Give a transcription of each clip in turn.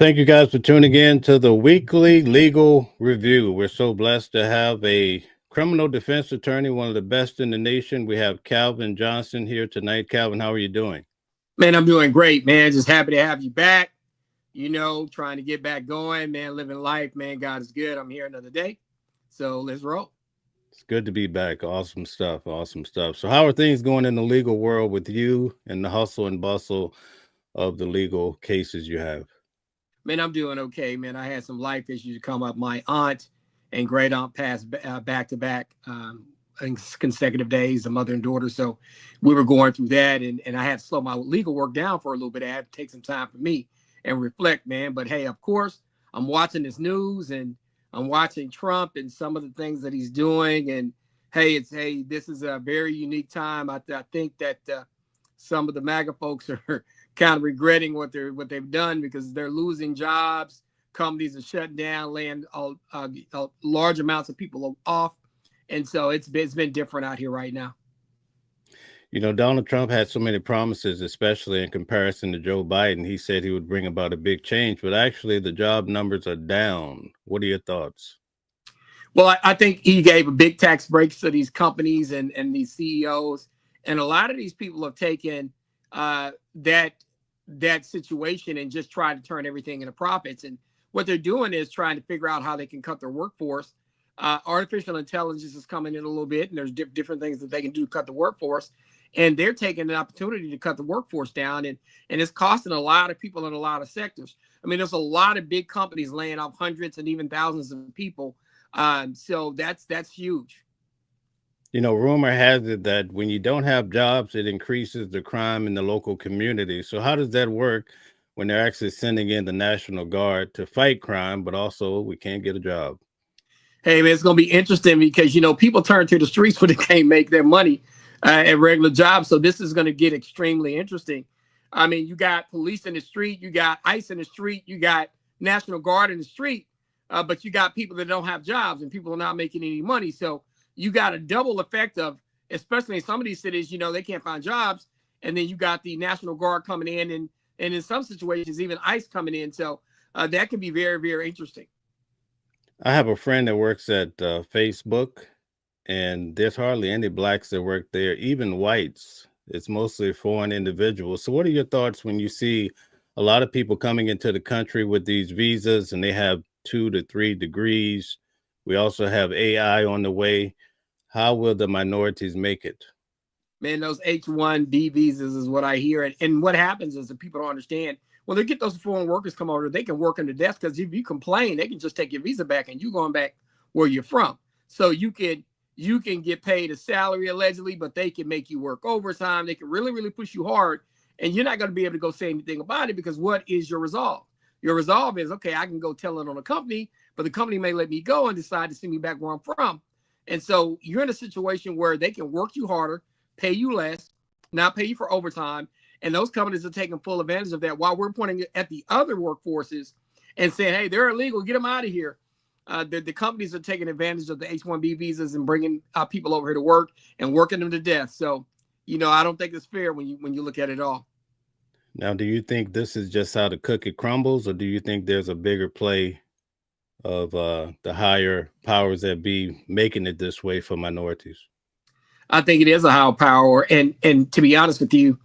thank you guys for tuning in to the weekly legal review. We're so blessed to have a criminal defense attorney, one of the best in the nation. We have Calvin Johnson here tonight. Calvin, how are you doing? Man, I'm doing great, man. Just happy to have you back. Trying to get back going, man, living life, man. God is good. I'm here another day. So let's roll. It's good to be back. Awesome stuff. Awesome stuff. So how are things going in the legal world with you and the hustle and bustle of the legal cases you have? Man, I'm doing okay, man. I had some life issues come up. My aunt and great aunt passed back to back in consecutive days, the mother and daughter. So we were going through that, and I had to slow my legal work down for a little bit. I had to take some time for me and reflect, man. But hey, of course, I'm watching this news and I'm watching Trump and some of the things that he's doing. And hey, this is a very unique time. I think that some of the MAGA folks are kind of regretting what they've done because they're losing jobs. Companies are shutting down, laying large amounts of people off. And so it's been different out here right now. You know, Donald Trump had so many promises, especially in comparison to Joe Biden. He said he would bring about a big change, but actually the job numbers are down. What are your thoughts? Well, I think he gave a big tax breaks to these companies and these CEOs. And a lot of these people have taken that situation and just tried to turn everything into profits. And what they're doing is trying to figure out how they can cut their workforce. Artificial intelligence is coming in a little bit, and there's different things that they can do to cut the workforce. And they're taking an opportunity to cut the workforce down, and it's costing a lot of people in a lot of sectors. I mean, there's a lot of big companies laying off hundreds and even thousands of people. So that's huge. You know, rumor has it that when you don't have jobs, it increases the crime in the local community. So how does that work when they're actually sending in the National Guard to fight crime, but also we can't get a job? Hey, man, it's going to be interesting because, people turn to the streets when they can't make their money at regular jobs. So this is going to get extremely interesting. I mean, you got police in the street, you got ICE in the street, you got National Guard in the street, but you got people that don't have jobs and people are not making any money. So you got a double effect of, especially in some of these cities, they can't find jobs. And then you got the National Guard coming in and in some situations, even ICE coming in. So that can be very, very interesting. I have a friend that works at Facebook, and there's hardly any blacks that work there, even whites. It's mostly foreign individuals. So what are your thoughts when you see a lot of people coming into the country with these visas and they have 2 to 3 degrees? We also have AI on the way. How will the minorities make it? Man, those H-1B visas is what I hear. And what happens is that people don't understand. When they get those foreign workers come over, they can work on the desk because if you complain, they can just take your visa back and you going back where you're from. So you can get paid a salary allegedly, but they can make you work overtime. They can really, really push you hard. And you're not going to be able to go say anything about it because what is your resolve? Your resolve is, okay, I can go tell it on a company, but the company may let me go and decide to send me back where I'm from. And so you're in a situation where they can work you harder, pay you less, not pay you for overtime. And those companies are taking full advantage of that while we're pointing at the other workforces and saying, hey, they're illegal, get them out of here. The companies are taking advantage of the H-1B visas and bringing people over here to work and working them to death. So, I don't think it's fair when you look at it all. Now, do you think this is just how the cookie crumbles, or do you think there's a bigger play of the higher powers that be making it this way for minorities? I think it is a higher power. And to be honest with you,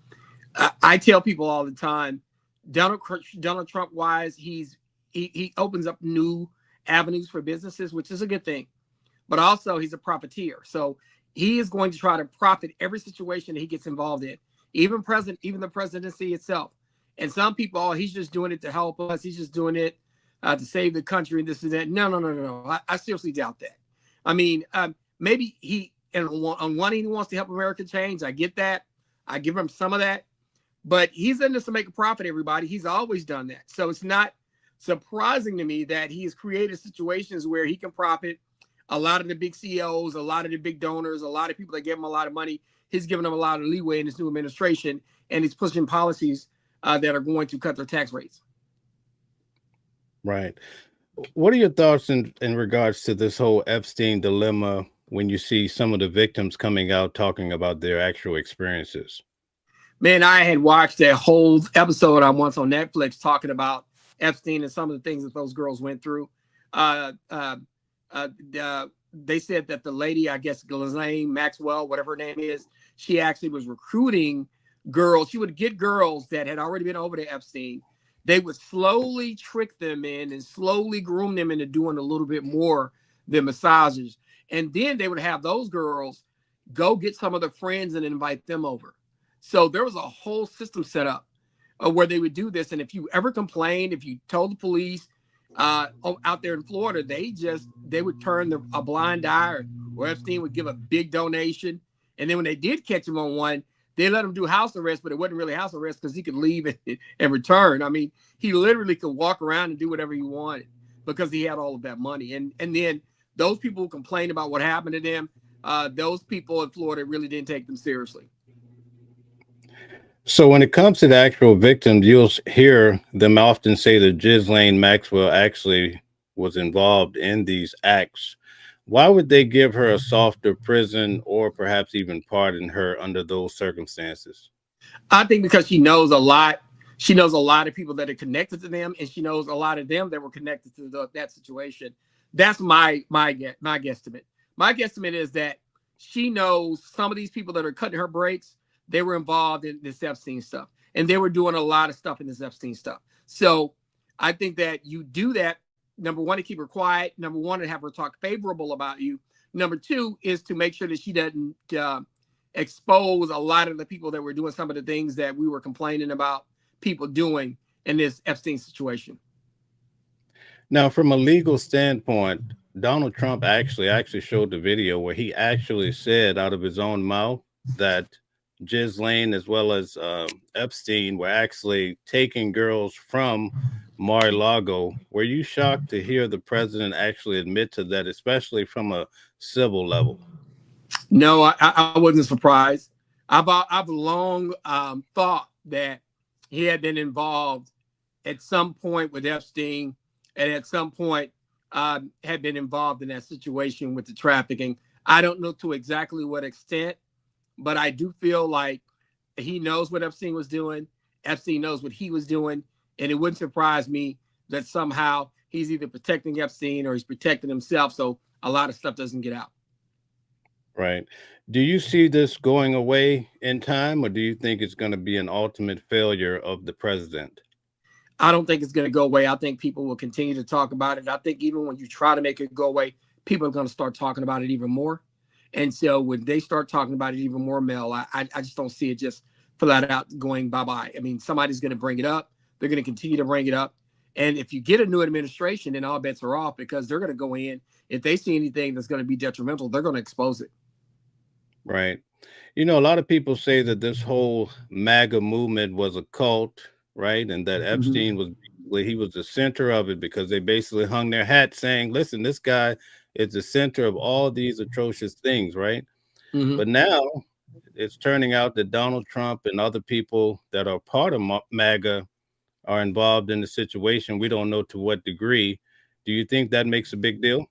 I tell people all the time, Donald Trump wise, he opens up new avenues for businesses, which is a good thing. But also he's a profiteer. So he is going to try to profit every situation that he gets involved in, even the presidency itself. And some people, he's just doing it to help us. He's just doing it to save the country and this and that. No. I seriously doubt that. I mean, maybe on one hand, he wants to help America change. I get that. I give him some of that. But he's in this to make a profit, everybody. He's always done that. So it's not surprising to me that he has created situations where he can profit. A lot of the big CEOs, a lot of the big donors, a lot of people that give him a lot of money, he's giving them a lot of leeway in his new administration, and he's pushing policies that are going to cut their tax rates. Right. What are your thoughts in regards to this whole Epstein dilemma when you see some of the victims coming out talking about their actual experiences? Man, I had watched that whole episode on once on Netflix talking about Epstein and some of the things that those girls went through. Uh, uh, they said that the lady, I guess Ghislaine Maxwell, whatever her name is, she actually was recruiting girls. She would get girls that had already been over to Epstein. They would slowly trick them in and slowly groom them into doing a little bit more than massages. And then they would have those girls go get some of their friends and invite them over. So there was a whole system set up where they would do this. And if you ever complained, if you told the police out there in Florida, they would turn a blind eye, or Epstein would give a big donation. And then when they did catch him on one, they let him do house arrest, but it wasn't really house arrest because he could leave and return. I mean, he literally could walk around and do whatever he wanted because he had all of that money. And then those people who complained about what happened to them, those people in Florida really didn't take them seriously. So when it comes to the actual victims, you'll hear them often say that Ghislaine Maxwell actually was involved in these acts. Why would they give her a softer prison or perhaps even pardon her under those circumstances? I think because she knows a lot. She knows a lot of people that are connected to them, and she knows a lot of them that were connected to that situation. That's my guesstimate. My guesstimate is that she knows some of these people that are cutting her breaks. They were involved in this Epstein stuff, and they were doing a lot of stuff in this Epstein stuff. So I think that you do that, number one, to keep her quiet. Number one, to have her talk favorable about you. Number two is to make sure that she doesn't expose a lot of the people that were doing some of the things that we were complaining about people doing in this Epstein situation. Now, from a legal standpoint, Donald Trump actually showed the video where he actually said out of his own mouth that Ghislaine as well as Epstein were actually taking girls from Mar-a-Lago. Were you shocked to hear the president actually admit to that, especially from a civil level? No, I wasn't surprised. I've long thought that he had been involved at some point with Epstein, and at some point had been involved in that situation with the trafficking. I don't know to exactly what extent, but I do feel like he knows what Epstein was doing. Epstein knows what he was doing, and it wouldn't surprise me that somehow he's either protecting Epstein or he's protecting himself, so a lot of stuff doesn't get out. Right. Do you see this going away in time, or do you think it's going to be an ultimate failure of the president? I don't think it's going to go away. I think people will continue to talk about it. I think even when you try to make it go away, people are going to start talking about it even more. And so when they start talking about it even more, Mel, I just don't see it just flat out going bye-bye. I mean, somebody's going to bring it up. They're going to continue to bring it up. And if you get a new administration, then all bets are off because they're going to go in. If they see anything that's going to be detrimental, they're going to expose it. Right. You know, a lot of people say that this whole MAGA movement was a cult, right? And that Epstein was he was the center of it because they basically hung their hat saying, listen, this guy is the center of all these atrocious things, right? But now it's turning out that Donald Trump and other people that are part of MAGA are involved in the situation. We don't know to what degree. Do you think that makes a big deal?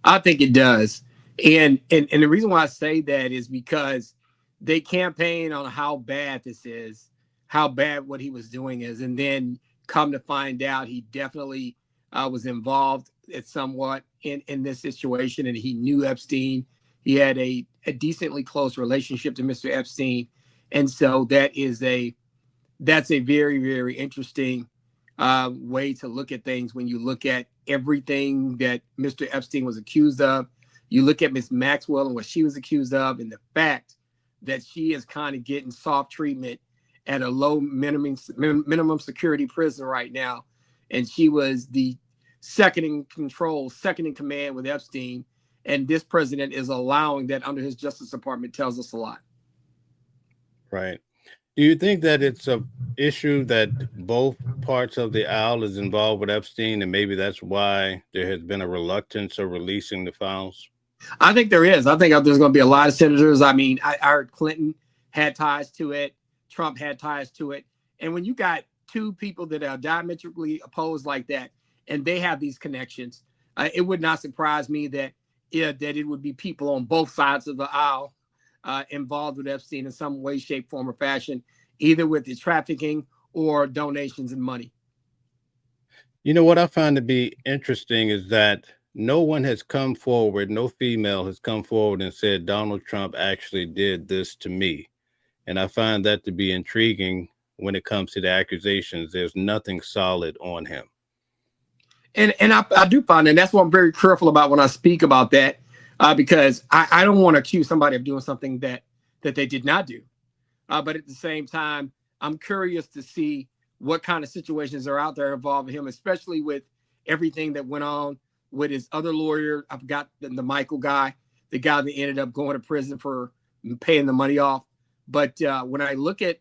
I think it does. And the reason why I say that is because they campaign on how bad this is, how bad what he was doing is, and then come to find out he definitely was involved at somewhat in this situation, and he knew Epstein. He had a decently close relationship to Mr. Epstein, and so that's a very, very interesting way to look at things when you look at everything that Mr. Epstein was accused of. You look at Ms. Maxwell and what she was accused of, and the fact that she is kind of getting soft treatment at a low minimum security prison right now. And she was the second in control, second in command with Epstein. And this president is allowing that under his Justice Department tells us a lot. Right. Do you think that it's a issue that both parts of the aisle is involved with Epstein, and maybe that's why there has been a reluctance of releasing the files? I think there is. I think there's going to be a lot of senators. I mean, I heard Clinton had ties to it. Trump had ties to it. And when you got two people that are diametrically opposed like that, and they have these connections, it would not surprise me that it would be people on both sides of the aisle involved with Epstein in some way, shape, form, or fashion, either with the trafficking or donations and money. You know what I find to be interesting is that no one has come forward, no female has come forward and said Donald Trump actually did this to me. And I find that to be intriguing when it comes to the accusations. There's nothing solid on him. And I do find, and that's what I'm very careful about when I speak about that, because I don't want to accuse somebody of doing something that they did not do. But at the same time, I'm curious to see what kind of situations are out there involving him, especially with everything that went on with his other lawyer. I've got the Michael guy, the guy that ended up going to prison for paying the money off. But when I look at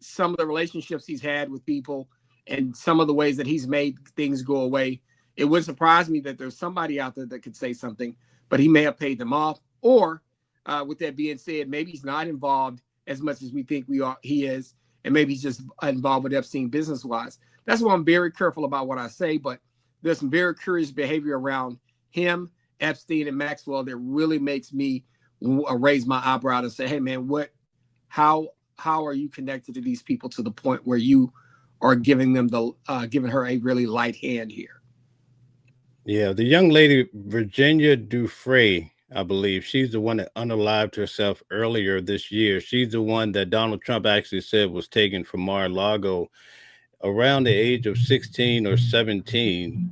some of the relationships he's had with people and some of the ways that he's made things go away, it wouldn't surprise me that there's somebody out there that could say something, but he may have paid them off. Or with that being said, maybe he's not involved as much as we think he is, and maybe he's just involved with Epstein business-wise. That's why I'm very careful about what I say, but there's some very curious behavior around him, Epstein, and Maxwell that really makes me raise my eyebrow and say, hey, man, how are you connected to these people to the point where you are giving her a really light hand here? Yeah, the young lady, Virginia Dufresne, I believe, she's the one that unalived herself earlier this year. She's the one that Donald Trump actually said was taken from Mar-a-Lago around the age of 16 or 17.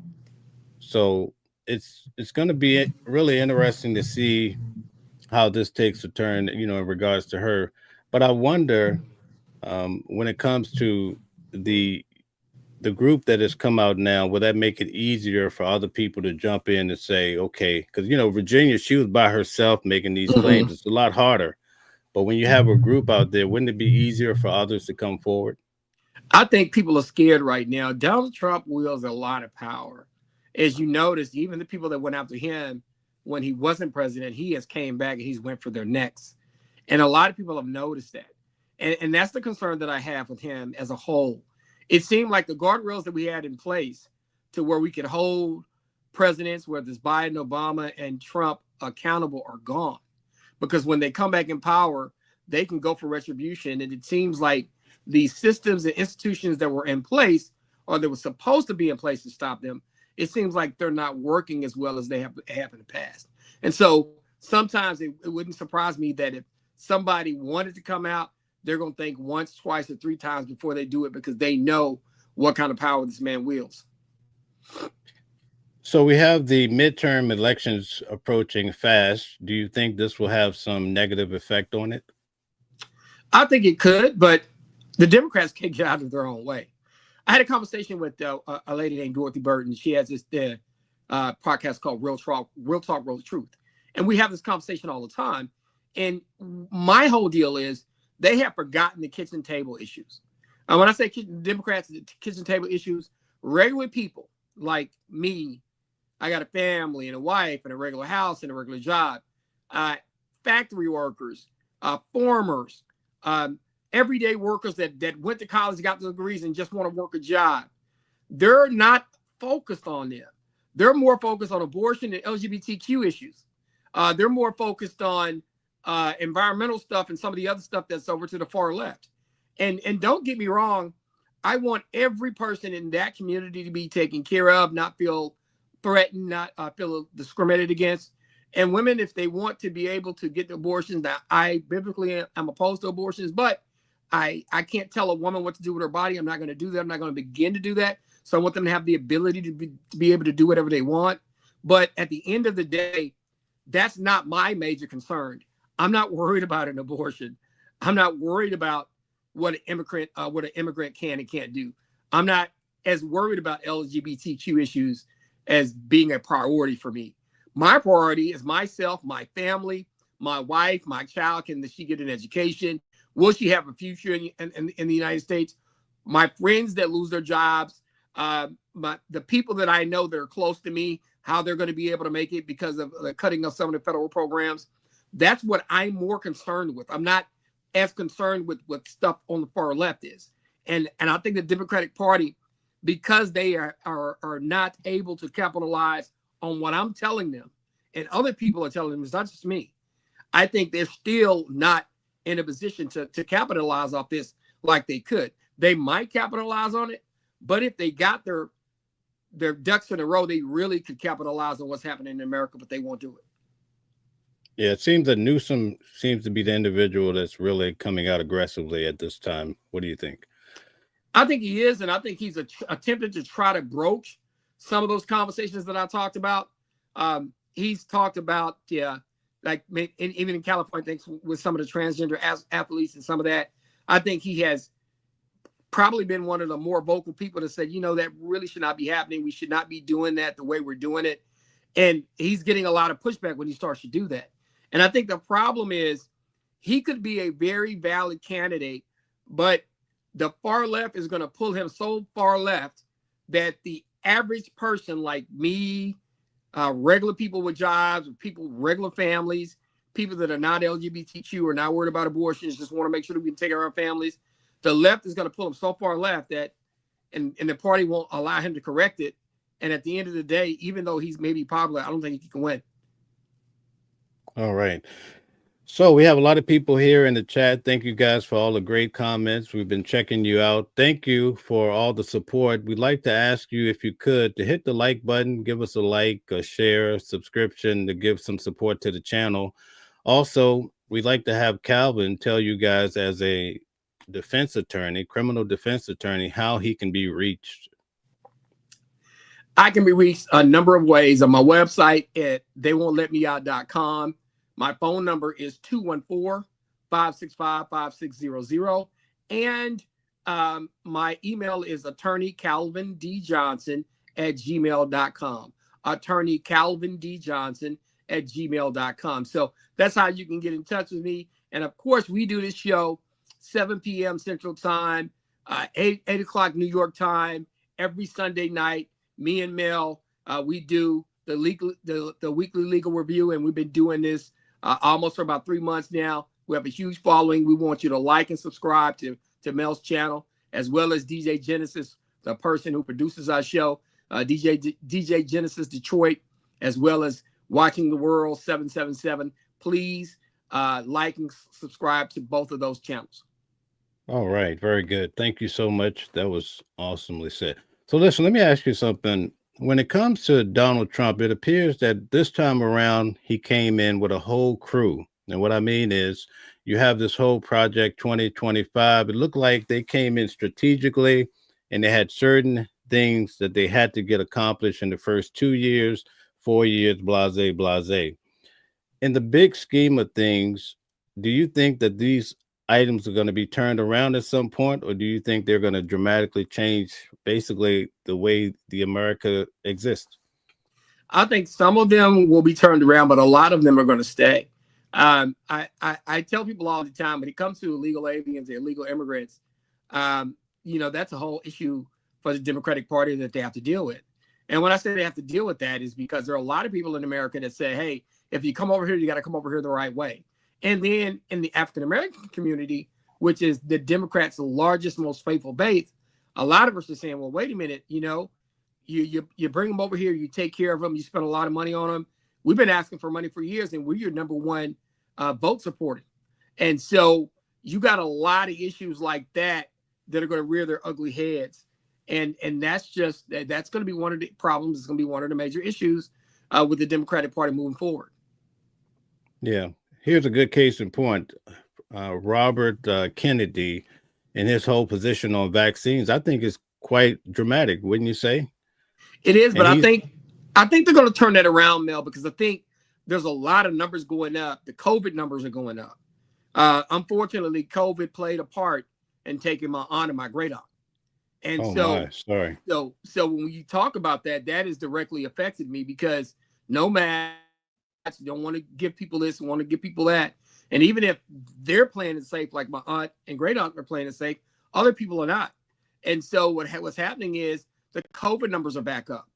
So it's going to be really interesting to see how this takes a turn, in regards to her. But I wonder, when it comes to the the group that has come out now, will that make it easier for other people to jump in and say, okay, because Virginia, she was by herself making these claims. Mm-hmm. It's a lot harder. But when you have a group out there, wouldn't it be easier for others to come forward? I think people are scared right now. Donald Trump wields a lot of power. As you noticed, even the people that went after him when he wasn't president, he has came back and he's went for their necks. And a lot of people have noticed that. And that's the concern that I have with him as a whole. It seemed like the guardrails that we had in place to where we could hold presidents, whether it's Biden, Obama, and Trump, accountable are gone. Because when they come back in power, they can go for retribution. And it seems like the systems and institutions that were in place or that were supposed to be in place to stop them, it seems like they're not working as well as they have in the past. And so sometimes it wouldn't surprise me that if somebody wanted to come out, they're going to think once, twice, or three times before they do it because they know what kind of power this man wields. So we have the midterm elections approaching fast. Do you think this will have some negative effect on it? I think it could, but the Democrats can't get out of their own way. I had a conversation with a lady named Dorothy Burton. She has this podcast called Real Talk, Real Truth. And we have this conversation all the time. And my whole deal is they have forgotten the kitchen table issues. When I say Democrats, kitchen table issues, regular people like me, I got a family and a wife and a regular house and a regular job, factory workers, farmers, everyday workers that went to college, got the degrees, and just want to work a job. They're not focused on them. They're more focused on abortion and LGBTQ issues. They're more focused on environmental stuff and some of the other stuff that's over to the far left. And don't get me wrong, I want every person in that community to be taken care of, not feel threatened, not feel discriminated against. And women, if they want to be able to get abortions, that I biblically am opposed to abortions, but I can't tell a woman what to do with her body. I'm not going to do that. I'm not going to begin to do that. So I want them to have the ability to be able to do whatever they want. But at the end of the day, that's not my major concern. I'm not worried about an abortion. I'm not worried about what an immigrant can and can't do. I'm not as worried about LGBTQ issues as being a priority for me. My priority is myself, my family, my wife, my child. Can she get an education? Will she have a future in the United States? My friends that lose their jobs, the people that I know that are close to me, how they're going to be able to make it because of the cutting of some of the federal programs. That's what I'm more concerned with. I'm not as concerned with what stuff on the far left is. And I think the Democratic Party, because they are not able to capitalize on what I'm telling them, and other people are telling them, it's not just me. I think they're still not in a position to capitalize off this like they could. They might capitalize on it, but if they got their their ducks in a row. They really could capitalize on what's happening in America, but they won't do it. Yeah, it seems that Newsom seems to be the individual that's really coming out aggressively at this time. What do you think? I think he is, and I think he's attempted to try to broach some of those conversations that I talked about. He's talked about, like even in California, things with some of the transgender athletes and some of that. I think he has probably been one of the more vocal people that said, that really should not be happening. We should not be doing that the way we're doing it. And he's getting a lot of pushback when he starts to do that. And I think the problem is he could be a very valid candidate, but the far left is going to pull him so far left that the average person like me, regular people with jobs, people, regular families, people that are not LGBTQ or not worried about abortions, just want to make sure that we can take care of our families. The left is going to pull him so far left that, and the party won't allow him to correct it. And at the end of the day, even though he's maybe popular, I don't think he can win. All right. So we have a lot of people here in the chat. Thank you guys for all the great comments. We've been checking you out. Thank you for all the support. We'd like to ask you, if you could, to hit the like button, give us a like, a share, subscription to give some support to the channel. Also, we'd like to have Calvin tell you guys, as a defense attorney, criminal defense attorney, how he can be reached. I can be reached a number of ways on my website at theywon'tletmeout.com. My phone number is 214-565-5600. And my email is attorneycalvindjohnson@gmail.com. attorneycalvindjohnson@gmail.com. So that's how you can get in touch with me. And of course, we do this show 7 p.m. Central Time, 8 o'clock New York time, every Sunday night. Me and Mel, we do the weekly legal review, and we've been doing this almost for about 3 months now. We have a huge following. We want you to like and subscribe to Mel's channel, as well as DJ Genesis, the person who produces our show, DJ Genesis Detroit, as well as Watching the World 777. Please like and subscribe to both of those channels. All right. Very good. Thank you so much. That was awesomely said. So listen, let me ask you something. When it comes to Donald Trump, it appears that this time around, he came in with a whole crew. And what I mean is, you have this whole Project 2025. It looked like they came in strategically, and they had certain things that they had to get accomplished in the first 2 years, 4 years, blase, blase. In the big scheme of things, do you think that these items are going to be turned around at some point, or do you think they're going to dramatically change basically the way the America exists? I think some of them will be turned around, but a lot of them are going to stay. I tell people all the time, when it comes to illegal aliens, illegal immigrants, that's a whole issue for the Democratic Party that they have to deal with. And when I say they have to deal with that, is because there are a lot of people in America that say, hey, if you come over here, you got to come over here the right way. And then in the African-American community, which is the Democrats' largest, most faithful base, a lot of us are saying, well, wait a minute, you bring them over here, you take care of them, you spend a lot of money on them. We've been asking for money for years, and we're your number one vote supporter. And so you got a lot of issues like that that are going to rear their ugly heads. And that's going to be one of the problems. It's going to be one of the major issues with the Democratic Party moving forward. Yeah. Here's a good case in point. Robert Kennedy and his whole position on vaccines, I think, is quite dramatic, wouldn't you say? It is, but I think they're going to turn that around, Mel, because I think there's a lot of numbers going up. The COVID numbers are going up. Unfortunately, COVID played a part in taking my aunt and my great aunt. And sorry. So when you talk about that, that has directly affected me, because no mask, don't want to give people this, want to give people that. And even if they're playing it safe, like my aunt and great aunt are playing it safe, other people are not. And so what's happening is the COVID numbers are back up.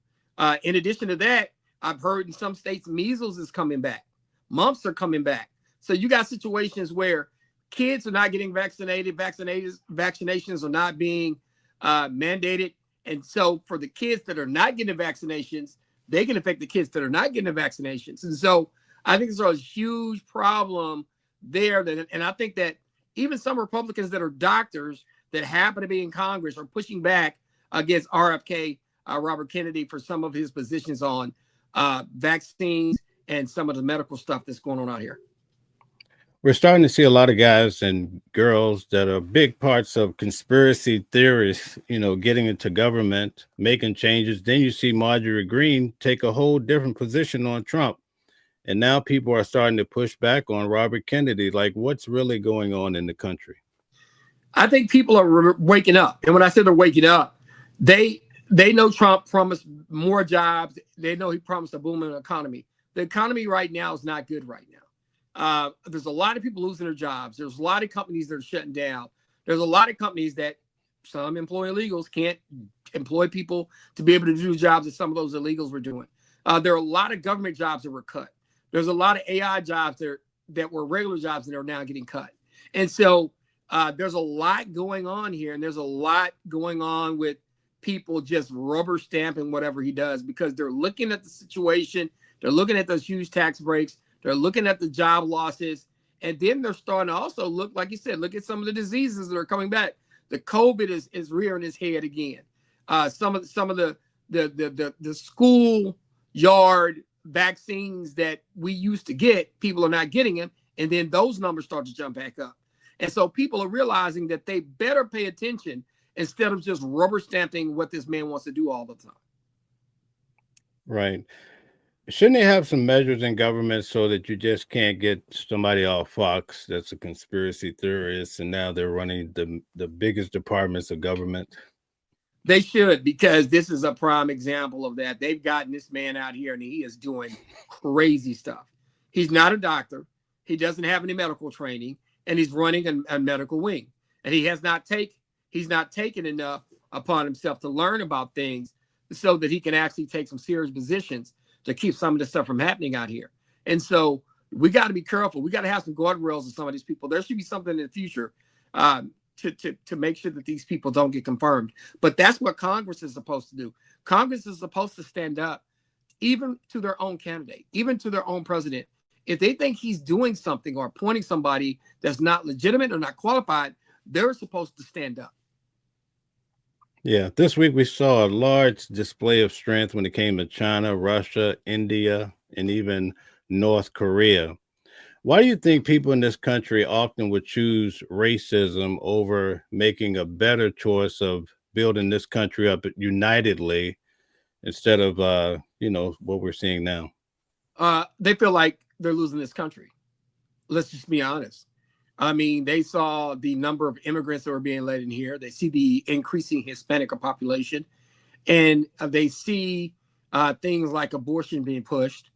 In addition to that, I've heard in some states, measles is coming back. Mumps are coming back. So you got situations where kids are not getting vaccinated. Vaccinations are not being mandated. And so for the kids that are not getting vaccinations, they can affect the kids that are not getting the vaccinations. And so I think there's a huge problem there. And I think that even some Republicans that are doctors that happen to be in Congress are pushing back against RFK Robert Kennedy for some of his positions on vaccines and some of the medical stuff that's going on out here. We're starting to see a lot of guys and girls that are big parts of conspiracy theories, getting into government, making changes. Then you see Marjorie Greene take a whole different position on Trump. And now people are starting to push back on Robert Kennedy. Like, what's really going on in the country? I think people are waking up. And when I say they're waking up, they know Trump promised more jobs. They know he promised a booming economy. The economy right now is not good right now. There's a lot of people losing their jobs. There's a lot of companies that are shutting down. There's a lot of companies that some employee illegals can't employ people to be able to do jobs that some of those illegals were doing. There are a lot of government jobs that were cut. There's a lot of AI jobs that were regular jobs that are now getting cut. And so there's a lot going on here, and there's a lot going on with people just rubber stamping whatever he does because they're looking at the situation. They're looking at those huge tax breaks. They're looking at the job losses, and then they're starting to also look, like you said, look at some of the diseases that are coming back. The COVID is rearing its head again. Some of the schoolyard vaccines that we used to get, people are not getting them, and then those numbers start to jump back up. And so people are realizing that they better pay attention instead of just rubber stamping what this man wants to do all the time. Right. Shouldn't they have some measures in government so that you just can't get somebody off Fox that's a conspiracy theorist and now they're running the biggest departments of government? They should, because this is a prime example of that. They've gotten this man out here and he is doing crazy stuff. He's not a doctor. He doesn't have any medical training, and he's running a medical wing. And he's not taken enough upon himself to learn about things so that he can actually take some serious positions to keep some of this stuff from happening out here. And so we got to be careful. We got to have some guardrails on some of these people. There should be something in the future to make sure that these people don't get confirmed. But that's what Congress is supposed to do. Congress is supposed to stand up even to their own candidate, even to their own president. If they think he's doing something or appointing somebody that's not legitimate or not qualified, they're supposed to stand up. Yeah, this week we saw a large display of strength when it came to China, Russia, India, and even North Korea. Why do you think people in this country often would choose racism over making a better choice of building this country up unitedly instead of, what we're seeing now? They feel like they're losing this country. Let's just be honest. I mean, they saw the number of immigrants that were being let in here. They see the increasing Hispanic population, and they see things like abortion being pushed,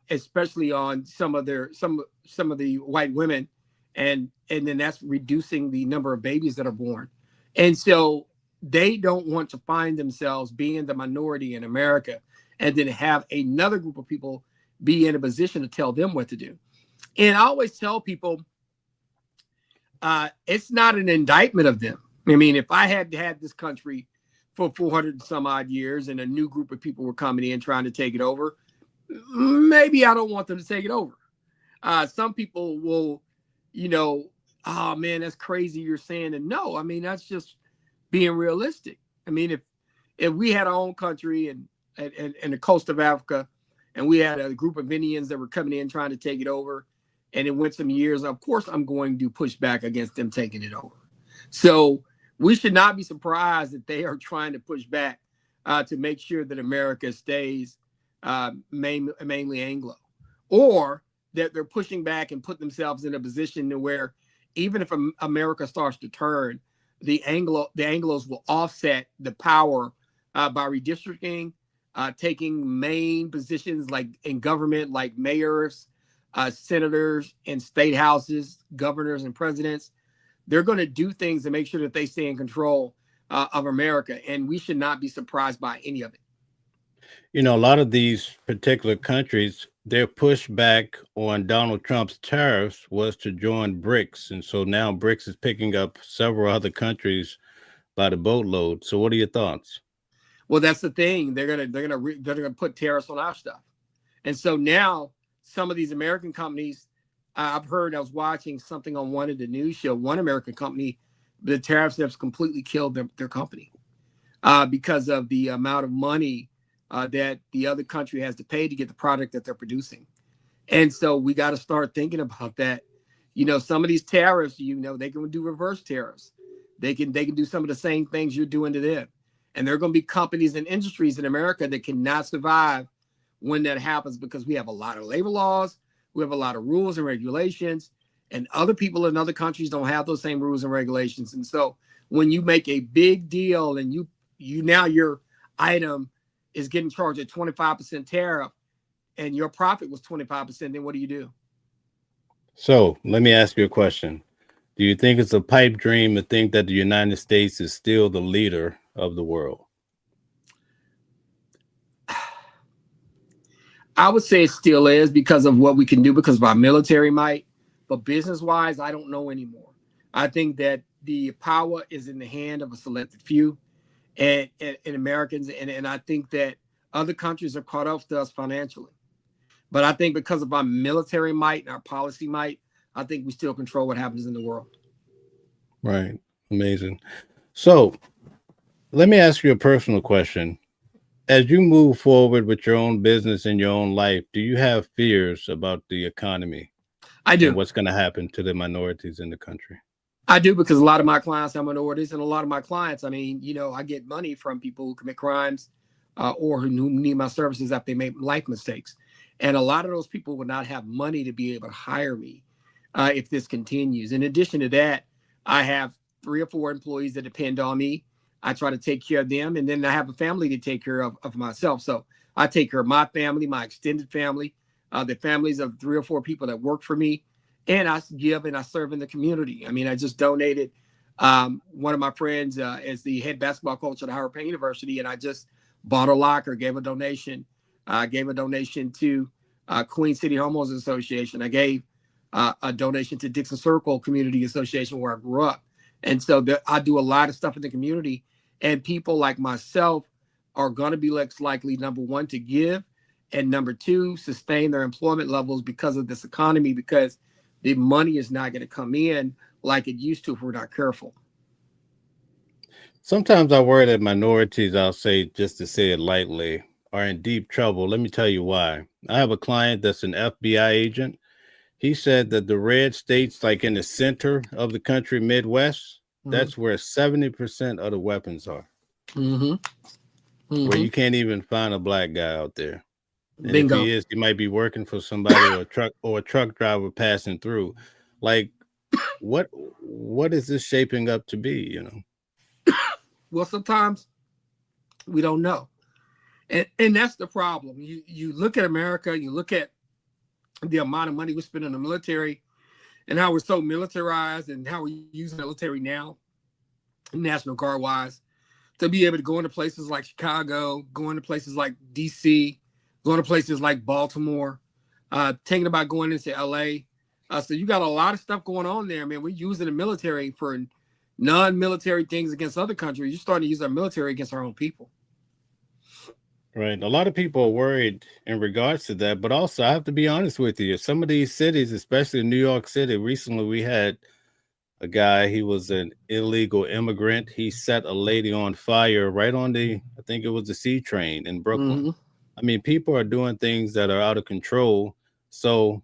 especially on some of the white women, and then that's reducing the number of babies that are born. And so they don't want to find themselves being the minority in America, and then have another group of people be in a position to tell them what to do. And I always tell people, it's not an indictment of them. I mean, if I had this country for 400 and some odd years and a new group of people were coming in trying to take it over, maybe I don't want them to take it over. Some people will, oh man, that's crazy you're saying. And no, I mean, that's just being realistic. I mean, if we had our own country and the coast of Africa, and we had a group of Indians that were coming in trying to take it over, and it went some years, of course, I'm going to push back against them taking it over. So we should not be surprised that they are trying to push back to make sure that America stays mainly Anglo, or that they're pushing back and put themselves in a position to where even if America starts to turn, the Anglos will offset the power by redistricting, taking main positions like in government, like mayors, senators and state houses, governors and presidents. They're going to do things to make sure that they stay in control of America. And we should not be surprised by any of it. A lot of these particular countries, their pushback on Donald Trump's tariffs was to join BRICS. And so now BRICS is picking up several other countries by the boatload. So what are your thoughts? Well, that's the thing. They're gonna put tariffs on our stuff. And so now some of these American companies, I've heard, I was watching something on one of the news show, one American company, the tariffs have completely killed their company. because of the amount of money that the other country has to pay to get the product that they're producing. And so we got to start thinking about that. Some of these tariffs, they can do reverse tariffs. They can do some of the same things you're doing to them. And there are going to be companies and industries in America that cannot survive when that happens, because we have a lot of labor laws, we have a lot of rules and regulations, and other people in other countries don't have those same rules and regulations. And so when you make a big deal and you now your item is getting charged a 25% tariff and your profit was 25%, then what do? So let me ask you a question. Do you think it's a pipe dream to think that the United States is still the leader of the world? I would say it still is, because of what we can do, because of our military might. But business-wise, I don't know anymore. I think that the power is in the hand of a selected few and Americans. And I think that other countries are caught up to us financially. But I think because of our military might and our policy might, I think we still control what happens in the world. Right. Amazing. So let me ask you a personal question. As you move forward with your own business and your own life, do you have fears about the economy I and do. what's going to happen to the minorities in the country? I do, because a lot of my clients are minorities, and a lot of my clients, I get money from people who commit crimes or who need my services after they make life mistakes. And a lot of those people would not have money to be able to hire me if this continues. In addition to that, I have 3 or 4 employees that depend on me. I try to take care of them, and then I have a family to take care of myself. So I take care of my family, my extended family, the families of 3 or 4 people that work for me, and I give and I serve in the community. I just donated one of my friends as the head basketball coach at Howard Payne University, and I just bought a locker, gave a donation. I gave a donation to Queen City Homeowners Association. I gave a donation to Dixon Circle Community Association, where I grew up. And so I do a lot of stuff in the community, and people like myself are going to be less likely, number one, to give, and number two, sustain their employment levels because of this economy, because the money is not going to come in like it used to if we're not careful. Sometimes I worry that minorities, I'll say just to say it lightly, are in deep trouble. Let me tell you why. I have a client that's an FBI agent. He said that the red states, like in the center of the country, Midwest, that's where 70% of the weapons are. Where you can't even find a black guy out there. And Bingo. if he is, he might be working for somebody or a truck driver passing through. Like, what is this shaping up to be? Well, sometimes we don't know. And that's the problem. You look at America, you look at the amount of money we spend in the military and how we're so militarized and how we use the military now, National Guard wise, to be able to go into places like Chicago, go into places like DC, go into places like Baltimore, thinking about going into LA. So you got a lot of stuff going on there, man. We're using the military for non-military things against other countries. You're starting to use our military against our own people. Right. A lot of people are worried in regards to that, but also I have to be honest with you. Some of these cities, especially New York City, recently we had a guy, he was an illegal immigrant. He set a lady on fire right on I think it was the C train in Brooklyn. I mean, people are doing things that are out of control. So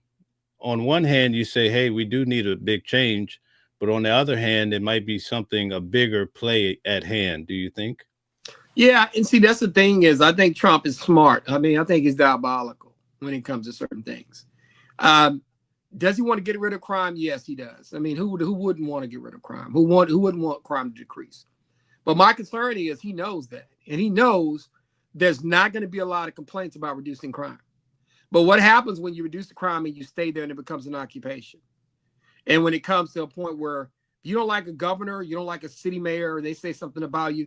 on one hand, you say, hey, we do need a big change. But on the other hand, it might be a bigger play at hand. Do you think? Yeah, and see, that's the thing is, I think Trump is smart. I think he's diabolical when it comes to certain things. Does he want to get rid of crime? Yes, he does. Who wouldn't want to get rid of crime? Who wouldn't want crime to decrease? But my concern is he knows that, and he knows there's not going to be a lot of complaints about reducing crime. But what happens when you reduce the crime and you stay there and it becomes an occupation? And when it comes to a point where you don't like a governor, you don't like a city mayor, they say something about you,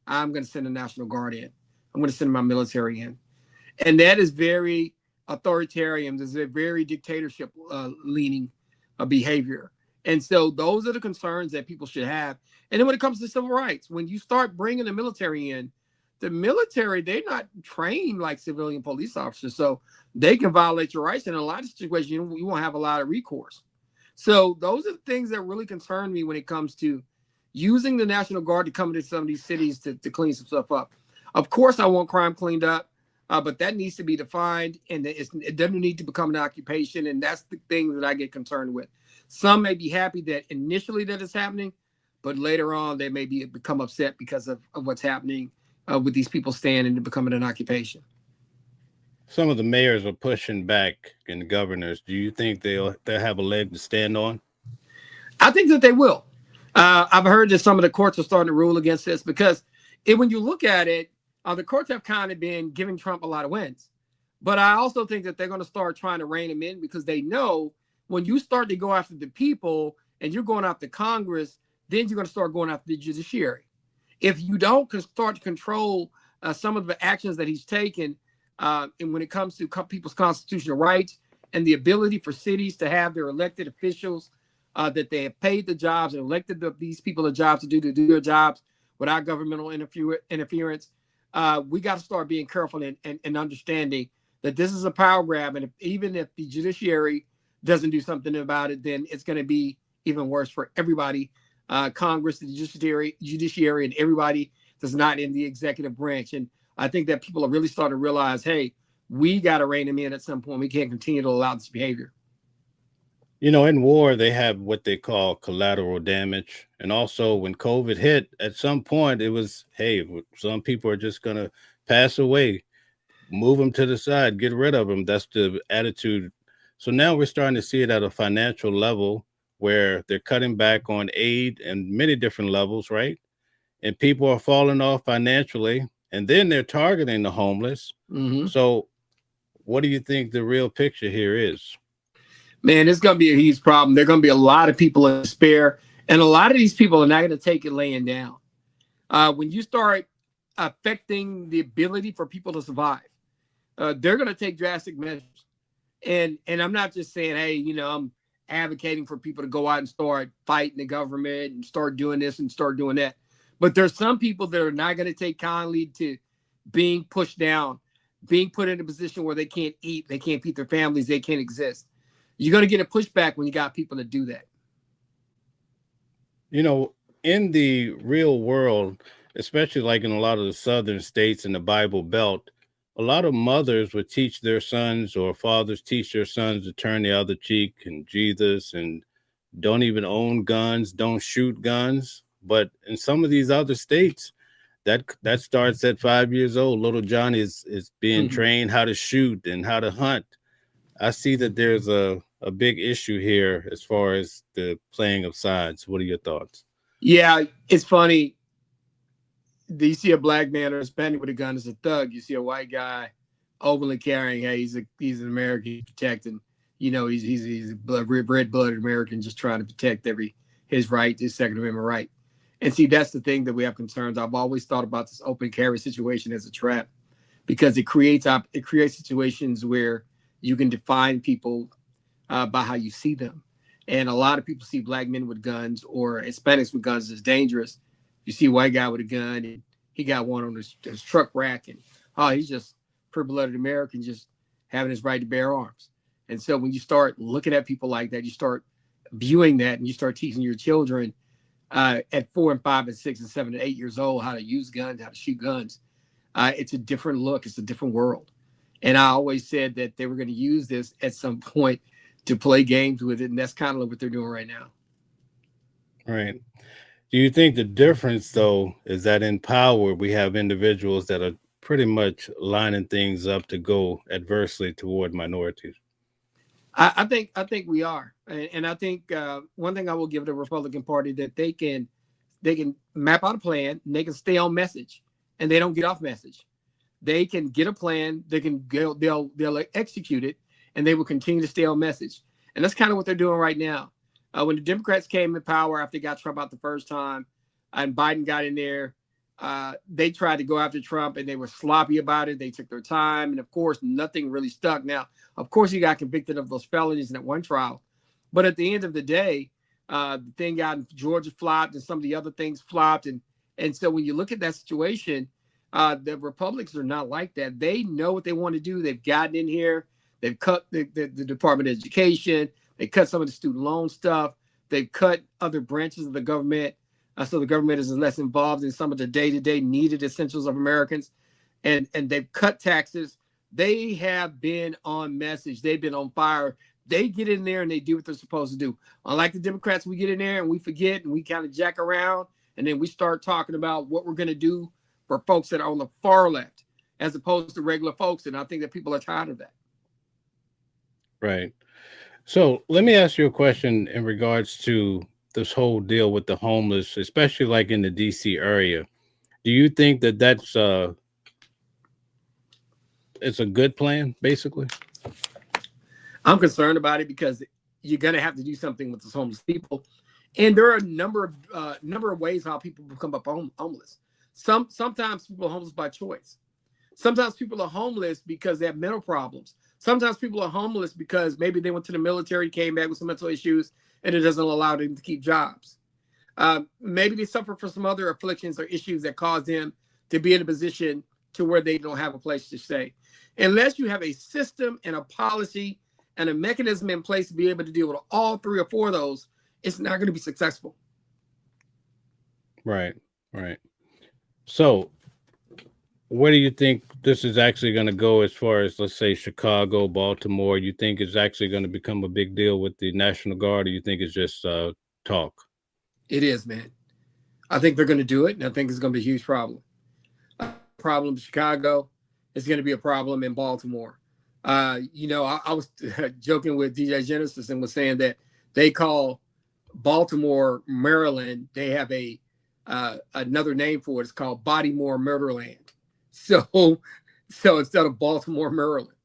I'm going to send the National Guard in. I'm going to send my military in. And that is very authoritarian. There's a very dictatorship leaning behavior. And so those are the concerns that people should have. And then when it comes to civil rights, when you start bringing the military in, the military, they're not trained like civilian police officers. So they can violate your rights. And in a lot of situations, you won't have a lot of recourse. So those are the things that really concern me when it comes to using the National Guard to come into some of these cities to clean some stuff up. Of course, I want crime cleaned up, but that needs to be defined, and it doesn't need to become an occupation, and that's the thing that I get concerned with. Some may be happy that initially that is happening, but later on they may become upset because of what's happening with these people staying and becoming an occupation. Some of the mayors are pushing back and governors. Do you think they'll have a leg to stand on? I think that they will. I've heard that some of the courts are starting to rule against this because when you look at it, the courts have kind of been giving Trump a lot of wins. But I also think that they're going to start trying to rein him in because they know when you start to go after the people and you're going after Congress, then you're going to start going after the judiciary. If you don't start to control some of the actions that he's taken, and when it comes to people's constitutional rights and the ability for cities to have their elected officials that they have paid the jobs and elected these people the jobs to do their jobs without governmental interference, we got to start being careful and understanding that this is a power grab. And even if the judiciary doesn't do something about it, then it's going to be even worse for everybody. Congress, the judiciary, and everybody that's not in the executive branch. And I think that people are really starting to realize, hey, we got to rein them in at some point. We can't continue to allow this behavior. You know, in war, they have what they call collateral damage. And also when COVID hit, at some point, it was, hey, some people are just going to pass away, move them to the side, get rid of them. That's the attitude. So now we're starting to see it at a financial level where they're cutting back on aid and many different levels, right? And people are falling off financially. And then they're targeting the homeless. Mm-hmm. So what do you think the real picture here is? Man, it's going to be a huge problem. There are going to be a lot of people in despair. And a lot of these people are not going to take it laying down. When you start affecting the ability for people to survive, they're going to take drastic measures. And I'm not just saying, hey, I'm advocating for people to go out and start fighting the government and start doing this and start doing that. But there's some people that are not going to take kindly to being pushed down, being put in a position where they can't eat, they can't feed their families, they can't exist. You're going to get a pushback when you got people that do that. You know, in the real world, especially like in a lot of the southern states in the Bible Belt, a lot of mothers would teach their sons or fathers teach their sons to turn the other cheek and Jesus and don't even own guns, don't shoot guns. But in some of these other states, that starts at 5 years old. Little Johnny is being trained how to shoot and how to hunt. I see that there's a big issue here as far as the playing of sides. What are your thoughts? Yeah, it's funny. Do you see a black man or Hispanic with a gun as a thug? You see a white guy openly carrying, hey, he's an American protecting, he's a red-blooded American just trying to protect his right, his Second Amendment right. And see, that's the thing that we have concerns. I've always thought about this open carry situation as a trap because it creates situations where you can define people by how you see them. And a lot of people see black men with guns or Hispanics with guns as dangerous. You see a white guy with a gun and he got one on his truck rack and, he's just pure-blooded American just having his right to bear arms. And so when you start looking at people like that, you start viewing that and you start teaching your children at 4 and 5 and 6 and 7 and 8 years old how to use guns, how to shoot guns. It's a different look. It's a different world. And I always said that they were going to use this at some point to play games with it. And that's kind of what they're doing right now. Right. Do you think the difference, though, is that in power, we have individuals that are pretty much lining things up to go adversely toward minorities? I think we are. And I think one thing I will give the Republican Party that they can map out a plan and they can stay on message and they don't get off message. They can get a plan, they can go, they'll execute it, and they will continue to stay on message. And that's kind of what they're doing right now. When the Democrats came in power after they got Trump out the first time, and Biden got in there, they tried to go after Trump, and they were sloppy about it. They took their time, and of course, nothing really stuck. Now, of course, he got convicted of those felonies in that one trial, but at the end of the day, the thing out in Georgia flopped, and some of the other things flopped, and so when you look at that situation, the Republicans are not like that. They know what they want to do. They've gotten in here. They've cut the Department of Education. They cut some of the student loan stuff. They've cut other branches of the government. So the government is less involved in some of the day-to-day needed essentials of Americans. And they've cut taxes. They have been on message. They've been on fire. They get in there and they do what they're supposed to do. Unlike the Democrats, we get in there and we forget and we kind of jack around. And then we start talking about what we're going to do for folks that are on the far left, as opposed to regular folks. And I think that people are tired of that. Right. So let me ask you a question in regards to this whole deal with the homeless, especially like in the DC area. Do you think that that's it's a good plan, basically? I'm concerned about it because you're going to have to do something with those homeless people. And there are a number of ways how people become homeless. Sometimes people are homeless by choice. Sometimes people are homeless because they have mental problems. Sometimes people are homeless because maybe they went to the military, came back with some mental issues, and it doesn't allow them to keep jobs. Maybe they suffer from some other afflictions or issues that cause them to be in a position to where they don't have a place to stay. Unless you have a system and a policy and a mechanism in place to be able to deal with all 3 or 4 of those, it's not going to be successful. Right. So where do you think this is actually going to go as far as, let's say, Chicago, Baltimore? You think it's actually going to become a big deal with the National Guard, or you think it's just talk? It is, man. I think they're going to do it, and I think it's going to be a huge problem. Problem in Chicago is going to be a problem in Baltimore. I was joking with DJ Genesis and was saying that they call Baltimore, Maryland, they have another name for it. It's called Bodymore, Murderland. So instead of Baltimore, Maryland.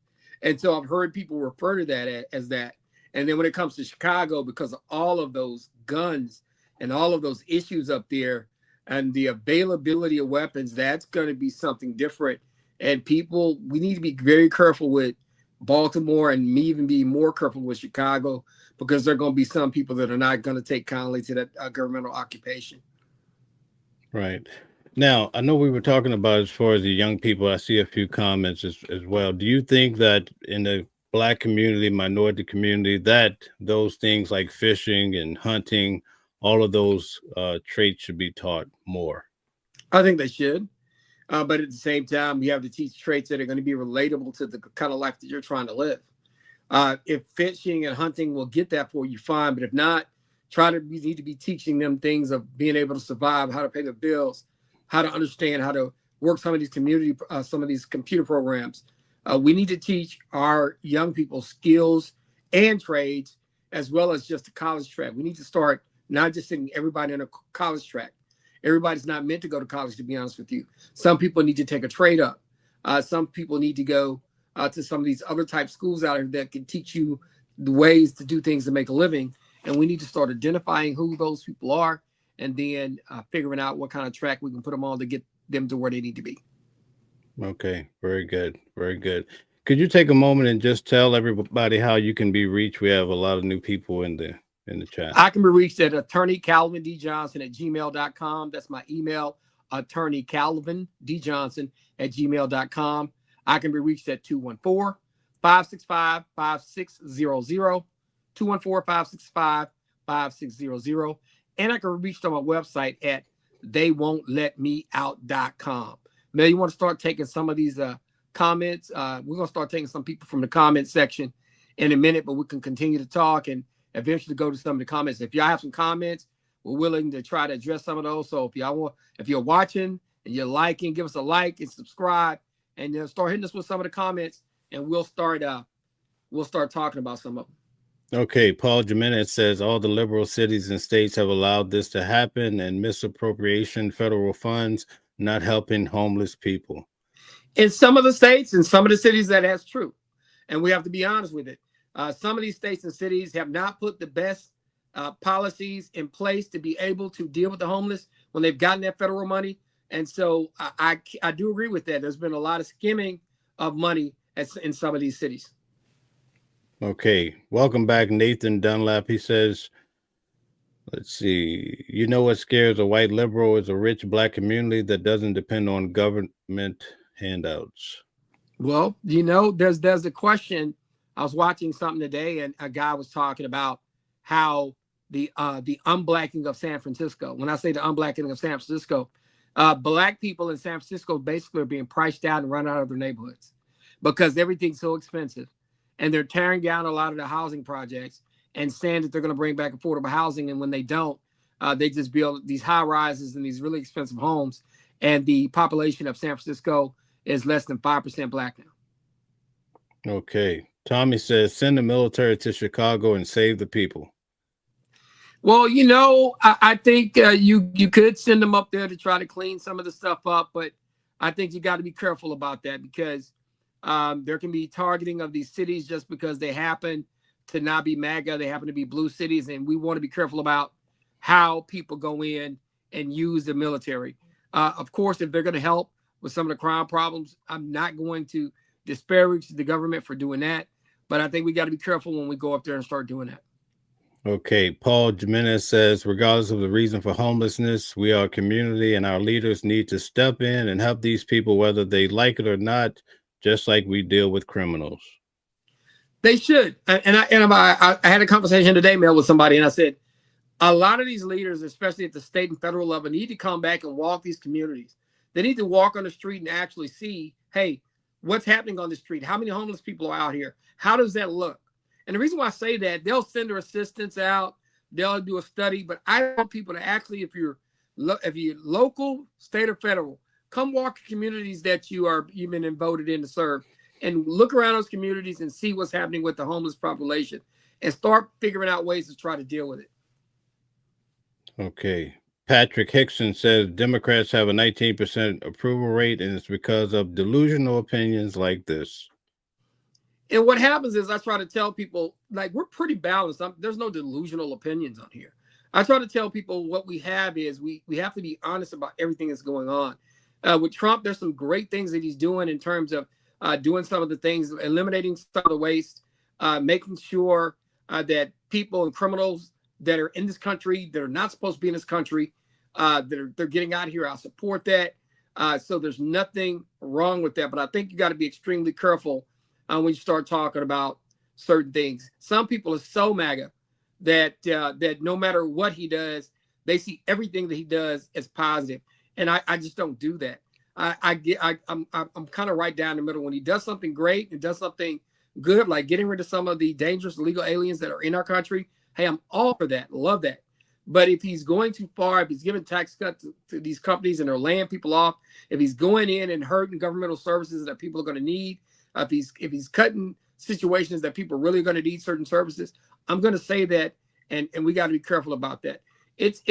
And so I've heard people refer to that as that. And then when it comes to Chicago, because of all of those guns and all of those issues up there and the availability of weapons, that's going to be something different. And we need to be very careful with Baltimore and even be more careful with Chicago, because there are going to be some people that are not going to take kindly to that governmental occupation. Right. Now, I know we were talking about as far as the young people. I see a few comments as well. Do you think that in the Black community, minority community, that those things like fishing and hunting, all of those traits should be taught more? I think they should. But at the same time, you have to teach traits that are going to be relatable to the kind of life that you're trying to live. If fishing and hunting will get that for you, fine. But if not, you need to be teaching them things of being able to survive, how to pay their bills, how to understand how to work some of these computer programs. We need to teach our young people skills and trades, as well as just a college track. We need to start not just sending everybody in a college track. Everybody's not meant to go to college, to be honest with you. Some people need to take a trade up. Some people need to go to some of these other type schools out there that can teach you the ways to do things to make a living. And we need to start identifying who those people are, and then figuring out what kind of track we can put them on to get them to where they need to be. Okay, very good. Could you take a moment and just tell everybody how you can be reached? We have a lot of new people in the chat. I can be reached at attorneycalvindjohnson@gmail.com. That's my email, attorneycalvindjohnson@gmail.com. I can be reached at 214-565-5600, 214-565-5600. And I can be reached on my website at theywon'tletmeout.com. Now, you want to start taking some of these comments. We're going to start taking some people from the comment section in a minute, but we can continue to talk and eventually go to some of the comments. If y'all have some comments, we're willing to try to address some of those. So if you're watching and you're liking, give us a like and subscribe, and then start hitting us with some of the comments, and we'll start talking about some of them. Okay, Paul Jimenez says all the liberal cities and states have allowed this to happen, and misappropriation federal funds not helping homeless people. In some of the states and some of the cities, that's true, and we have to be honest with it. Some of these states and cities have not put the best policies in place to be able to deal with the homeless when they've gotten that federal money. And so I do agree with that. There's been a lot of skimming of money in some of these cities. Okay. Welcome back, Nathan Dunlap. He says, let's see, you know what scares a white liberal is a rich Black community that doesn't depend on government handouts. Well, there's a question. I was watching something today, and a guy was talking about how the unblacking of San Francisco. When I say the unblacking of San Francisco, black people in San Francisco basically are being priced out and run out of their neighborhoods because everything's so expensive. And they're tearing down a lot of the housing projects and saying that they're going to bring back affordable housing. And when they don't, they just build these high rises and these really expensive homes. And the population of San Francisco is less than 5% black now. Okay. Tommy says, send the military to Chicago and save the people. Well, you know, I think you could send them up there to try to clean some of the stuff up, but I think you got to be careful about that because there can be targeting of these cities just because they happen to not be MAGA, they happen to be blue cities, and we want to be careful about how people go in and use the military. Of course, if they're going to help with some of the crime problems, I'm not going to disparage the government for doing that, but I think we got to be careful when we go up there and start doing that. Okay, Paul Jimenez says, regardless of the reason for homelessness, we are a community and our leaders need to step in and help these people, whether they like it or not, just like we deal with criminals. They should. And I had a conversation today, Mel, with somebody, and I said, a lot of these leaders, especially at the state and federal level, need to come back and walk these communities. They need to walk on the street and actually see, hey, what's happening on the street? How many homeless people are out here? How does that look? And the reason why I say that, they'll send their assistants out, they'll do a study, but I want people to actually, if you're local, state, or federal, come walk communities that you've been voted in to serve, and look around those communities and see what's happening with the homeless population, and start figuring out ways to try to deal with it. Okay. Patrick Hickson says Democrats have a 19% approval rate, and it's because of delusional opinions like this. And what happens is I try to tell people, like, we're pretty balanced. There's no delusional opinions on here. I try to tell people what we have is we have to be honest about everything that's going on. With Trump, there's some great things that he's doing in terms of doing some of the things, eliminating some of the waste, making sure that people and criminals that are in this country, that are not supposed to be in this country, they're getting out here. I support that. So there's nothing wrong with that. But I think you got to be extremely careful when you start talking about certain things. Some people are so MAGA that no matter what he does, they see everything that he does as positive. And I just don't do that. I'm kind of right down the middle. When he does something great and does something good, like getting rid of some of the dangerous illegal aliens that are in our country, hey, I'm all for that. Love that. But if he's going too far, if he's giving tax cuts to these companies and they're laying people off, if he's going in and hurting governmental services that people are going to need, if he's cutting situations that people are really going to need certain services, I'm going to say that, and we got to be careful about that. It's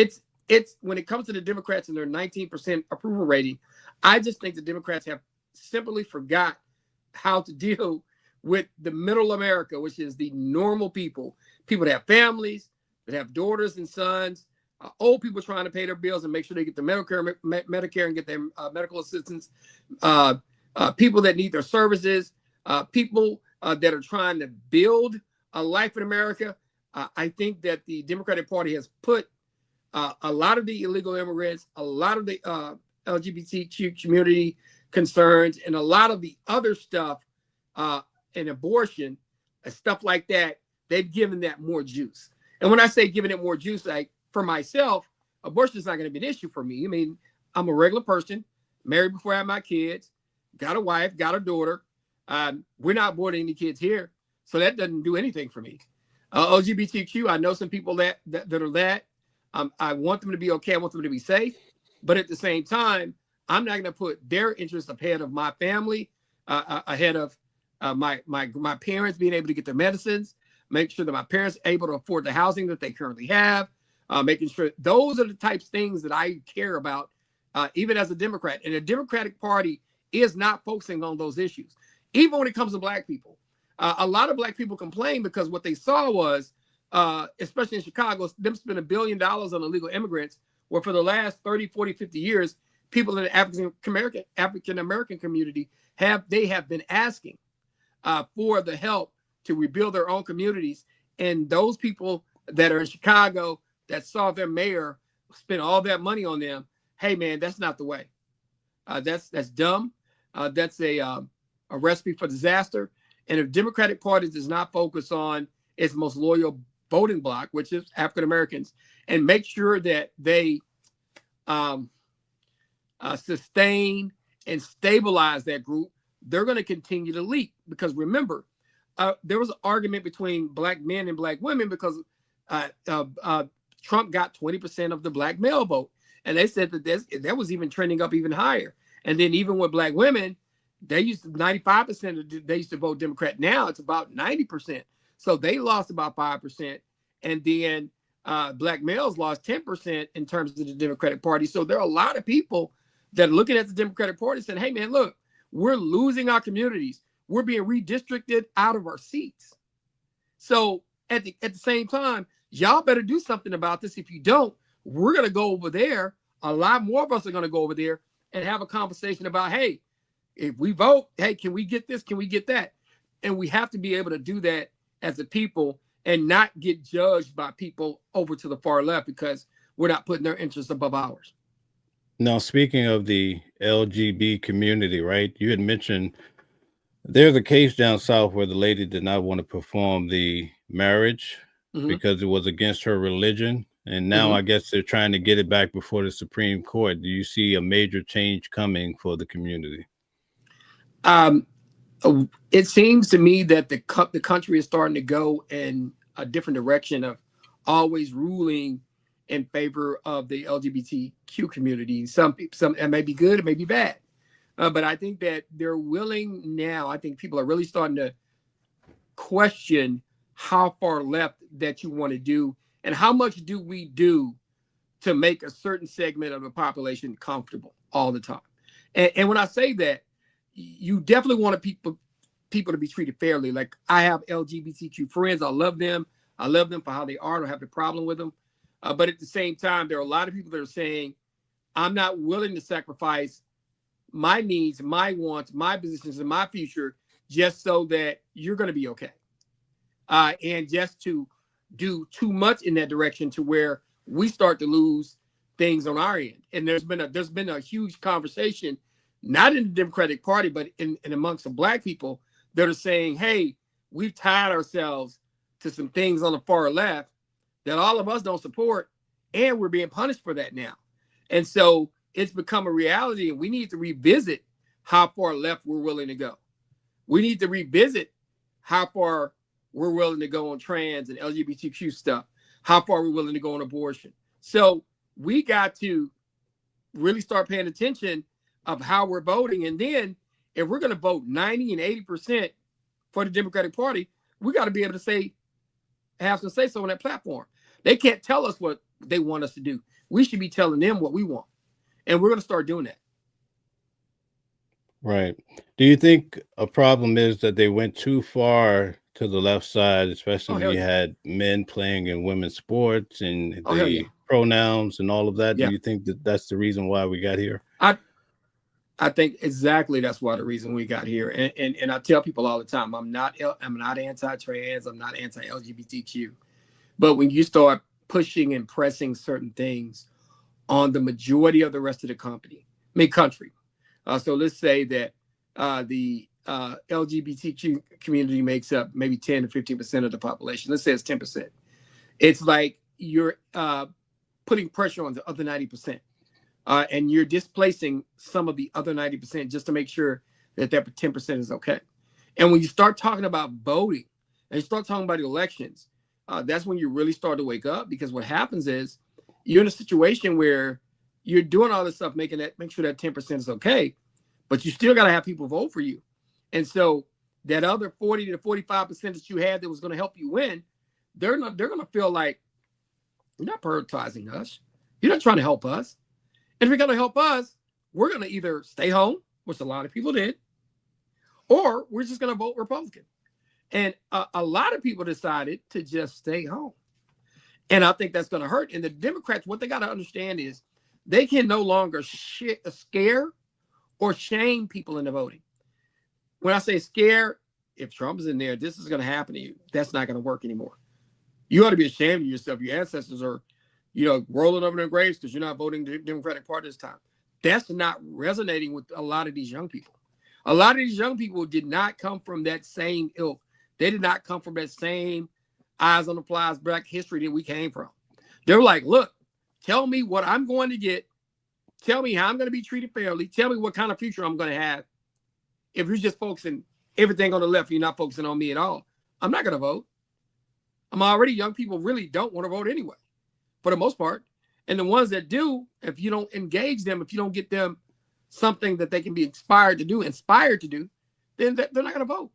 when it comes to the Democrats and their 19% approval rating, I just think the Democrats have simply forgot how to deal with the middle America, which is the normal people that have families, that have daughters and sons, old people trying to pay their bills and make sure they get the Medicare and get their medical assistance, people that need their services, people that are trying to build a life in America. I think that the Democratic Party has put a lot of the illegal immigrants, a lot of the LGBTQ community concerns, and a lot of the other stuff, and abortion and stuff like that, they've given that more juice. And when I say giving it more juice, like for myself, abortion is not going to be an issue for me. I mean, I'm a regular person, married before I had my kids, got a wife, got a daughter. We're not aborting any kids here, so that doesn't do anything for me. LGBTQ, I know some people that are that. I want them to be okay. I want them to be safe. But at the same time, I'm not going to put their interests ahead of my family, ahead of my parents being able to get their medicines, make sure that my parents are able to afford the housing that they currently have, making sure those are the types of things that I care about, even as a Democrat. And the Democratic Party is not focusing on those issues. Even when it comes to black people, a lot of black people complain because what they saw was, especially in Chicago, them spend $1 billion on illegal immigrants, where for the last 30, 40, 50 years, people in the African American community have been asking for the help to rebuild their own communities. And those people that are in Chicago that saw their mayor spend all that money on them, hey man, that's not the way. That's dumb. That's a recipe for disaster. And if Democratic Party does not focus on its most loyal voting bloc, which is African Americans, and make sure that they sustain and stabilize that group, they're going to continue to leak. Because remember, there was an argument between black men and black women because Trump got 20% of the black male vote. And they said that was even trending up even higher. And then even with black women, they used to 95%, they used to vote Democrat. Now it's about 90%. So they lost about 5%. And then black males lost 10% in terms of the Democratic Party. So there are a lot of people that are looking at the Democratic Party saying, hey, man, look, we're losing our communities. We're being redistricted out of our seats. So at the same time, y'all better do something about this. If you don't, we're going to go over there. A lot more of us are going to go over there and have a conversation about, hey, if we vote, hey, can we get this? Can we get that? And we have to be able to do that as a people and not get judged by people over to the far left because we're not putting their interests above ours. Now, speaking of the LGBT community, right? You had mentioned there's a case down south where the lady did not want to perform the marriage because it was against her religion. And now I guess they're trying to get it back before the Supreme Court. Do you see a major change coming for the community? It seems to me that the country is starting to go in a different direction of always ruling in favor of the LGBTQ community. Some it may be good, it may be bad. But I think that they're willing now. I think people are really starting to question how far left that you want to do and how much do we do to make a certain segment of the population comfortable all the time. And when I say that, you definitely want people to be treated fairly. Like I have LGBTQ friends. I love them. I love them for how they are. I don't have a problem with them. But at the same time, there are a lot of people that are saying, I'm not willing to sacrifice my needs, my wants, my positions, and my future just so that you're going to be okay. And just to do too much in that direction to where we start to lose things on our end. And there's been a huge conversation, not in the Democratic Party, but in amongst the black people that are saying, hey, we've tied ourselves to some things on the far left that all of us don't support, and we're being punished for that now. And so it's become a reality, and we need to revisit how far left we're willing to go. We need to revisit how far we're willing to go on trans and LGBTQ stuff, how far we're willing to go on abortion. So we got to really start paying attention of how we're voting. And then if we're going to vote 90 and 80% for the Democratic Party, we got to be able to have some say so on that platform. They can't tell us what they want us to do. We should be telling them what we want. And we're going to start doing that. Right. Do you think a problem is that they went too far to the left side, especially when you had men playing in women's sports and the pronouns and all of that? Do you think that that's the reason why we got here? I think exactly that's why the reason we got here. And I tell people all the time, I'm not anti-trans, I'm not anti-LGBTQ. But when you start pushing and pressing certain things on the majority of the rest of the country. So let's say that the LGBTQ community makes up maybe 10 to 15% of the population. Let's say it's 10%. It's like you're putting pressure on the other 90%. And you're displacing some of the other 90% just to make sure that 10% is okay. And when you start talking about voting and you start talking about elections, that's when you really start to wake up, because what happens is you're in a situation where you're doing all this stuff, make sure that 10% is okay, but you still got to have people vote for you. And so that other 40 to 45% that you had that was going to help you win, they're going to feel like you're not prioritizing us. You're not trying to help us. And if you're going to help us, we're going to either stay home, which a lot of people did, or we're just going to vote Republican. And a lot of people decided to just stay home. And I think that's going to hurt. And the Democrats, what they got to understand is they can no longer scare or shame people into voting. When I say scare, if Trump is in there, this is going to happen to you. That's not going to work anymore. You ought to be ashamed of yourself. Your ancestors are, rolling over their graves because you're not voting the Democratic Party this time. That's not resonating with a lot of these young people. A lot of these young people did not come from that same ilk. They did not come from that same eyes on the prize, black history that we came from. They're like, look, tell me what I'm going to get. Tell me how I'm going to be treated fairly. Tell me what kind of future I'm going to have. If you're just focusing everything on the left, you're not focusing on me at all. I'm not going to vote. I'm already, young people really don't want to vote anyway, for the most part. And the ones that do, if you don't engage them, if you don't get them something that they can be inspired to do, then they're not going to vote.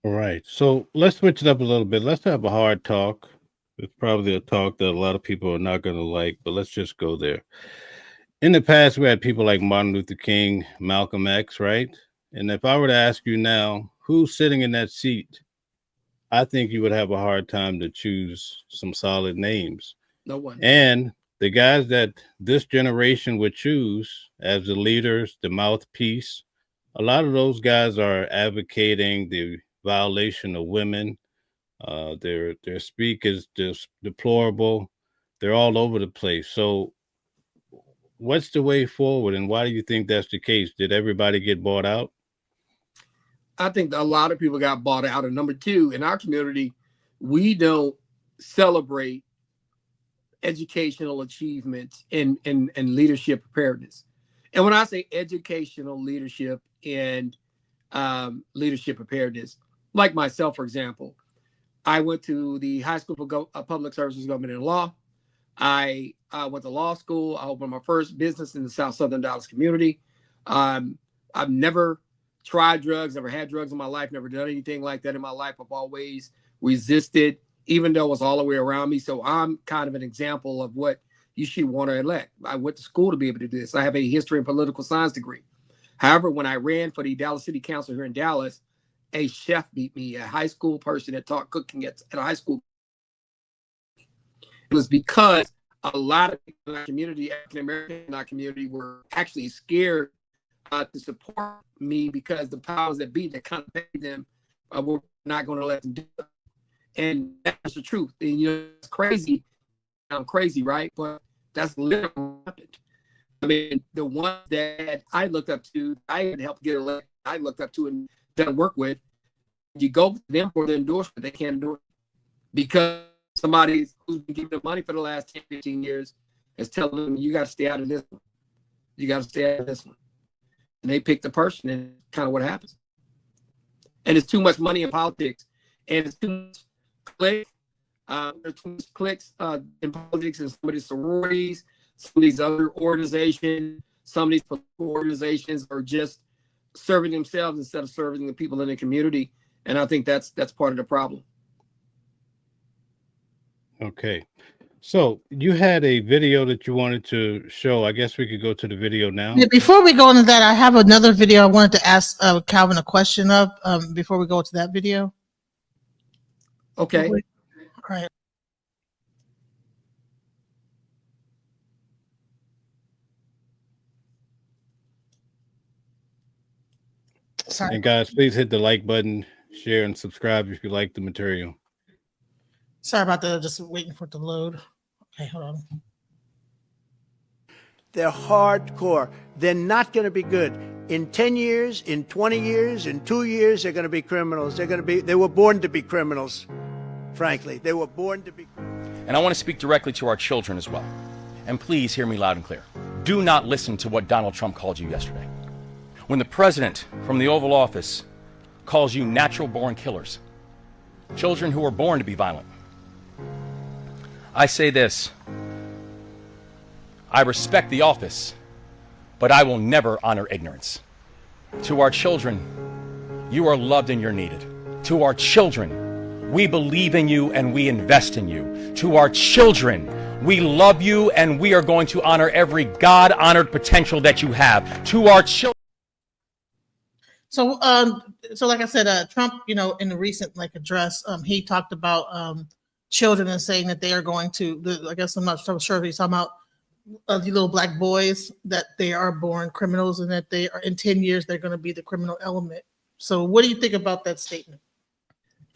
All right. So let's switch it up a little bit. Let's have a hard talk. It's probably a talk that a lot of people are not going to like, but let's just go there. In the past, we had people like Martin Luther King, Malcolm X, right? And if I were to ask you now, who's sitting in that seat, I think you would have a hard time to choose some solid names. No one. And the guys that this generation would choose as the leaders, the mouthpiece, a lot of those guys are advocating the violation of women. Their speak is just deplorable. They're all over the place. So what's the way forward, and why do you think that's the case? Did everybody get bought out? I think a lot of people got bought out. And number two, in our community, we don't celebrate educational achievements and leadership preparedness. And when I say educational leadership and leadership preparedness, like myself, for example, I went to the High School for Public Services, Government and Law. I went to law school. I opened my first business in the South Southern Dallas community. I've never tried drugs, never had drugs in my life, never done anything like that in my life. I've always resisted, even though it was all the way around me. So I'm kind of an example of what you should want to elect. I went to school to be able to do this. I have a history and political science degree. However, when I ran for the Dallas City Council here in Dallas, a chef beat me, a high school person that taught cooking at a high school. It was because a lot of people in our community, African American in our community, were actually scared to support me because the powers that be that kind of paid them were not going to let them do it. And that's the truth. And you know, it's crazy. I'm crazy, right? But that's literally what happened. I mean, the ones that I looked up to, I had helped get elected, I looked up to and done work with, you go to them for the endorsement, they can't do it because somebody who's been giving them money for the last 10, 15 years is telling them, you got to stay out of this one. You got to stay out of this one. And they pick the person, and kind of what happens. And it's too much money in politics, and it's too much click. There's too much clicks in politics, and some of these sororities, some of these other organizations, some of these political organizations are just serving themselves instead of serving the people in the community. And I think that's part of the problem. Okay. So you had a video that you wanted to show. I guess we could go to the video now. Yeah, before we go into that, I have another video I wanted to ask Calvin a question of before we go to that video. Okay. All right. Sorry. And guys, please hit the like button, share, and subscribe if you like the material. Sorry about that. Just waiting for it to load. Okay, hold on. They're hardcore. They're not going to be good. In 10 years, in 20 years, in 2 years, they're going to be criminals. They were born to be criminals, frankly. They were born to be criminals. And I want to speak directly to our children as well. And please hear me loud and clear. Do not listen to what Donald Trump called you yesterday. When the president from the Oval Office calls you natural-born killers, children who are born to be violent, I say this: I respect the office, but I will never honor ignorance. To our children, you are loved and you're needed. To our children, we believe in you and we invest in you. To our children, we love you and we are going to honor every God-honored potential that you have. To our children. So, like I said, Trump, in the recent address, he talked about children and saying that they are going to. I guess I'm not sure if he's talking about the little black boys, that they are born criminals and that they are in 10 years they're going to be the criminal element. So, what do you think about that statement?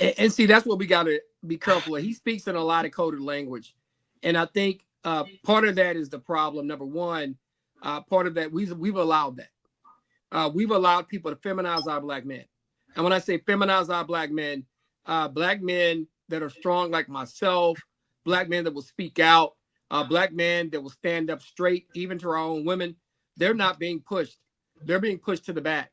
And see, that's what we got to be careful of. He speaks in a lot of coded language, and I think part of that is the problem. Number one, part of that we've allowed that. We've allowed people to feminize our black men. And when I say feminize our black men, black men that are strong like myself, black men that will speak out, black men that will stand up straight, even to our own women, they're not being pushed. They're being pushed to the back.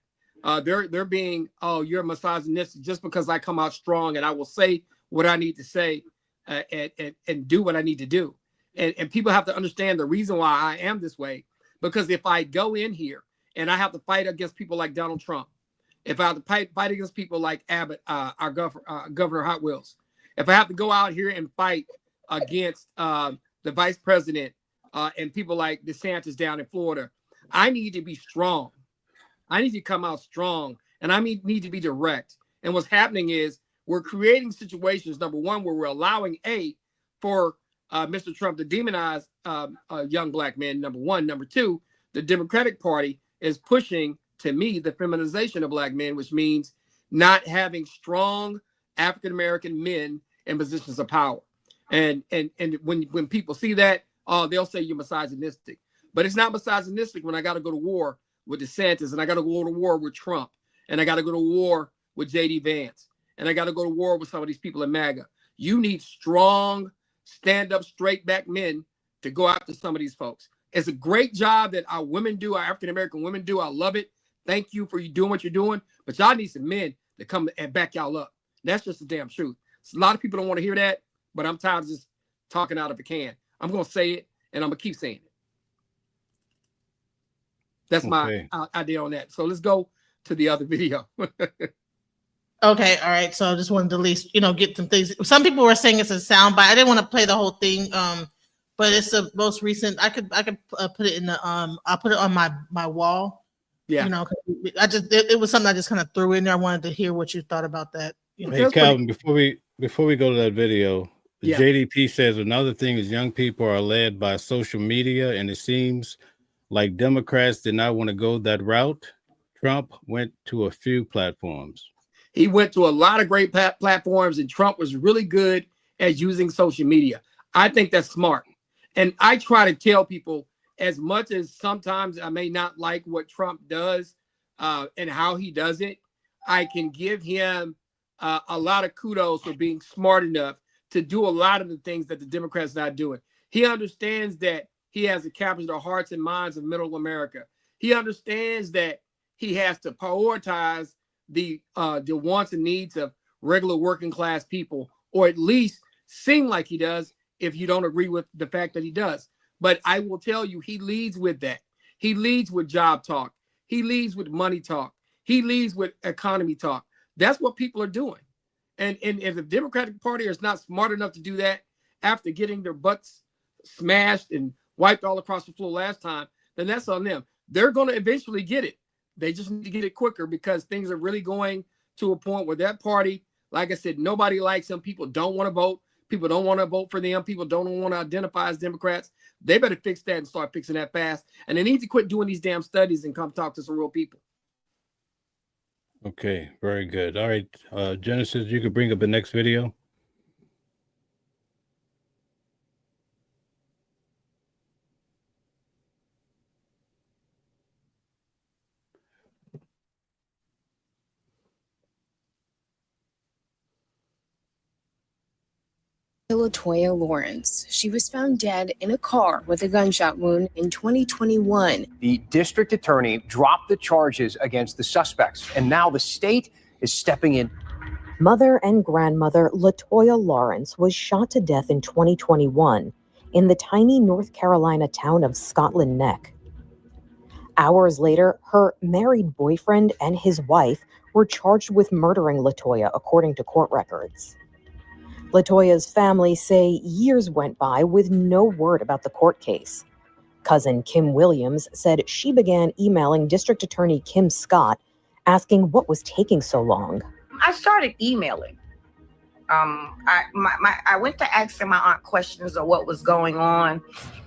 They're being, oh, you're misogynistic just because I come out strong and I will say what I need to say and do what I need to do. And people have to understand the reason why I am this way, because if I go in here and I have to fight against people like Donald Trump, if I have to fight against people like Abbott, our Governor Hot Wheels, if I have to go out here and fight against the vice president and people like DeSantis down in Florida, I need to be strong. I need to come out strong, and I need to be direct. And what's happening is we're creating situations, number one, where we're allowing for Mr. Trump to demonize young black men, number one. Number two, the Democratic Party is pushing, to me, the feminization of black men, which means not having strong African-American men in positions of power. And when people see that, they'll say you're misogynistic. But it's not misogynistic when I got to go to war with DeSantis, and I got to go to war with Trump, and I got to go to war with J.D. Vance, and I got to go to war with some of these people in MAGA. You need strong, stand-up, straight-back men to go after some of these folks. It's a great job that our women do, our African-American women do. I love it. Thank you for you doing what you're doing. But y'all need some men to come and back y'all up. That's just the damn truth. So a lot of people don't want to hear that, but I'm tired of just talking out of a can. I'm going to say it, and I'm going to keep saying it. That's my idea on that. So let's go to the other video. Okay, all right. So I just wanted to at least, get some things. Some people were saying it's a soundbite. I didn't want to play the whole thing, but it's the most recent. I could put it in the I'll put it on my wall. Yeah. It was something I just kind of threw in there. I wanted to hear what you thought about that. Hey, Calvin, before we go to that video, JDP says another thing is young people are led by social media, and it seems like Democrats did not want to go that route. Trump went to a few platforms. He went to a lot of great platforms, and Trump was really good at using social media. I think that's smart. And I try to tell people, as much as sometimes I may not like what Trump does and how he does it, I can give him a lot of kudos for being smart enough to do a lot of the things that the Democrats are not doing. He understands that he has to capture the hearts and minds of middle America. He understands that he has to prioritize the wants and needs of regular working class people, or at least seem like he does if you don't agree with the fact that he does. But I will tell you, he leads with that. He leads with job talk. He leads with money talk. He leads with economy talk. That's what people are doing. And if the Democratic Party is not smart enough to do that after getting their butts smashed and wiped all across the floor last time, then that's on them. They're going to eventually get it. They just need to get it quicker, because things are really going to a point where that party, like I said, nobody likes them. People don't want to vote. People don't want to vote for them. People don't want to identify as Democrats. They better fix that and start fixing that fast. And they need to quit doing these damn studies and come talk to some real people. Okay, very good. All right, Genesis, you could bring up the next video. LaToya Lawrence. She was found dead in a car with a gunshot wound in 2021. The district attorney dropped the charges against the suspects, and now the state is stepping in. Mother and grandmother LaToya Lawrence was shot to death in 2021 in the tiny North Carolina town of Scotland Neck. Hours later, her married boyfriend and his wife were charged with murdering LaToya, according to court records. LaToya's family say years went by with no word about the court case. Cousin Kim Williams said she began emailing District Attorney Kim Scott, asking what was taking so long. I started emailing. I went to asking my aunt questions of what was going on,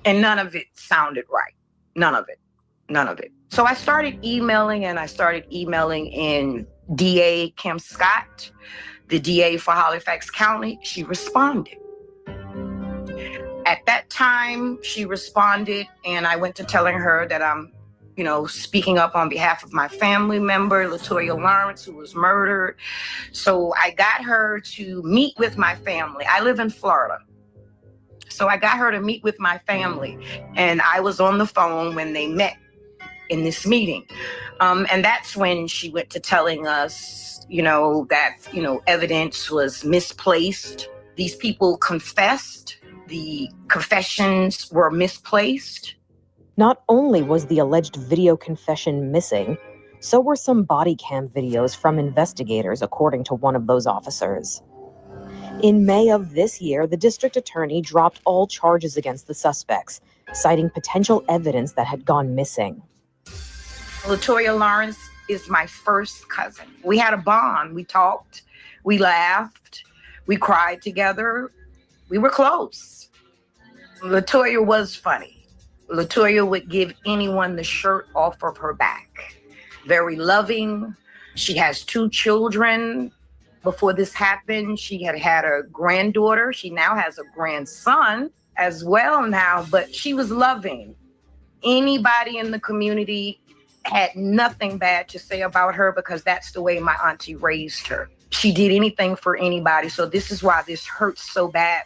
and none of it sounded right. None of it. So I started emailing, and I started emailing in DA Kim Scott, the DA for Halifax County. She responded. At that time, she responded, and I went to telling her that I'm speaking up on behalf of my family member, LaToya Lawrence, who was murdered. So I got her to meet with my family. I live in Florida. So I got her to meet with my family, and I was on the phone when they met in this meeting. And that's when she went to telling us, that, evidence was misplaced. These people confessed. The confessions were misplaced. Not only was the alleged video confession missing, so were some body cam videos from investigators, according to one of those officers. In May of this year, the district attorney dropped all charges against the suspects, citing potential evidence that had gone missing. LaToya Lawrence is my first cousin. We had a bond. We talked, we laughed, we cried together. We were close. LaToya was funny. LaToya would give anyone the shirt off of her back. Very loving. She has 2 children. Before this happened, she had a granddaughter. She now has a grandson as well now, but she was loving. Anybody in the community had nothing bad to say about her because that's the way my auntie raised her. She did anything for anybody, so this is why this hurts so bad.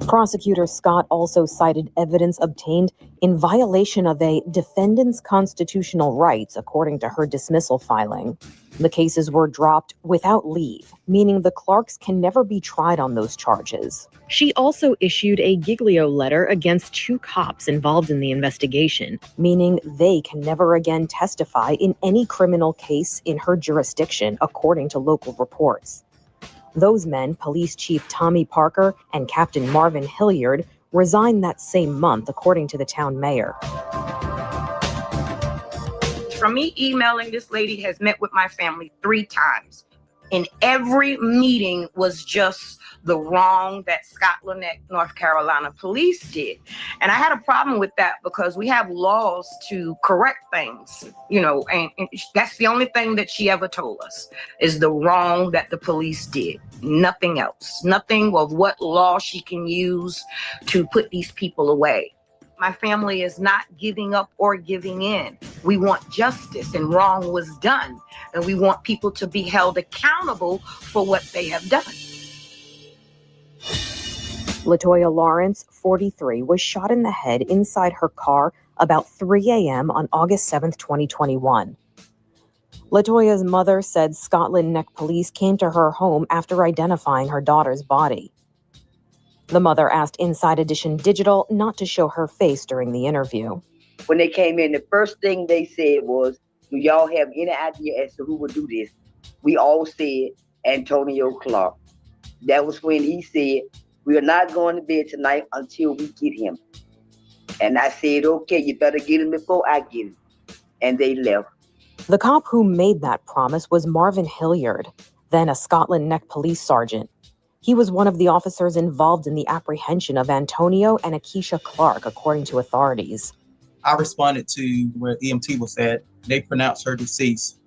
Prosecutor Scott also cited evidence obtained in violation of a defendant's constitutional rights, according to her dismissal filing. The cases were dropped without leave, meaning the Clarks can never be tried on those charges. She also issued a Giglio letter against 2 cops involved in the investigation, meaning they can never again testify in any criminal case in her jurisdiction, according to local reports. Those men, Police Chief Tommy Parker and Captain Marvin Hilliard, resigned that same month, according to the town mayor. From me emailing, this lady has met with my family 3 times. And every meeting was just the wrong that Scotland Neck, North Carolina police did. And I had a problem with that because we have laws to correct things, and that's the only thing that she ever told us is the wrong that the police did. Nothing else. Nothing of what law she can use to put these people away. My family is not giving up or giving in. We want justice, and wrong was done. And we want people to be held accountable for what they have done. LaToya Lawrence, 43, was shot in the head inside her car about 3 a.m. on August 7th, 2021. LaToya's mother said Scotland Neck police came to her home after identifying her daughter's body. The mother asked Inside Edition Digital not to show her face during the interview. When they came in, the first thing they said was, do y'all have any idea as to who would do this? We all said Antonio Clark. That was when he said, we are not going to bed tonight until we get him. And I said, okay, you better get him before I get him. And they left. The cop who made that promise was Marvin Hilliard, then a Scotland Neck police sergeant. He was one of the officers involved in the apprehension of Antonio and Akeisha Clark, according to authorities. I responded to where EMT was at. They pronounced her deceased.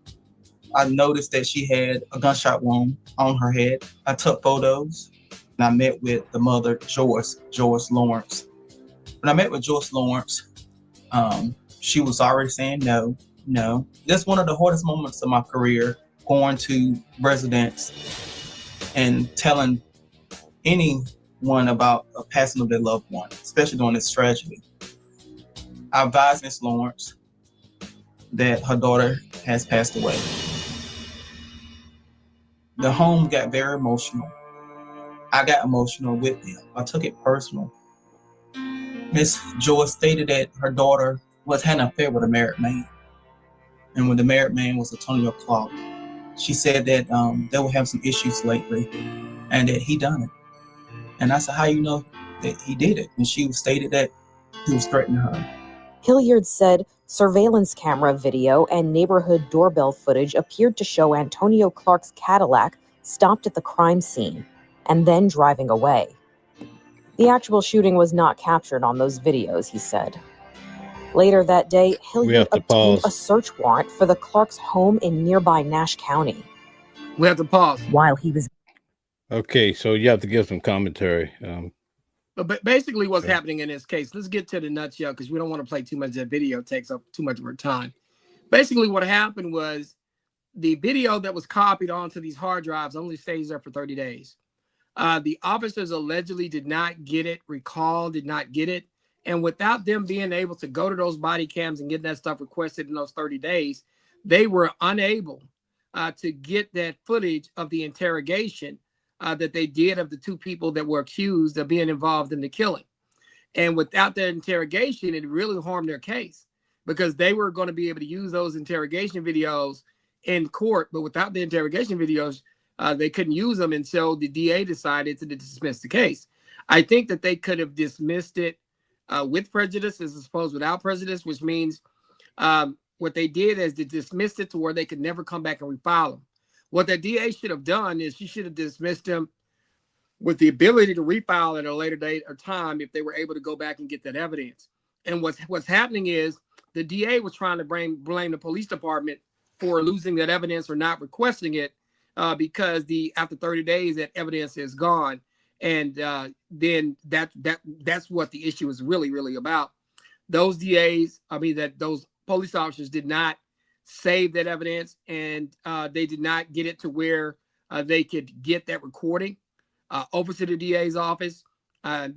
I noticed that she had a gunshot wound on her head. I took photos, and I met with the mother, Joyce Lawrence. When I met with Joyce Lawrence, she was already saying no. That's one of the hardest moments of my career, going to residents and telling anyone about a passing of their loved one, especially during this tragedy. I advised Ms. Lawrence that her daughter has passed away. The home got very emotional. I got emotional with them. I took it personal. Ms. Joyce stated that her daughter was having an affair with a married man. And when the married man was Antonio Clark, she said that they were having some issues lately and that he done it. And I said, how you know that he did it? And she stated that he was threatening her. Hilliard said surveillance camera video and neighborhood doorbell footage appeared to show Antonio Clark's Cadillac stopped at the crime scene and then driving away. The actual shooting was not captured on those videos, he said. Later that day, Hilliard obtained a search warrant for the Clark's home in nearby Nash County. We have to pause. While he was... Okay, so you have to give some commentary. But basically what's happening in this case, let's get to the nutshell because we don't want to play too much. That video takes up too much of our time. Basically what happened was the video that was copied onto these hard drives only stays there for 30 days. The officers allegedly did not get it, did not get it. And without them being able to go to those body cams and get that stuff requested in those 30 days, they were unable to get that footage of the interrogation that they did of the two people that were accused of being involved in the killing. And without that interrogation, it really harmed their case because they were going to be able to use those interrogation videos in court. But without the interrogation videos, they couldn't use them. And so the DA decided to dismiss the case. I think that they could have dismissed it with prejudice as opposed without prejudice, which means what they did is they dismissed it to where they could never come back and refile them. What the DA should have done is she should have dismissed them with the ability to refile at a later date or time if they were able to go back and get that evidence. And what's happening is the DA was trying to blame the police department for losing that evidence or not requesting it because after 30 days that evidence is gone. And then that's what the issue is really about. Those those police officers did not save that evidence, and they did not get it to where they could get that recording over to the DA's office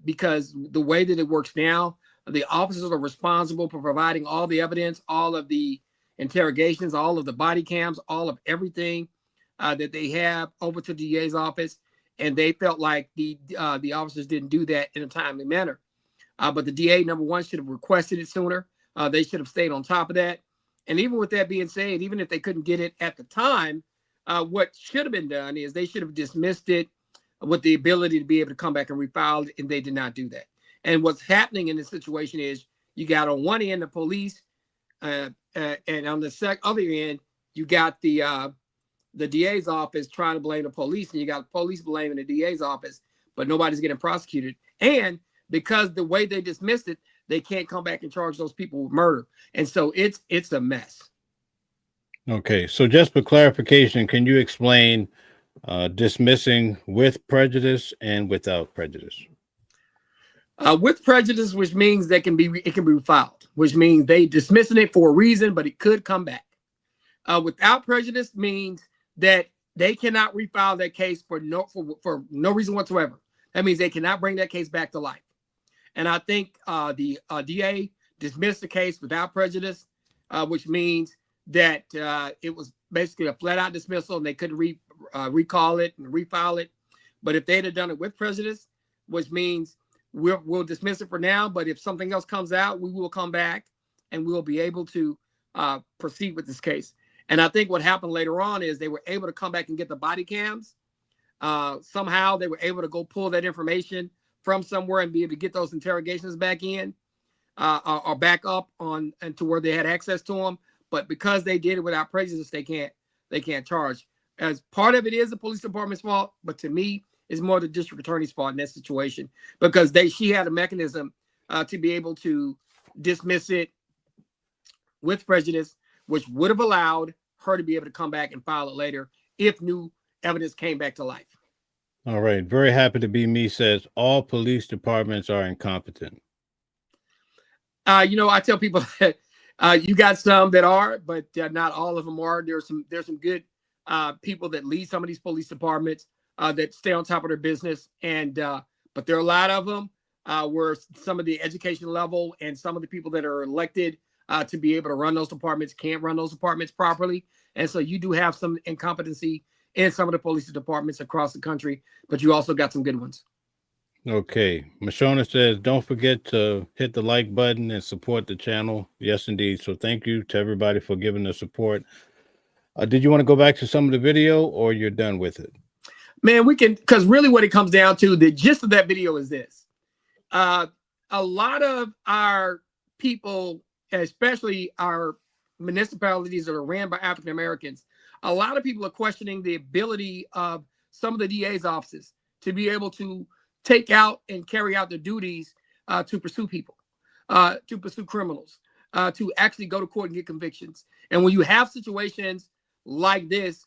because the way that it works now, the officers are responsible for providing all the evidence, all of the interrogations, all of the body cams, all of everything that they have over to the DA's office. And they felt like the officers didn't do that in a timely manner. But the DA, number one, should have requested it sooner. They should have stayed on top of that. And even with that being said, even if they couldn't get it at the time, what should have been done is they should have dismissed it with the ability to be able to come back and refile it, and they did not do that. And what's happening in this situation is you got on one end the police, and on the other end, you got the DA's office trying to blame the police, and you got police blaming the DA's office, but nobody's getting prosecuted. And because the way they dismissed it, they can't come back and charge those people with murder. And so it's a mess. Okay, so just for clarification, can you explain dismissing with prejudice and without prejudice? With prejudice, which means it can be refiled, which means they dismissing it for a reason, but it could come back. Without prejudice means that they cannot refile that case for no reason whatsoever. That means they cannot bring that case back to life. And I think the DA dismissed the case without prejudice, which means that it was basically a flat-out dismissal, and they couldn't recall it and refile it. But if they'd have done it with prejudice, which means we'll dismiss it for now, but if something else comes out, we will come back and we'll be able to proceed with this case. And I think what happened later on is they were able to come back and get the body cams. Somehow they were able to go pull that information from somewhere and be able to get those interrogations back in or back up on and to where they had access to them. But because they did it without prejudice, they can't charge. As part of it is the police department's fault, but to me, it's more the district attorney's fault in that situation because she had a mechanism to be able to dismiss it with prejudice, which would have allowed her to be able to come back and file it later if new evidence came back to life. All right. Very happy to be me says all police departments are incompetent. I tell people that you got some that are, but not all of them are. There's some good people that lead some of these police departments that stay on top of their business. And but there are a lot of them where some of the education level and some of the people that are elected to be able to run those departments can't run those departments properly. And so you do have some incompetency in some of the police departments across the country, but you also got some good ones. Okay. Mashona says, don't forget to hit the like button and support the channel. Yes, indeed. So thank you to everybody for giving the support. Did you want to go back to some of the video or you're done with it? Man, we can, because really what it comes down to, the gist of that video is this. A lot of our people, especially our municipalities that are ran by African Americans, a lot of people are questioning the ability of some of the DA's offices to be able to take out and carry out their duties to pursue people, to pursue criminals, to actually go to court and get convictions. And when you have situations like this,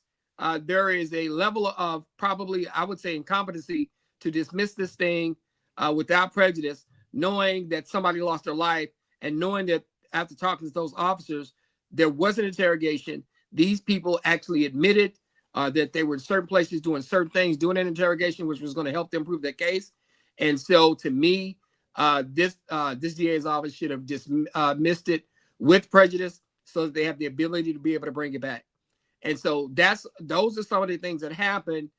there is a level of probably, I would say, incompetency to dismiss this thing without prejudice, knowing that somebody lost their life and knowing that after talking to those officers, there was an interrogation. These people actually admitted that they were in certain places doing certain things, doing an interrogation, which was going to help them prove their case. And so to me, this DA's office should have just missed it with prejudice so that they have the ability to be able to bring it back. And so those are some of the things that happen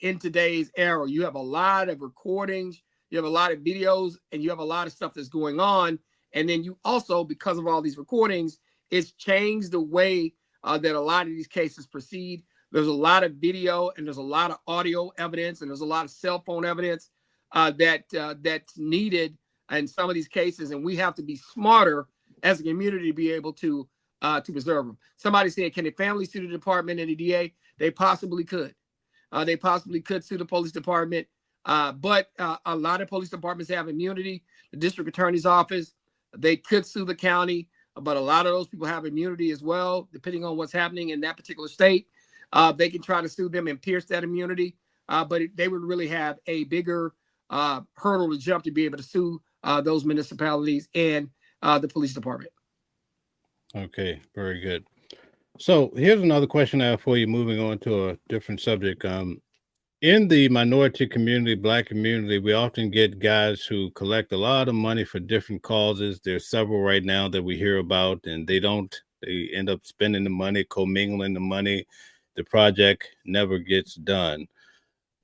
in today's era. You have a lot of recordings, you have a lot of videos, and you have a lot of stuff that's going on. And then you also, because of all these recordings, it's changed the way that a lot of these cases proceed. There's a lot of video and there's a lot of audio evidence and there's a lot of cell phone evidence that's needed in some of these cases. And we have to be smarter as a community to be able to preserve them. Somebody said, can the family sue the department and the DA? They possibly could. They possibly could sue the police department. But a lot of police departments have immunity. The district attorney's office, they could sue the county, but a lot of those people have immunity as well, depending on what's happening in that particular state. They can try to sue them and pierce that immunity, but they would really have a bigger hurdle to jump to be able to sue those municipalities and the police department. Okay, very good. So here's another question I have for you, moving on to a different subject. In the minority community, Black community, we often get guys who collect a lot of money for different causes. There's several right now that we hear about, and they end up spending the money, commingling the money. The project never gets done.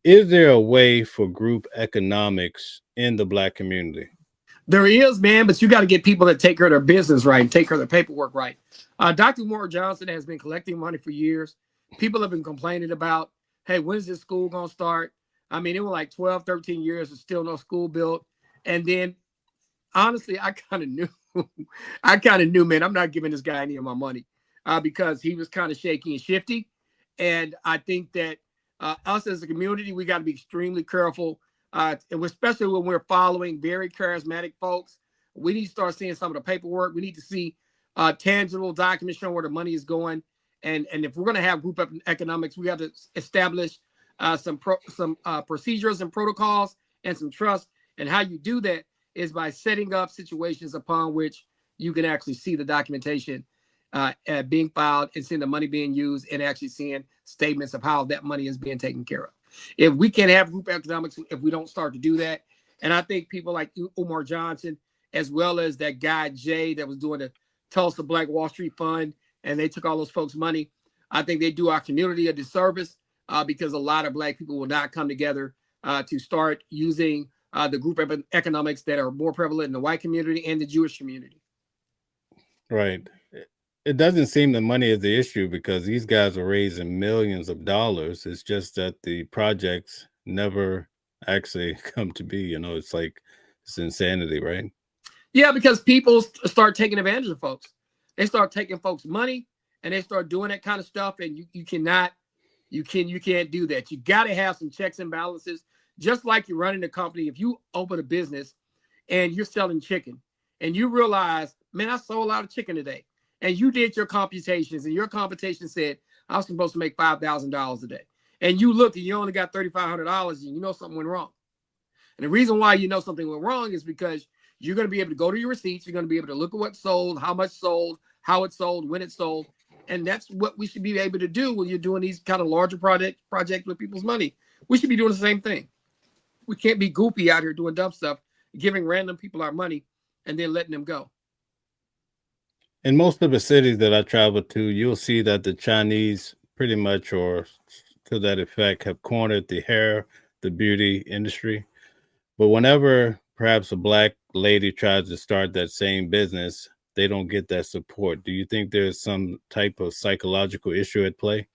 Is there a way for group economics in the Black community? There is, man, but you got to get people that take care of their business right and take care of their paperwork right. Dr. Moore Johnson has been collecting money for years. People have been complaining about, hey, when's this school going to start? I mean, it was like 12, 13 years and still no school built. And then, honestly, I kind of knew, man, I'm not giving this guy any of my money because he was kind of shaky and shifty. And I think that us as a community, we got to be extremely careful, and especially when we're following very charismatic folks. We need to start seeing some of the paperwork. We need to see tangible documents showing where the money is going. And if we're going to have group economics, we have to establish some procedures and protocols and some trust. And how you do that is by setting up situations upon which you can actually see the documentation being filed and seeing the money being used and actually seeing statements of how that money is being taken care of. If we can't have group economics, if we don't start to do that, and I think people like Umar Johnson, as well as that guy Jay that was doing the Tulsa Black Wall Street Fund, and they took all those folks' money, I think they do our community a disservice because a lot of Black people will not come together to start using the group economics that are more prevalent in the white community and the Jewish community. Right. It doesn't seem the money is the issue because these guys are raising millions of dollars. It's just that the projects never actually come to be. You know, it's like it's insanity, right? Yeah, because people start taking advantage of folks. They start taking folks' money and they start doing that kind of stuff. And you can't do that. You got to have some checks and balances. Just like you're running a company, if you open a business and you're selling chicken and you realize, man, I sold a lot of chicken today. And you did your computations and your computation said, I was supposed to make $5,000 a day. And you look and you only got $3,500 and you know something went wrong. And the reason why you know something went wrong is because you're going to be able to go to your receipts. You're going to be able to look at what sold, how much sold, how it sold, when it sold. And that's what we should be able to do when you're doing these kind of larger projects with people's money. We should be doing the same thing. We can't be goofy out here doing dumb stuff, giving random people our money and then letting them go. In most of the cities that I travel to, you'll see that the Chinese pretty much, or to that effect, have cornered the hair, the beauty industry. But whenever perhaps a Black lady tries to start that same business, they don't get that support. Do you think there's some type of psychological issue at play?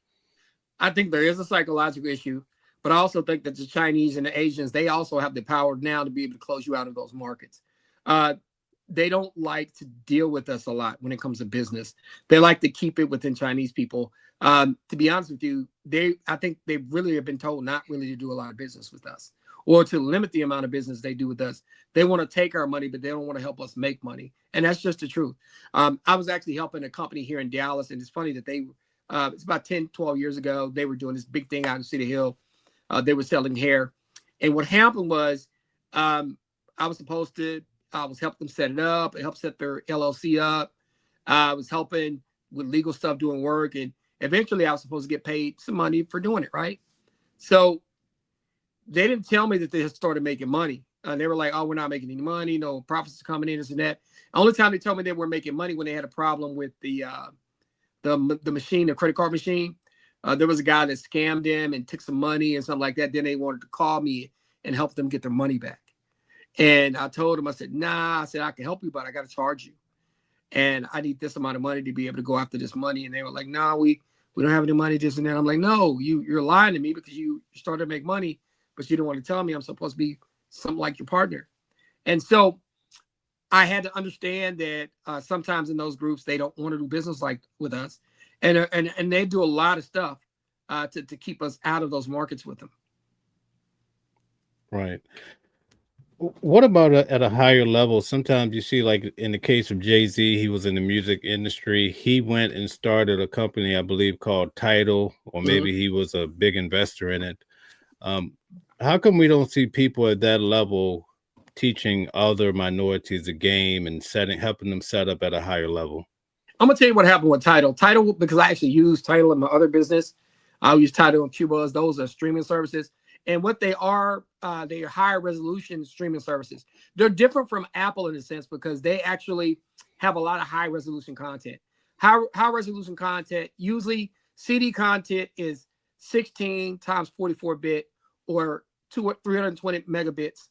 I think there is a psychological issue, but I also think that the Chinese and the Asians, they also have the power now to be able to close you out of those markets. They don't like to deal with us a lot when it comes to business. They like to keep it within Chinese people. To be honest with you, I think they really have been told not really to do a lot of business with us or to limit the amount of business they do with us. They want to take our money, but they don't want to help us make money. And that's just the truth. I was actually helping a company here in Dallas, and it's funny that it's about 10, 12 years ago, they were doing this big thing out in City Hill. They were selling hair. And what happened was I was helping them set it up. I helped set their LLC up. I was helping with legal stuff, doing work. And eventually I was supposed to get paid some money for doing it, right? So they didn't tell me that they had started making money. They were like, oh, we're not making any money. No profits are coming in, this and that. The only time they told me they were making money when they had a problem with the machine, the credit card machine. There was a guy that scammed them and took some money and something like that. Then they wanted to call me and help them get their money back. And I told them, I said, nah, I said, I can help you, but I got to charge you. And I need this amount of money to be able to go after this money. And they were like, nah, we don't have any money, this and that. I'm like, no, you're lying to me because you started to make money, but you don't want to tell me I'm supposed to be something like your partner. And so I had to understand that sometimes in those groups, they don't want to do business like with us. And they do a lot of stuff to keep us out of those markets with them. Right. What about at a higher level? Sometimes you see, like in the case of Jay-Z, he was in the music industry. He went and started a company, I believe, called Tidal, or maybe he was a big investor in it. How come we don't see people at that level teaching other minorities the game and helping them set up at a higher level? I'm gonna tell you what happened with Tidal. Tidal, because I actually use Tidal in my other business. I use Tidal and Cubuzz. Those are streaming services. And what they are higher resolution streaming services. They're different from Apple in a sense because they actually have a lot of high resolution content. High resolution content, usually CD content is 16 times 44-bit or 320 megabits.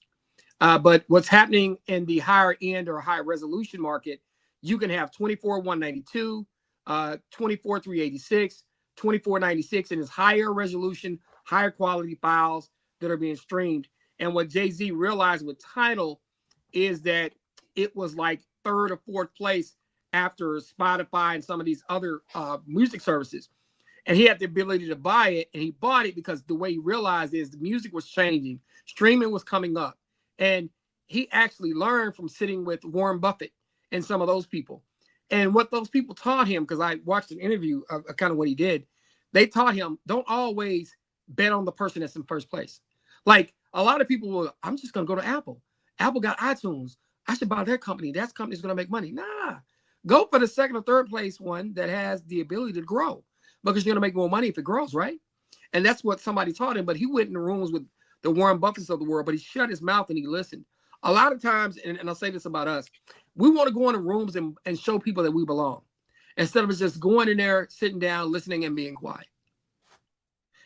But what's happening in the higher end or high resolution market, you can have 24,192, 24,386, 2496, and it's higher resolution, higher quality files that are being streamed. And what Jay-Z realized with Tidal is that it was like third or fourth place after Spotify and some of these other music services. And he had the ability to buy it, and he bought it because the way he realized is the music was changing, streaming was coming up. And he actually learned from sitting with Warren Buffett and some of those people. And what those people taught him, because I watched an interview of kind of what he did, they taught him, don't always bet on the person that's in first place. Like a lot of people will, I'm just going to go to Apple. Apple got iTunes. I should buy their company. That company's going to make money. Nah, go for the second or third place one that has the ability to grow because you're going to make more money if it grows, right? And that's what somebody taught him. But he went in the rooms with the Warren Buffetts of the world, but he shut his mouth and he listened. A lot of times, and I'll say this about us, we want to go into rooms and show people that we belong instead of just going in there, sitting down, listening and being quiet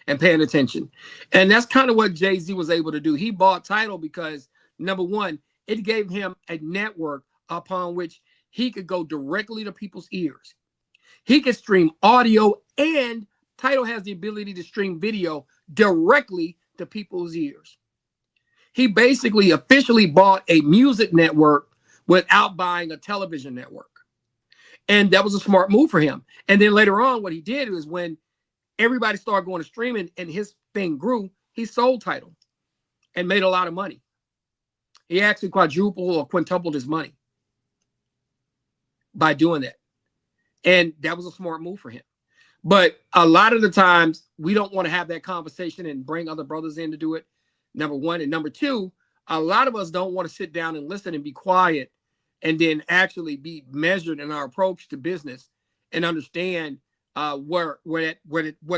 and paying attention. And that's kind of what Jay-Z was able to do. He bought Tidal because, number one, it gave him a network upon which he could go directly to people's ears. He could stream audio, and Tidal has the ability to stream video directly to people's ears. He basically officially bought a music network without buying a television network. And that was a smart move for him. And then later on, what he did was when everybody started going to streaming and his thing grew, he sold Tidal and made a lot of money. He actually quadrupled or quintupled his money by doing that. And that was a smart move for him. But a lot of the times we don't want to have that conversation and bring other brothers in to do it. Number one. And number two, a lot of us don't want to sit down and listen and be quiet and then actually be measured in our approach to business and understand what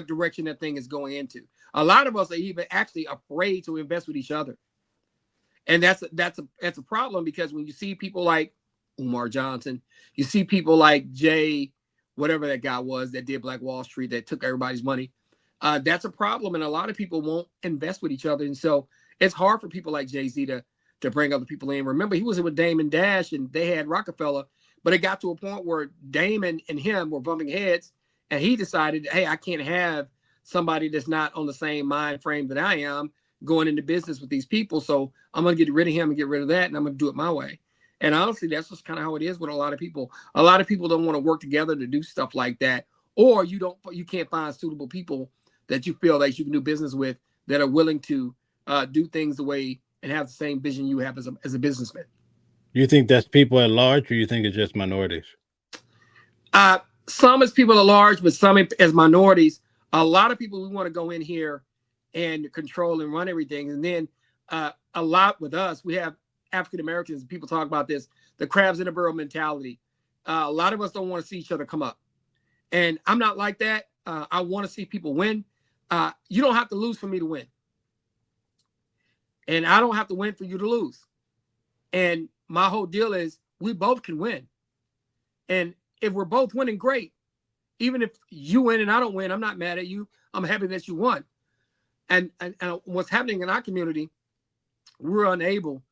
direction that thing is going into. A lot of us are even actually afraid to invest with each other. And that's a problem because when you see people like Umar Johnson, you see people like Jay, whatever that guy was that did Black Wall Street, that took everybody's money. That's a problem. And a lot of people won't invest with each other. And so it's hard for people like Jay-Z to bring other people in. Remember, he was with Damon Dash and they had Rockefeller, but it got to a point where Damon and him were bumping heads and he decided, hey, I can't have somebody that's not on the same mind frame that I am going into business with these people. So I'm going to get rid of him and get rid of that. And I'm going to do it my way. And honestly, that's just kind of how it is with a lot of people. A lot of people don't want to work together to do stuff like that. Or you can't find suitable people that you feel like you can do business with that are willing to do things the way and have the same vision you have as a businessman. You think that's people at large, or you think it's just minorities? Some is people at large, but some as minorities. A lot of people, we want to go in here and control and run everything. And then a lot with us. We have African Americans. People talk about this, the crabs in the barrel mentality. A lot of us don't want to see each other come up, and I'm not like that. I want to see people win. You don't have to lose for me to win, and I don't have to win for you to lose. And my whole deal is we both can win, and if we're both winning, great. Even if you win and I don't win, I'm not mad at you. I'm happy that you won. And what's happening in our community, we're unable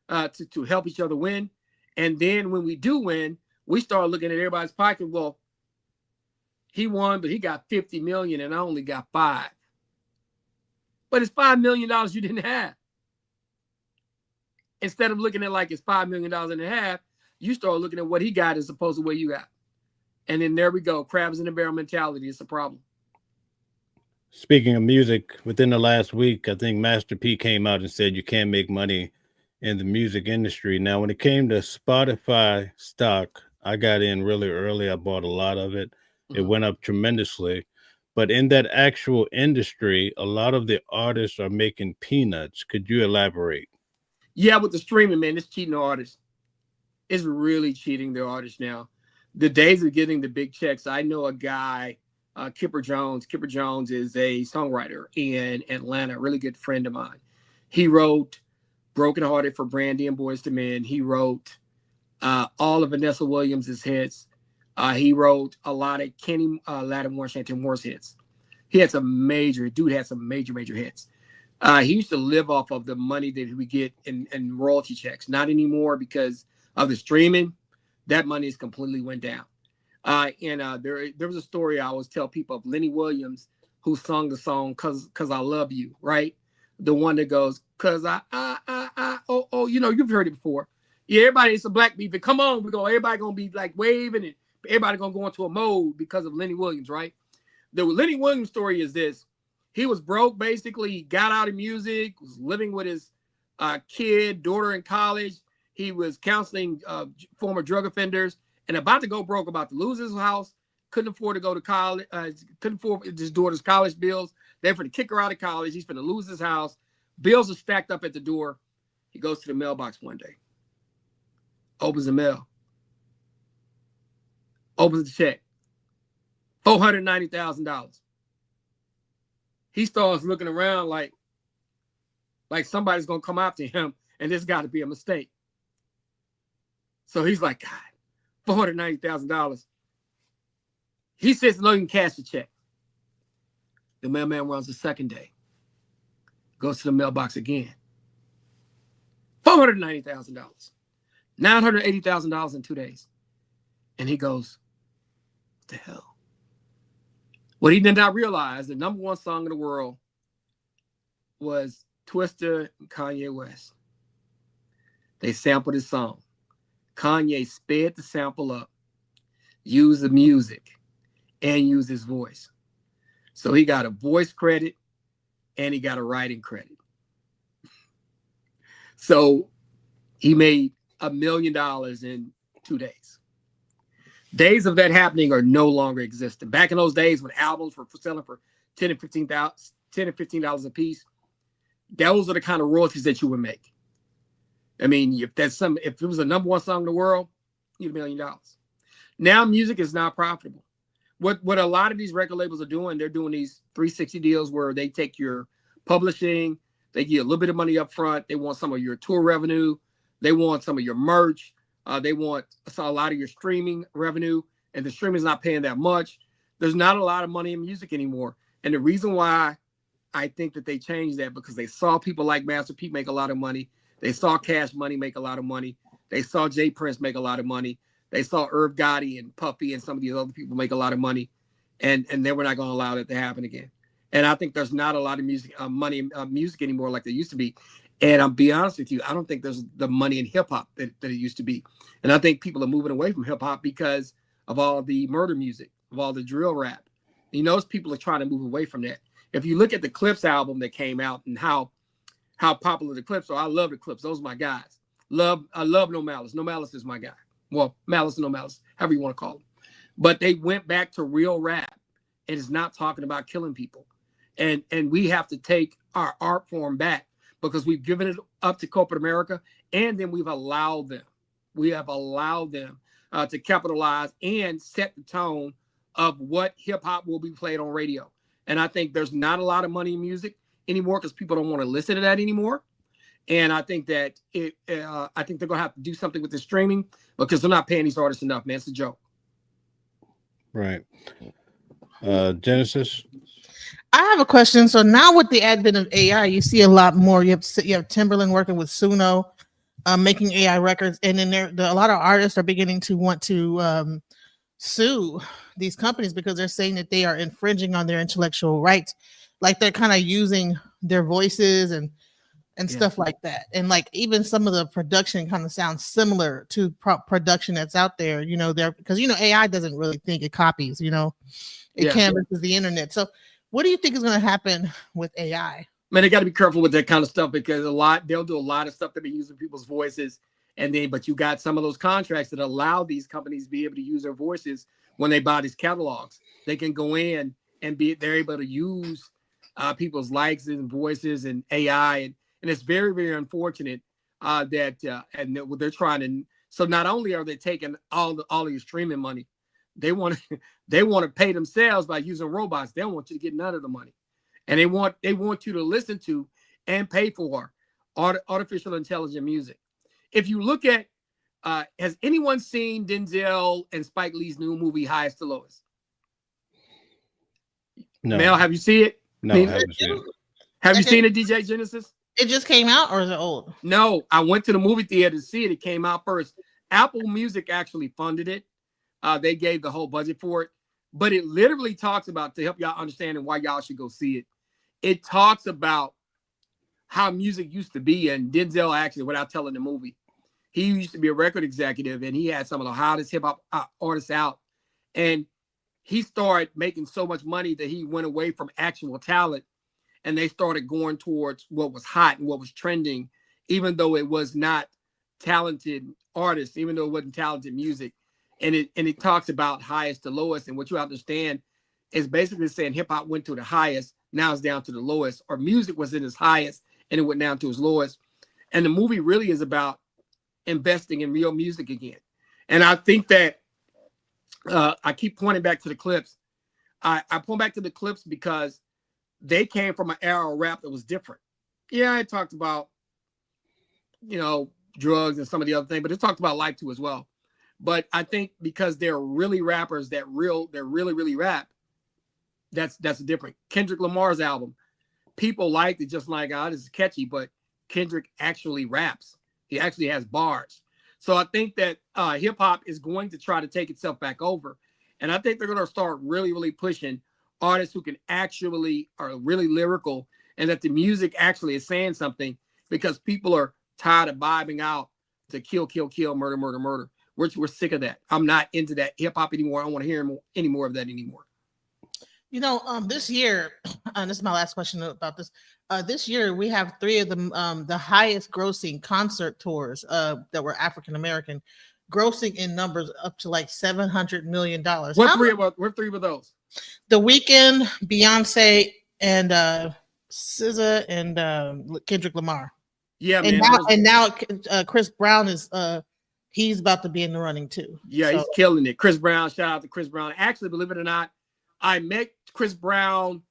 to help each other win. And then when we do win, we start looking at everybody's pocket. Well, he won, but he got 50 million and I only got 5. But it's $5 million you didn't have. Instead of looking at like it's $5 million and a half, you start looking at what he got as opposed to what you got. And then there we go. Crabs in the barrel mentality is a problem. Speaking of music, within the last week, I think Master P came out and said you can't make money in the music industry. Now, when it came to Spotify stock, I got in really early. I bought a lot of it. It went up tremendously. But in that actual industry, a lot of the artists are making peanuts. Could you elaborate? Yeah, with the streaming, man, it's cheating the artists. It's really cheating the artists now. The days of getting the big checks. I know a guy, Kipper Jones. Kipper Jones is a songwriter in Atlanta, a really good friend of mine. He wrote Broken Hearted for Brandy and Boyz II Men. He wrote all of Vanessa Williams' hits. He wrote a lot of Kenny Lattimore, Shanty Moore's hits. He had some major hits. He used to live off of the money that we get in royalty checks. Not anymore because of the streaming. That money has completely went down. There was a story I always tell people of Lenny Williams, who sung the song "Cause I Love You," right? The one that goes, "Cause you've heard it before." Yeah, everybody, it's a black beat, but come on, everybody gonna be like waving and everybody gonna go into a mode because of Lenny Williams, right? The Lenny Williams story is this: he was broke, basically. He got out of music, was living with his daughter in college. He was counseling former drug offenders and about to go broke, about to lose his house, couldn't afford to go to college, couldn't afford his daughter's college bills. They're going to kick her out of college. He's going to lose his house. Bills are stacked up at the door. He goes to the mailbox one day, opens the mail, opens the check, $490,000. He starts looking around like somebody's going to come after him, and this got to be a mistake. So he's like, God, $490,000. He says, no, you can cash the check. The mailman runs the second day. Goes to the mailbox again. $490,000. $980,000 in 2 days. And he goes, what the hell? What he did not realize, the number one song in the world was Twister and Kanye West. They sampled his song. Kanye sped the sample up, used the music, and used his voice. So he got a voice credit and he got a writing credit. So he made $1 million in 2 days. Days of that happening are no longer existent. Back in those days when albums were selling for $10 and $15 a piece, those are the kind of royalties that you would make. I mean, if it was a number one song in the world, you get $1 million. Now music is not profitable. What a lot of these record labels are doing, they're doing these 360 deals where they take your publishing, they give you a little bit of money up front, they want some of your tour revenue, they want some of your merch, they want a lot of your streaming revenue, and the streaming is not paying that much. There's not a lot of money in music anymore. And the reason why I think that they changed that, because they saw people like Master P make a lot of money. They saw Cash Money make a lot of money. They saw Jay Prince make a lot of money. They saw Irv Gotti and Puffy and some of these other people make a lot of money. And they were not going to allow that to happen again. And I think there's not a lot of music anymore like there used to be. And I'll be honest with you, I don't think there's the money in hip hop that it used to be. And I think people are moving away from hip hop because of all the murder music, of all the drill rap. Those people are trying to move away from that. If you look at the Clips album that came out and how popular the Clips are, I love the Clips. Those are my guys. I love No Malice. No Malice is my guy. Well, Malice and No Malice, however you want to call them. But they went back to real rap and is not talking about killing people. And we have to take our art form back, because we've given it up to corporate America, and then we have allowed them to capitalize and set the tone of what hip hop will be played on radio. And I think there's not a lot of money in music anymore because people don't want to listen to that anymore. And I think that I think they're gonna have to do something with the streaming because they're not paying these artists enough, man. It's a joke. Right. Genesis. I have a question. So now with the advent of AI, you see a lot more. You have Timberland working with Suno, making AI records, and then a lot of artists are beginning to want to sue these companies because they're saying that they are infringing on their intellectual rights, like they're kind of using their voices and stuff like that. And like even some of the production kind of sounds similar to production that's out there, there because AI doesn't really think, it copies, it canvases the internet. So what do you think is going to happen with AI? Man, they got to be careful with that kind of stuff because they'll do a lot of stuff that be using people's voices. But you got some of those contracts that allow these companies to be able to use their voices when they buy these catalogs. They can go in and they're able to use people's likes and voices and AI. And it's very, very unfortunate that they're trying to. So not only are they taking all of your streaming money, they want to pay themselves by using robots. They don't want you to get none of the money, and they want you to listen to and pay for artificial intelligent music. If you look at, has anyone seen Denzel and Spike Lee's new movie Highest to Lowest? No. Mel, have you seen it? No, I haven't seen it. Have you seen it, DJ Genesis? It just came out, or is it old? No, I went to the movie theater to see it. It came out first. Apple Music actually funded it. They gave the whole budget for it. But it literally talks about, to help y'all understand and why y'all should go see it, it talks about how music used to be. And Denzel actually, without telling the movie, he used to be a record executive and he had some of the hottest hip hop artists out. And he started making so much money that he went away from actual talent. And they started going towards what was hot and what was trending, even though it was not talented artists, even though it wasn't talented music. And it talks about highest to lowest. And what you understand is basically saying hip hop went to the highest, now it's down to the lowest, or music was in its highest and it went down to its lowest. And the movie really is about investing in real music again. And I think that I keep pointing back to the clips. I point back to the clips because they came from an era of rap that was different. Yeah, I talked about, drugs and some of the other things, but it talked about life too as well. But I think because they're really rappers they're really, really rap, that's different. Kendrick Lamar's album, people liked it just like, this is catchy, but Kendrick actually raps. He actually has bars. So I think that hip hop is going to try to take itself back over. And I think they're going to start really, really pushing artists who can actually are really lyrical and that the music actually is saying something, because people are tired of vibing out to kill, murder, murder, murder. We're sick of that. I'm not into that hip hop anymore. I don't want to hear any more of that anymore. This year, and this is my last question about this. This year, we have three of the highest grossing concert tours that were African American, grossing in numbers up to like $700 million. What three of those? The Weeknd, Beyonce, and SZA and Kendrick Lamar. Yeah, and man. Now Chris Brown is he's about to be in the running too. Yeah, so. He's killing it. Chris Brown, shout out to Chris Brown. Actually, believe it or not, I met Chris Brown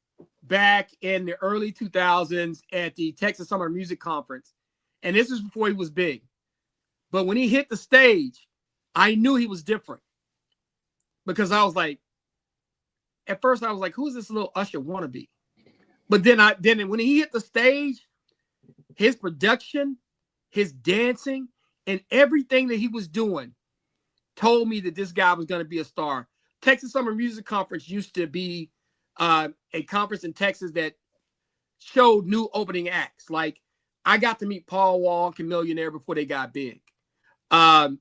back in the early 2000s at the Texas Summer Music Conference. And this is before he was big. But when he hit the stage, I knew he was different. Because I was like, at first I was like, who's this little Usher wannabe? But then when he hit the stage, his production, his dancing, and everything that he was doing told me that this guy was going to be a star. Texas Summer Music Conference used to be a conference in Texas that showed new opening acts. Like, I got to meet Paul Wall, Chamillionaire, before they got big. A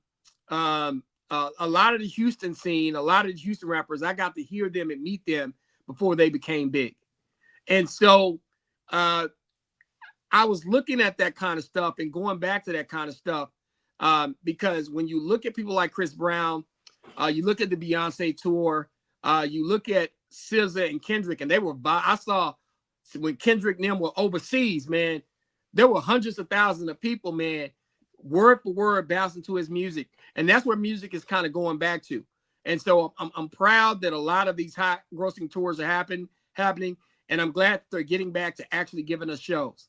lot of the Houston scene, a lot of the Houston rappers, I got to hear them and meet them before they became big. And so I was looking at that kind of stuff and going back to that kind of stuff because when you look at people like Chris Brown, you look at the Beyonce tour, you look at SZA and Kendrick, and they were I saw when Kendrick and them were overseas, man, there were hundreds of thousands of people, man, word for word bouncing to his music. And that's where music is kind of going back to. And so I'm proud that a lot of these high grossing tours are happening. And I'm glad they're getting back to actually giving us shows.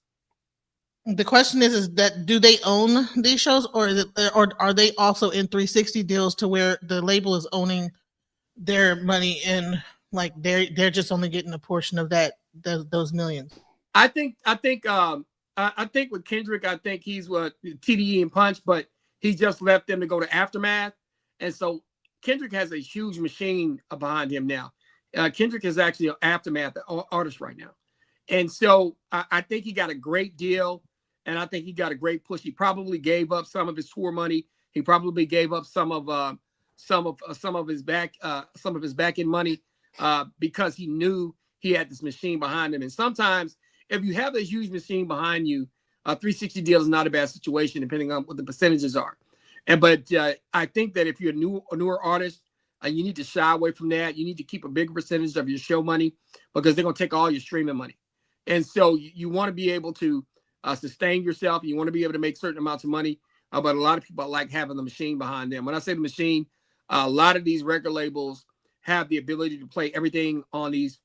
The question is that do they own these shows, or are they also in 360 deals to where the label is owning their money and like they're just only getting a portion of those millions? I think with Kendrick, I think he's what TDE and Punch, but he just left them to go to Aftermath, and so Kendrick has a huge machine behind him now. Kendrick is actually an Aftermath artist right now, and so I think he got a great deal. And I think he got a great push. He probably gave up some of his tour money. He probably gave up some of his back end money because he knew he had this machine behind him. And sometimes, if you have a huge machine behind you, a 360 deal is not a bad situation, depending on what the percentages are. But I think that if you're a newer artist, you need to shy away from that. You need to keep a bigger percentage of your show money because they're going to take all your streaming money. And so you want to be able to sustain yourself. You want to be able to make certain amounts of money, but a lot of people like having the machine behind them. When I say the machine, a lot of these record labels have the ability to play everything on these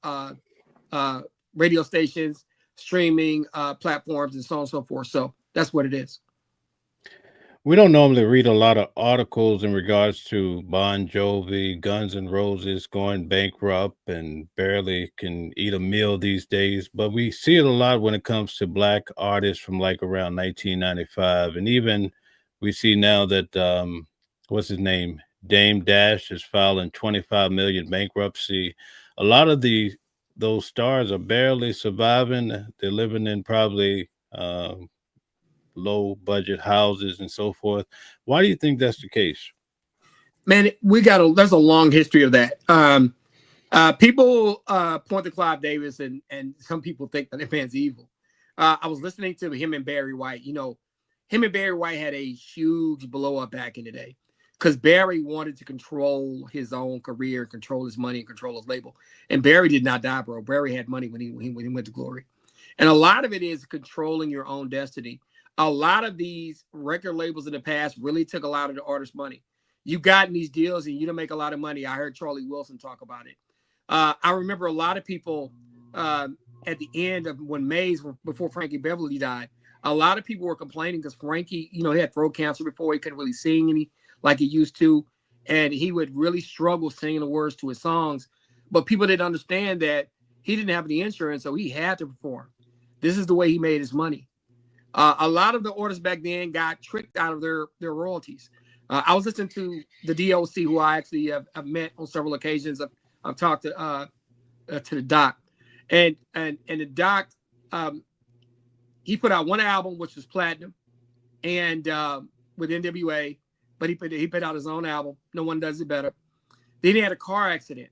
radio stations, streaming platforms, and so on and so forth. So that's what it is. We don't normally read a lot of articles in regards to Bon Jovi, Guns N' Roses going bankrupt and barely can eat a meal these days, but we see it a lot when it comes to Black artists from like around 1995. And even we see now that, what's his name? Dame Dash is filing 25 million bankruptcy. A lot of those stars are barely surviving. They're living in probably low budget houses and so forth. Why do you think that's the case? Man, there's a long history of that. People point to Clive Davis and some people think that that man's evil. I was listening to him and Barry White. You know, him and Barry White had a huge blow up back in the day because Barry wanted to control his own career, control his money, and control his label. And Barry did not die, bro. Barry had money when he went to glory. And a lot of it is controlling your own destiny. A lot of these record labels in the past really took a lot of the artist's money. You got in these deals and you don't make a lot of money. I heard Charlie Wilson talk about it. I remember a lot of people at the end of when Mays, before Frankie Beverly died, a lot of people were complaining because Frankie, he had throat cancer before. He couldn't really sing like he used to. And he would really struggle singing the words to his songs. But people didn't understand that he didn't have any insurance, so he had to perform. This is the way he made his money. A lot of the artists back then got tricked out of their royalties. I was listening to the DOC, who I actually have met on several occasions. I've talked to the Doc, and the Doc, he put out one album which was platinum, and with NWA, but he put out his own album. No one does it better. Then he had a car accident,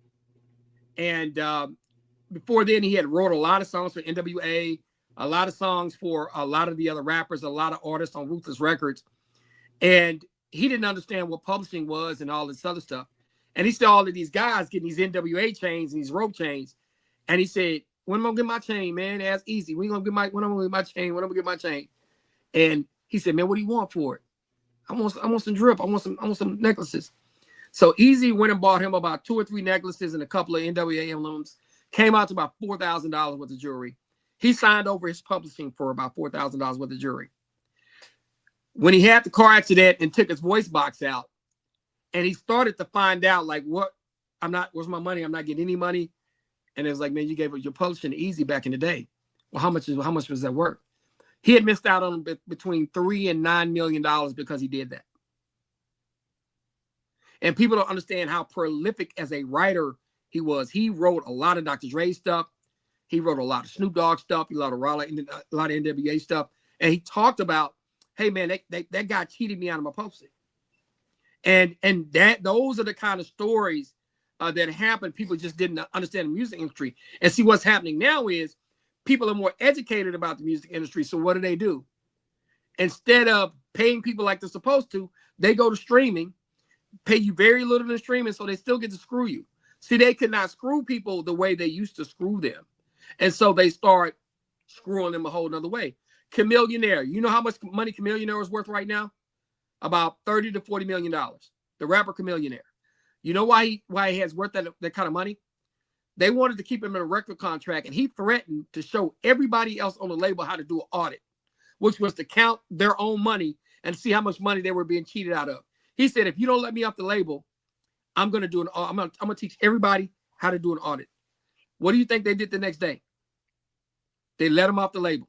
and before then he had wrote a lot of songs for NWA. A lot of songs for a lot of the other rappers, a lot of artists on Ruthless Records. And he didn't understand what publishing was and all this other stuff. And he saw all of these guys getting these NWA chains and these rope chains. And he said, when am I gonna get my chain, man? That's easy. When am I gonna get my chain? When am I gonna get my chain? And he said, man, what do you want for it? I want some drip. I want some necklaces. So Easy went and bought him about 2 or 3 necklaces and a couple of NWA emblems. Came out to about $4,000 worth of jewelry. He signed over his publishing for about $4,000 worth of jewelry. When he had the car accident and took his voice box out, and he started to find out, like, where's my money? I'm not getting any money. And it was like, man, you gave up your publishing Easy back in the day. Well, how much was that worth? He had missed out on between $3 and $9 million because he did that. And people don't understand how prolific as a writer he was. He wrote a lot of Dr. Dre stuff. He wrote a lot of Snoop Dogg stuff. He wrote a lot of NWA stuff. And he talked about, hey, man, that guy cheated me out of my publishing. And those are the kind of stories that happened. People just didn't understand the music industry. And see, what's happening now is people are more educated about the music industry. So what do? Instead of paying people like they're supposed to, they go to streaming, pay you very little in streaming, so they still get to screw you. See, they could not screw people the way they used to screw them. And so they start screwing them a whole nother way. Chameleonaire. You know how much money Chameleonaire is worth right now? About $30 to $40 million. The rapper Chameleonaire. You know why he has worth that kind of money? They wanted to keep him in a record contract, and he threatened to show everybody else on the label how to do an audit, which was to count their own money and see how much money they were being cheated out of. He said, if you don't let me off the label, I'm gonna teach everybody how to do an audit. What do you think they did the next day? They let him off the label.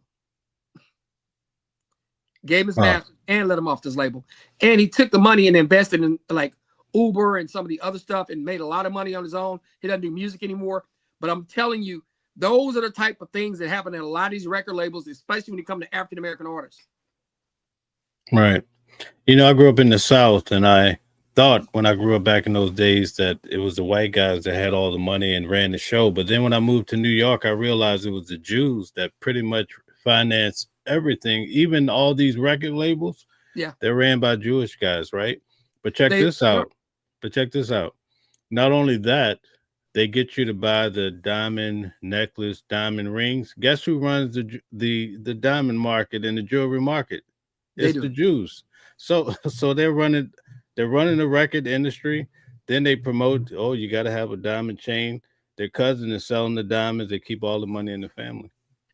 Gave him his master and let him off this label. And he took the money and invested in like Uber and some of the other stuff and made a lot of money on his own. He doesn't do music anymore. But I'm telling you, those are the type of things that happen in a lot of these record labels, especially when you come to African-American artists. Right. You know, I grew up in the South, and I thought when I grew up back in those days that it was the white guys that had all the money and ran the show. But then when I moved to New York, I realized it was the Jews that pretty much financed everything, even all these record labels. Yeah. They're ran by Jewish guys, right? But check this out. Not only that, they get you to buy the diamond necklace, diamond rings. Guess who runs the diamond market and the jewelry market? It's the Jews. So they're running the record industry. Then they promote, oh, you got to have a diamond chain. Their cousin is selling the diamonds. They keep all the money in the family.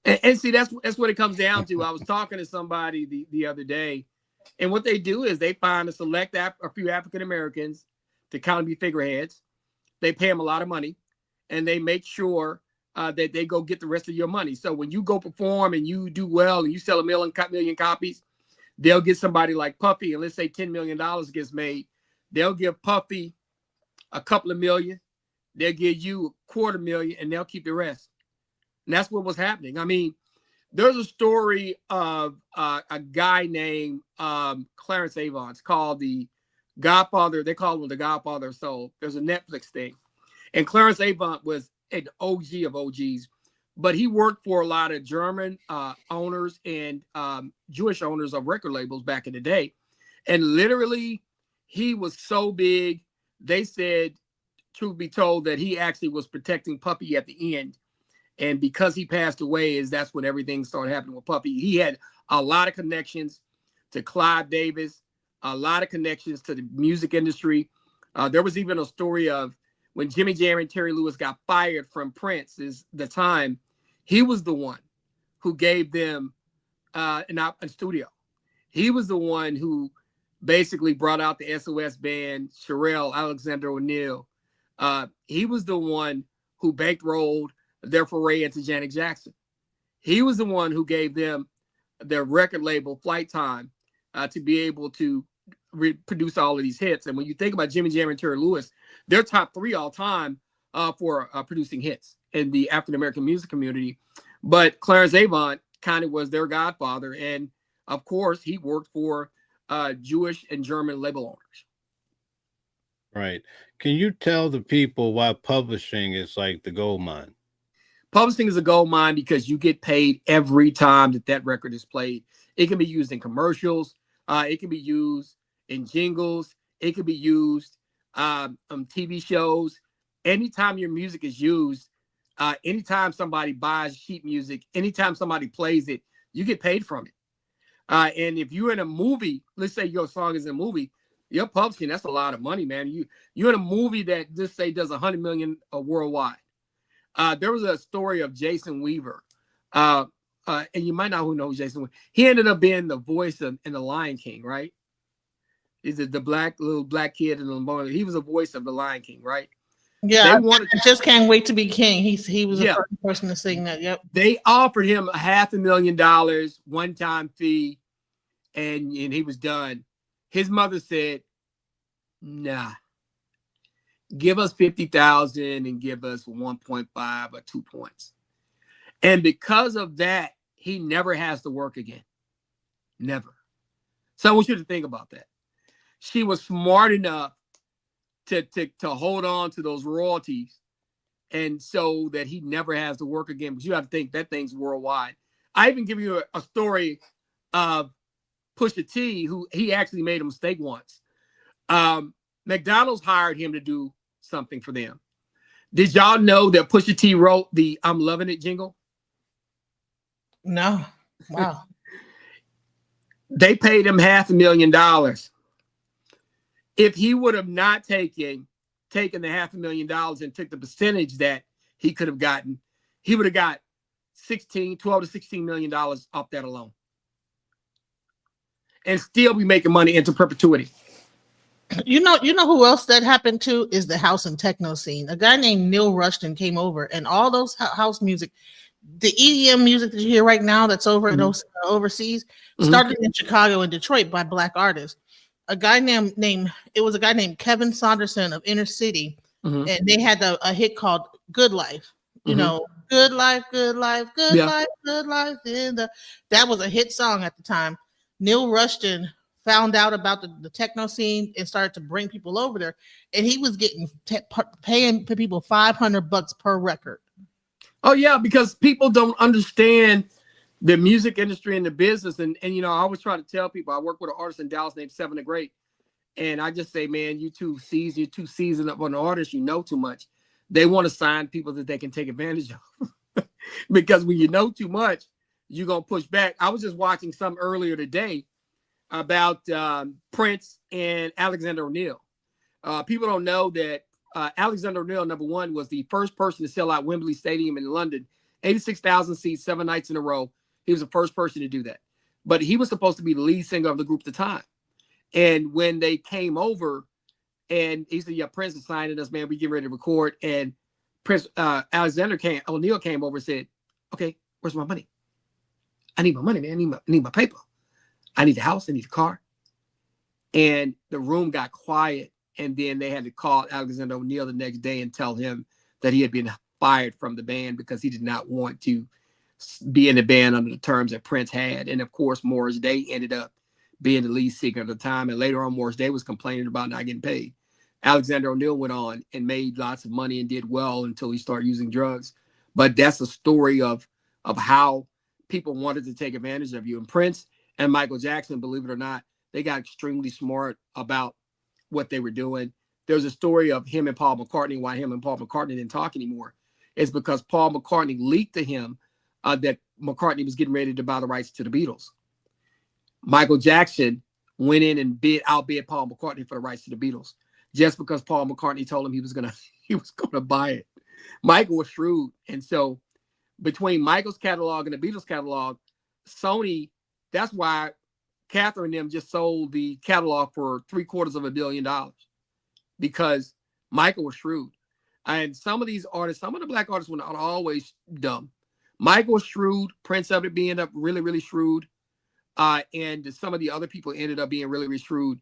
And see, that's what it comes down to. I was talking to somebody the other day, and what they do is they find a few African Americans to kind of be figureheads. They pay them a lot of money, and they make sure that they go get the rest of your money. So when you go perform and you do well and you sell a million copies, they'll get somebody like Puffy, and let's say $10 million gets made. They'll give Puffy a couple of million. They'll give you $250,000, and they'll keep the rest. And that's what was happening. I mean, there's a story of a guy named Clarence Avant. It's called the Godfather. They call him the Godfather of Soul. There's a Netflix thing. And Clarence Avant was an OG of OGs, but he worked for a lot of German owners and Jewish owners of record labels back in the day. And literally, he was so big, they said, truth be told, that he actually was protecting Puffy at the end. And because he passed away, that's when everything started happening with Puffy. He had a lot of connections to Clive Davis, a lot of connections to the music industry. There was even a story of when Jimmy Jam and Terry Lewis got fired from Prince, the time, he was the one who gave them a studio. He was the one who basically brought out the SOS band, Sherelle, Alexander O'Neal. He was the one who bankrolled their foray into Janet Jackson. He was the one who gave them their record label Flight Time to be able to produce all of these hits. And when you think about Jimmy Jam and Terry Lewis, they're top 3 all time for producing hits in the African-American music community. But Clarence Avant kind of was their godfather. And of course, he worked for Jewish and German label owners. Right. Can you tell the people why publishing is like the gold mine? Publishing is a gold mine because you get paid every time that record is played. It can be used in commercials. It can be used in jingles. It can be used on TV shows. Anytime your music is used, anytime somebody buys sheet music, anytime somebody plays it, you get paid from it. And if you're in a movie, let's say your song is in a movie, you're publishing, that's a lot of money, man. You're in a movie that just say does 100 million worldwide. There was a story of Jason Weaver, and you might not know who Jason Weaver. He ended up being the voice in The Lion King, right? He's the little black kid in the movie. He was a voice of The Lion King, right? Yeah, I just can't wait to be king. He was the first person to sing that. Yep. They offered him $500,000 one-time fee, and he was done. His mother said, "Nah. Give us 50,000 and give us 1.5 or 2 points." And because of that, he never has to work again. Never. So I want you to think about that. She was smart enough to hold on to those royalties, and so that he never has to work again. But you have to think that thing's worldwide. I even give you a story of Pusha T, who he actually made a mistake once. McDonald's hired him to do something for them. Did y'all know that Pusha T wrote the "I'm Loving It" jingle? No. Wow. They paid him $500,000. If he would have not taken the $500,000 and took the percentage that he could have gotten, he would have got $12 to $16 million off that alone, and still be making money into perpetuity. You know who else that happened to is the house and techno scene. A guy named Neil Rushton came over, and all those house music, the EDM music that you hear right now that's over in overseas, started in Chicago and Detroit by Black artists. A guy named Kevin Saunderson of Inner City, and they had a hit called Good Life. You know, good life, good life, good life, good life. That was a hit song at the time. Neil Rushton found out about the techno scene and started to bring people over there, and he was getting paying people $500 per record. Oh yeah, because people don't understand the music industry and the business, and you know, I always try to tell people, I work with an artist in Dallas named Seven the Great, and I just say, man, you're too seasoned up on an artist, you know too much. They want to sign people that they can take advantage of, because when you know too much, you're gonna push back. I was just watching some earlier today about Prince and Alexander O'Neal. People don't know that Alexander O'Neal, number one, was the first person to sell out Wembley Stadium in London, 86,000 seats, 7 nights in a row. He was the first person to do that. But he was supposed to be the lead singer of the group at the time. And when they came over, and he said, yeah, Prince is signing us, man, we get ready to record. And Prince O'Neal came over and said, okay, where's my money? I need my money, man. I need my paper. I need a house. I need a car. And the room got quiet. And then they had to call Alexander O'Neal the next day and tell him that he had been fired from the band because he did not want to be in the band under the terms that Prince had. And of course, Morris Day ended up being the lead singer at the time. And later on, Morris Day was complaining about not getting paid. Alexander O'Neal went on and made lots of money and did well until he started using drugs. But that's a story of how people wanted to take advantage of you. And Prince and Michael Jackson, believe it or not, they got extremely smart about what they were doing. There's a story of him and Paul McCartney, why him and Paul McCartney didn't talk anymore. It's because Paul McCartney leaked to him that McCartney was getting ready to buy the rights to the Beatles. Michael Jackson went in and outbid Paul McCartney for the rights to the Beatles, just because Paul McCartney told him he was gonna buy it. Michael was shrewd, and so between Michael's catalog and the Beatles catalog, Sony, that's why Catherine and them just sold the catalog for $750 million, because Michael was shrewd. And some of these artists, some of the Black artists were not always dumb. Michael was shrewd. Prince of it being up really, really shrewd. And some of the other people ended up being really, really shrewd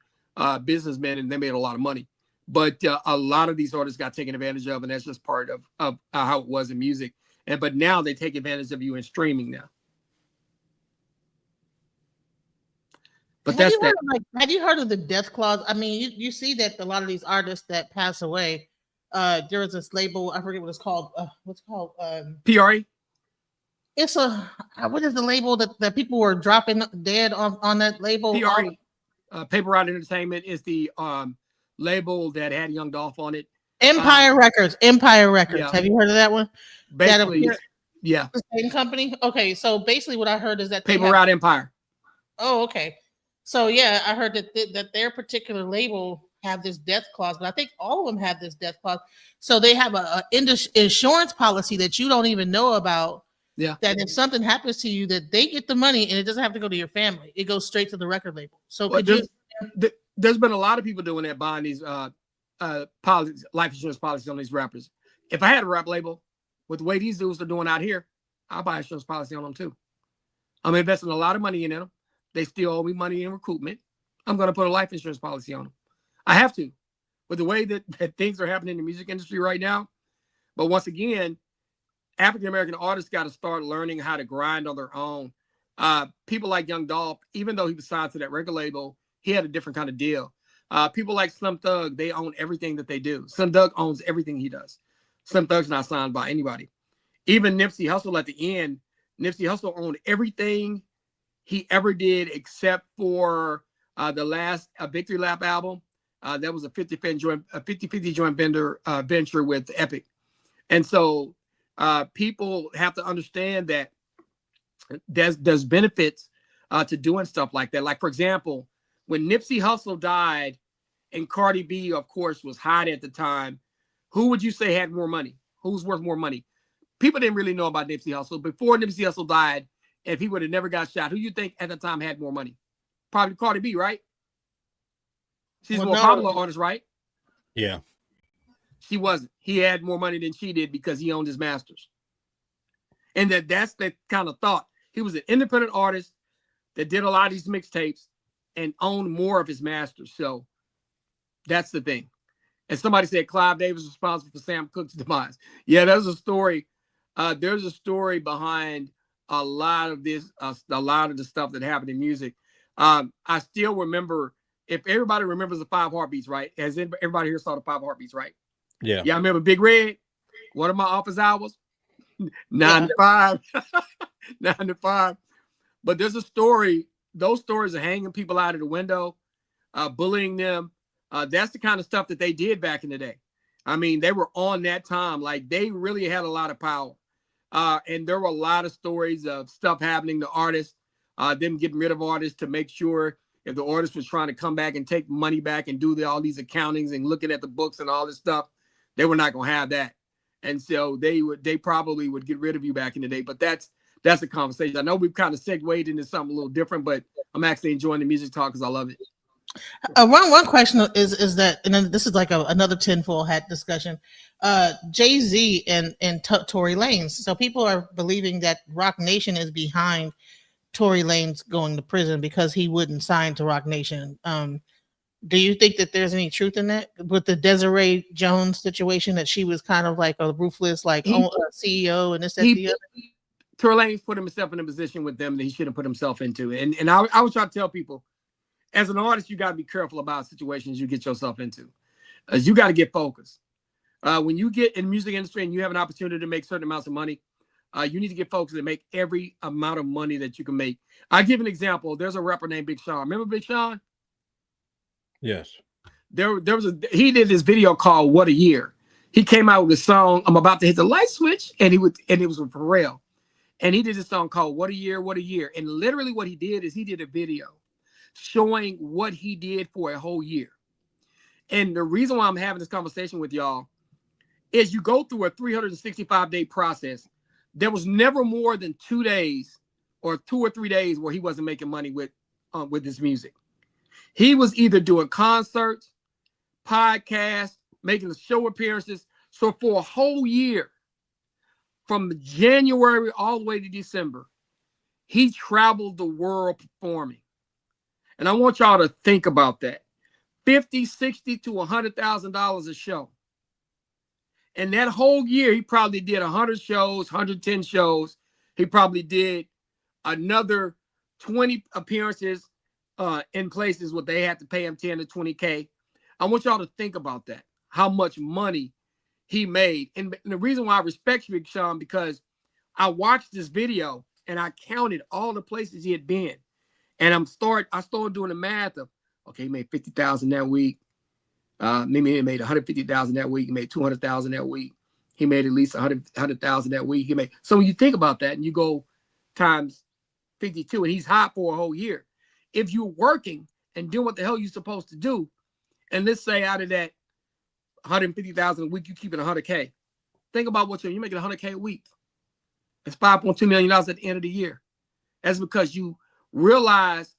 businessmen, and they made a lot of money. But a lot of these artists got taken advantage of, and that's just part of how it was in music. But now they take advantage of you in streaming now. But have you heard of the death clause? I mean, you see that a lot of these artists that pass away, there was this label, I forget what it's called. PRE? It's what is the label that people were dropping dead on that label? PRE. Paper Route Entertainment is the label that had Young Dolph on it. Empire Records. Yeah. Have you heard of that one? Basically, yeah. The same company? Okay, so basically what I heard is that Paper Route Empire. Oh, okay. So yeah, I heard that their particular label have this death clause, but I think all of them have this death clause. So they have a insurance policy that you don't even know about. Yeah. That if something happens to you, that they get the money and it doesn't have to go to your family. It goes straight to the record label. So there's been a lot of people doing that, buying these policies, life insurance policies on these rappers. If I had a rap label with the way these dudes are doing out here, I'll buy an insurance policy on them too. I'm investing a lot of money in them. They still owe me money in recruitment. I'm going to put a life insurance policy on them. I have to, with the way that things are happening in the music industry right now. But once again, African-American artists got to start learning how to grind on their own. People like Young Dolph, even though he was signed to that record label, he had a different kind of deal. People like Slim Thug, they own everything that they do. Slim Thug owns everything he does. Slim Thug's not signed by anybody. Even Nipsey Hussle at the end, Nipsey Hussle owned everything he ever did except for the last Victory Lap album. That was a 50-50 joint venture with Epic. And so people have to understand that there's benefits to doing stuff like that. Like, for example, when Nipsey Hussle died and Cardi B, of course, was hot at the time, who would you say had more money? Who's worth more money? People didn't really know about Nipsey Hussle. Before Nipsey Hussle died, if he would have never got shot, who you think at the time had more money? Probably Cardi B, right? She's a more popular artist, right? Yeah. She wasn't. He had more money than she did because he owned his masters. And that's the kind of thought. He was an independent artist that did a lot of these mixtapes and owned more of his masters. So that's the thing. And somebody said Clive Davis was responsible for Sam Cooke's demise. Yeah, there's a story. There's a story behind a lot of this, a lot of the stuff that happened in music. I still remember, if everybody remembers the 5 Heartbeats, right? Has everybody here saw the 5 Heartbeats, right? Yeah. Yeah, I remember Big Red. One of my office hours, 9 to 5, 9 to 5. But there's a story. Those stories are hanging people out of the window, bullying them. That's the kind of stuff that they did back in the day. I mean, they were on that time. Like, they really had a lot of power. And there were a lot of stories of stuff happening to artists, them getting rid of artists to make sure if the artist was trying to come back and take money back and do all these accountings and looking at the books and all this stuff, they were not going to have that. And so they probably would get rid of you back in the day. But that's a conversation. I know we've kind of segued into something a little different, but I'm actually enjoying the music talk because I love it. One question is that, and then this is like another tinfoil hat discussion. Jay-Z and Tory Lanez. So people are believing that Roc Nation is behind Tory Lanez going to prison because he wouldn't sign to Roc Nation. Do you think that there's any truth in that with the Desiree Jones situation, that she was kind of like a ruthless, CEO and this, that, the other? Tory Lanez put himself in a position with them that he shouldn't put himself into. And I was trying to tell people, as an artist, you got to be careful about situations you get yourself into. You got to get focused. When you get in the music industry and you have an opportunity to make certain amounts of money, you need to get focused and make every amount of money that you can make. I'll give an example. There's a rapper named Big Sean. Remember Big Sean? Yes. He did this video called What a Year. He came out with a song, I'm about to hit the light switch, and it was with Pharrell. And he did a song called What a Year, What a Year. And literally what he did is he did a video showing what he did for a whole year. And the reason why I'm having this conversation with y'all is you go through a 365-day process. There was never more than 2 days or 2 or 3 days where he wasn't making money with his music. He was either doing concerts, podcasts, making the show appearances. So for a whole year, from January all the way to December, he traveled the world performing. And I want y'all to think about that. $50,000, $60,000 to $100,000 a show. And that whole year, he probably did 100 shows, 110 shows. He probably did another 20 appearances in places where they had to pay him 10 to 20K. I want y'all to think about that, how much money he made. And the reason why I respect Big Sean, because I watched this video and I counted all the places he had been. And I started doing the math of, okay, he made 50,000 that week. Maybe he made 150,000 that week. He made 200,000 that week. He made at least 100,000 that week. So when you think about that and you go times 52, and he's hot for a whole year. If you're working and doing what the hell you're supposed to do, and let's say out of that 150,000 a week, you keep it 100K. Think about what you're making 100K a week. It's $5.2 million at the end of the year. That's because you realized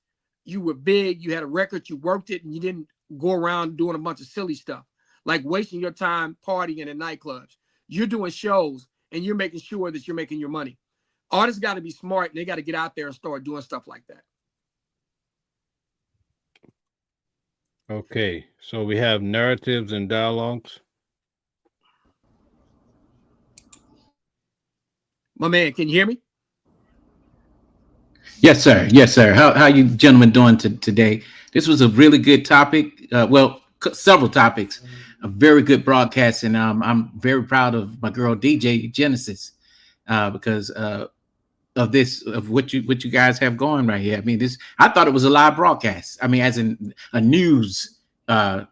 you were big, you had a record, you worked it, and you didn't go around doing a bunch of silly stuff, like wasting your time partying in nightclubs. You're doing shows, and you're making sure that you're making your money. Artists got to be smart, and they got to get out there and start doing stuff like that. Okay, so we have narratives and dialogues. My man, can you hear me? Yes, sir. Yes, sir. How you gentlemen doing today? This was a really good topic. Several topics. A very good broadcast, and I'm very proud of my girl DJ Genesis because of what you guys have going right here. I mean, I thought it was a live broadcast. I mean, as in a news, like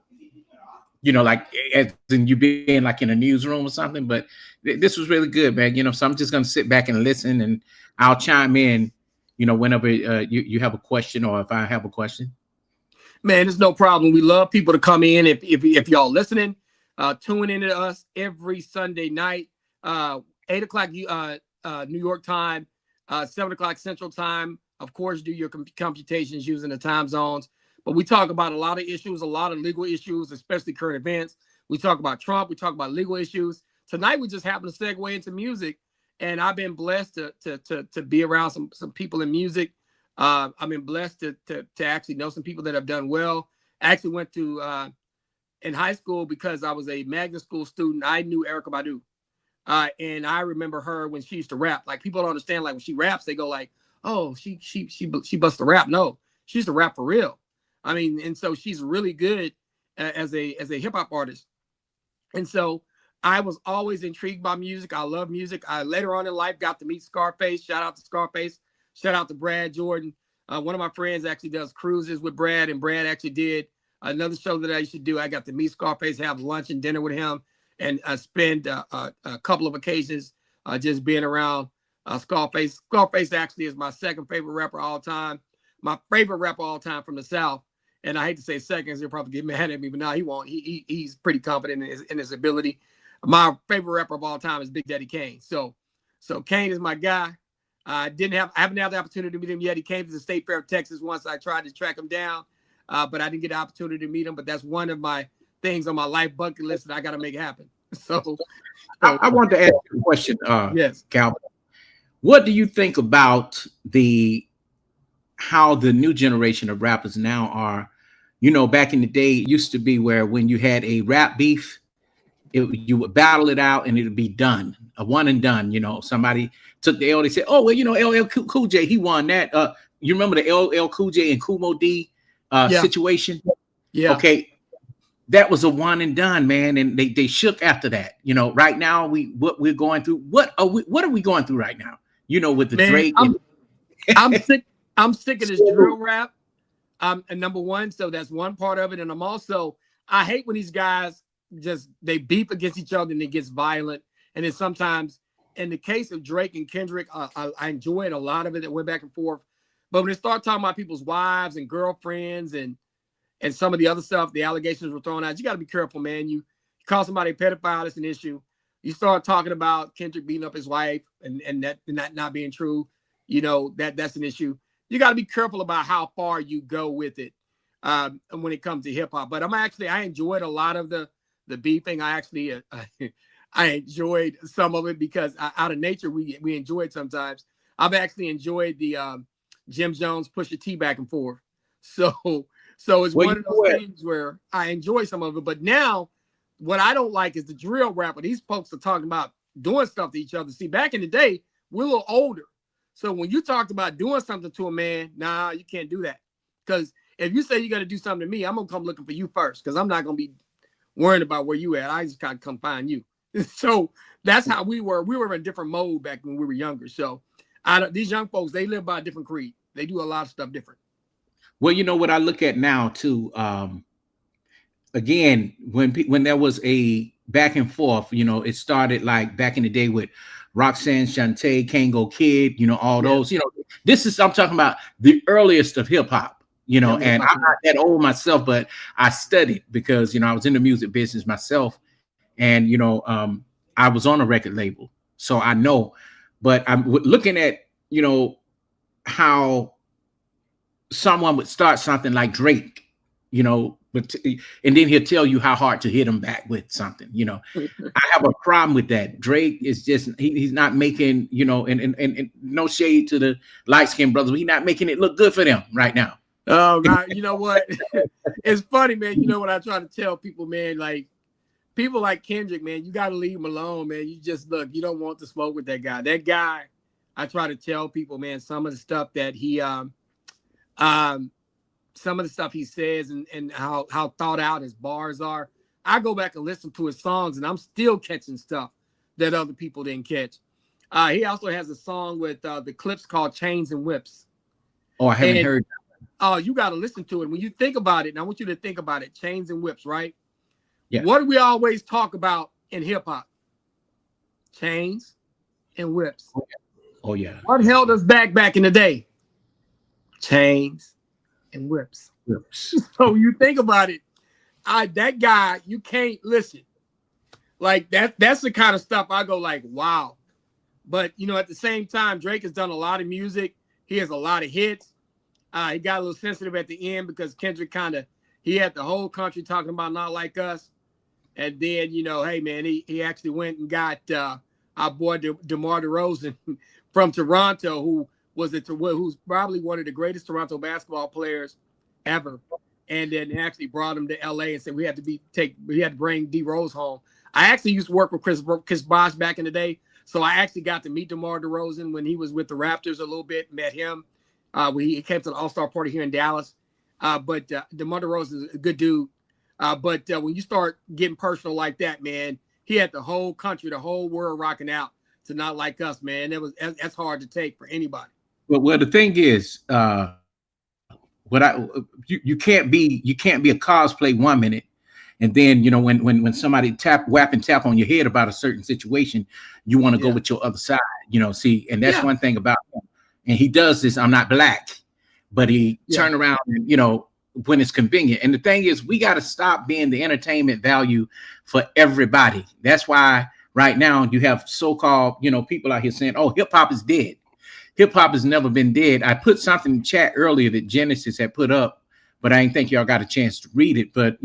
as in you being like in a newsroom or something. But this was really good, man. So I'm just gonna sit back and listen, and I'll chime in, whenever you have a question, or if I have a question. Man, it's no problem. We love people to come in. If y'all listening, tune in to us every Sunday night, 8 o'clock New York time, 7 o'clock Central time. Of course, do your computations using the time zones. But we talk about a lot of issues, a lot of legal issues, especially current events. We talk about Trump. We talk about legal issues. Tonight, we just happen to segue into music. And I've been blessed to be around some people in music. I've been blessed to actually know some people that have done well. I actually went to in high school, because I was a magnet school student. I knew Erykah Badu, and I remember her when she used to rap. Like, people don't understand, like, when she raps, they go like, "Oh, she busts the rap." No, she used to rap for real. I mean, and so she's really good as a hip hop artist. And so I was always intrigued by music. I love music. I later on in life got to meet Scarface. Shout out to Scarface. Shout out to Brad Jordan. One of my friends actually does cruises with Brad, and Brad actually did another show that I used to do. I got to meet Scarface, have lunch and dinner with him, and spend a couple of occasions just being around Scarface. Scarface actually is my second favorite rapper all time. My favorite rapper all time from the South. And I hate to say second, he'll probably get mad at me, but no, he won't. He's pretty confident in his ability. My favorite rapper of all time is Big Daddy Kane. So Kane is my guy. I haven't had the opportunity to meet him yet. He came to the State Fair of Texas once. I tried to track him down, but I didn't get the opportunity to meet him. But that's one of my things on my life bucket list that I got to make happen. So I want to ask you a question, yes, Calvin. What do you think about how the new generation of rappers now are? Back in the day, it used to be where when you had a rap beef, you would battle it out and it would be done, a one and done. Somebody took the L. They said, "Oh, well, LL Cool J, he won that." You remember the LL Cool J and Kumo D situation? Yeah. Okay, that was a one and done, man, and they shook after that. Right now what we're going through. What are we going through right now? With the Drake. I'm sick. I'm sick of this drill rap. And number one, so that's one part of it, and I hate when these guys they beef against each other and it gets violent. And then sometimes, in the case of Drake and Kendrick, I enjoyed a lot of it that went back and forth. But when they start talking about people's wives and girlfriends and some of the other stuff, the allegations were thrown out, you got to be careful, man. You call somebody a pedophile, it's an issue. You start talking about Kendrick beating up his wife and that not being true, that's an issue. You got to be careful about how far you go with it when it comes to hip hop. But I enjoyed a lot of the beefing. I enjoyed some of it because out of nature we enjoy it sometimes. I've actually enjoyed the Jim Jones Pusha T back and forth. So it's one of those things where I enjoy some of it. But now what I don't like is the drill rapper. These folks are talking about doing stuff to each other. See, back in the day, we're a little older. So when you talked about doing something to a man, nah, you can't do that. Because if you say you're going to do something to me, I'm going to come looking for you first, because I'm not going to be worrying about where you at. I just got to come find you. So that's how we were. We were in a different mode back when we were younger. So these young folks, they live by a different creed. They do a lot of stuff different. Well, what I look at now too, again, when there was a back and forth, it started like back in the day with Roxanne Shante, Kango Kid, all those, I'm talking about the earliest of hip hop, and I'm not that old myself, but I studied because, I was in the music business myself, and, I was on a record label, so I know, but I'm looking at, how someone would start something like Drake, but and then he'll tell you how hard to hit him back with something. I have a problem with that. Drake is just he's not making, and no shade to the light-skinned brothers, but he's not making it look good for them right now. Oh, God, you know what? It's funny, man. You know what I try to tell people, man, like people like Kendrick, man, you got to leave him alone, man. You just look, you don't want to smoke with that guy. That guy, I try to tell people, man, some of the stuff that he some of the stuff he says and how thought out his bars are. I go back and listen to his songs and I'm still catching stuff that other people didn't catch. He also has a song with the Clips called Chains and Whips. Oh, I haven't heard that. Oh, you got to listen to it. When you think about it, and I want you to think about it, Chains and Whips, right? Yeah. What do we always talk about in hip hop? Chains and whips. Oh, yeah. What held us back in the day? chains, and whips. So you think about it, that guy, you can't listen. Like that's the kind of stuff I go like, wow. But at the same time, Drake has done a lot of music. He has a lot of hits. He got a little sensitive at the end because Kendrick he had the whole country talking about Not Like Us. And then, hey man, he actually went and got our boy DeMar DeRozan from Toronto, who's probably one of the greatest Toronto basketball players ever. And then actually brought him to LA and said we had to bring D Rose home. I actually used to work with Chris Bosh back in the day. So I actually got to meet DeMar DeRozan when he was with the Raptors a little bit, met him. He came to the All-Star party here in Dallas. But DeMar DeRozan is a good dude. But when you start getting personal like that, man, he had the whole country, the whole world rocking out to Not Like Us, man. That's hard to take for anybody. Well, the thing is, you can't be a cosplay 1 minute, and then when somebody whap and tap on your head about a certain situation, you want to go with your other side. See, and that's one thing about him. And he does this. I'm not black, but he turn around and when it's convenient. And the thing is, we got to stop being the entertainment value for everybody. That's why right now you have so-called people out here saying, "Oh, hip hop is dead." Hip hop has never been dead. I put something in the chat earlier that Genesis had put up, but I didn't think y'all got a chance to read it. But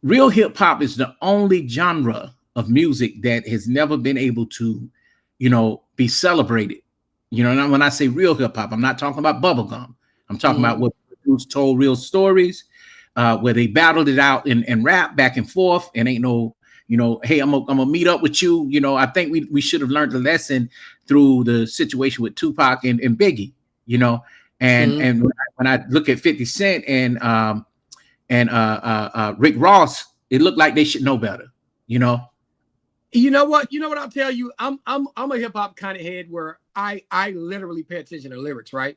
real hip hop is the only genre of music that has never been able to, be celebrated. And when I say real hip hop, I'm not talking about bubblegum. I'm talking about what producers told real stories, where they battled it out and rap back and forth, and ain't no, hey, I'm gonna meet up with you. I think we should have learned the lesson through the situation with Tupac and Biggie. And when I look at 50 Cent and Rick Ross, it looked like they should know better. You know what I'll tell you. I'm a hip hop kind of head where I literally pay attention to lyrics, right?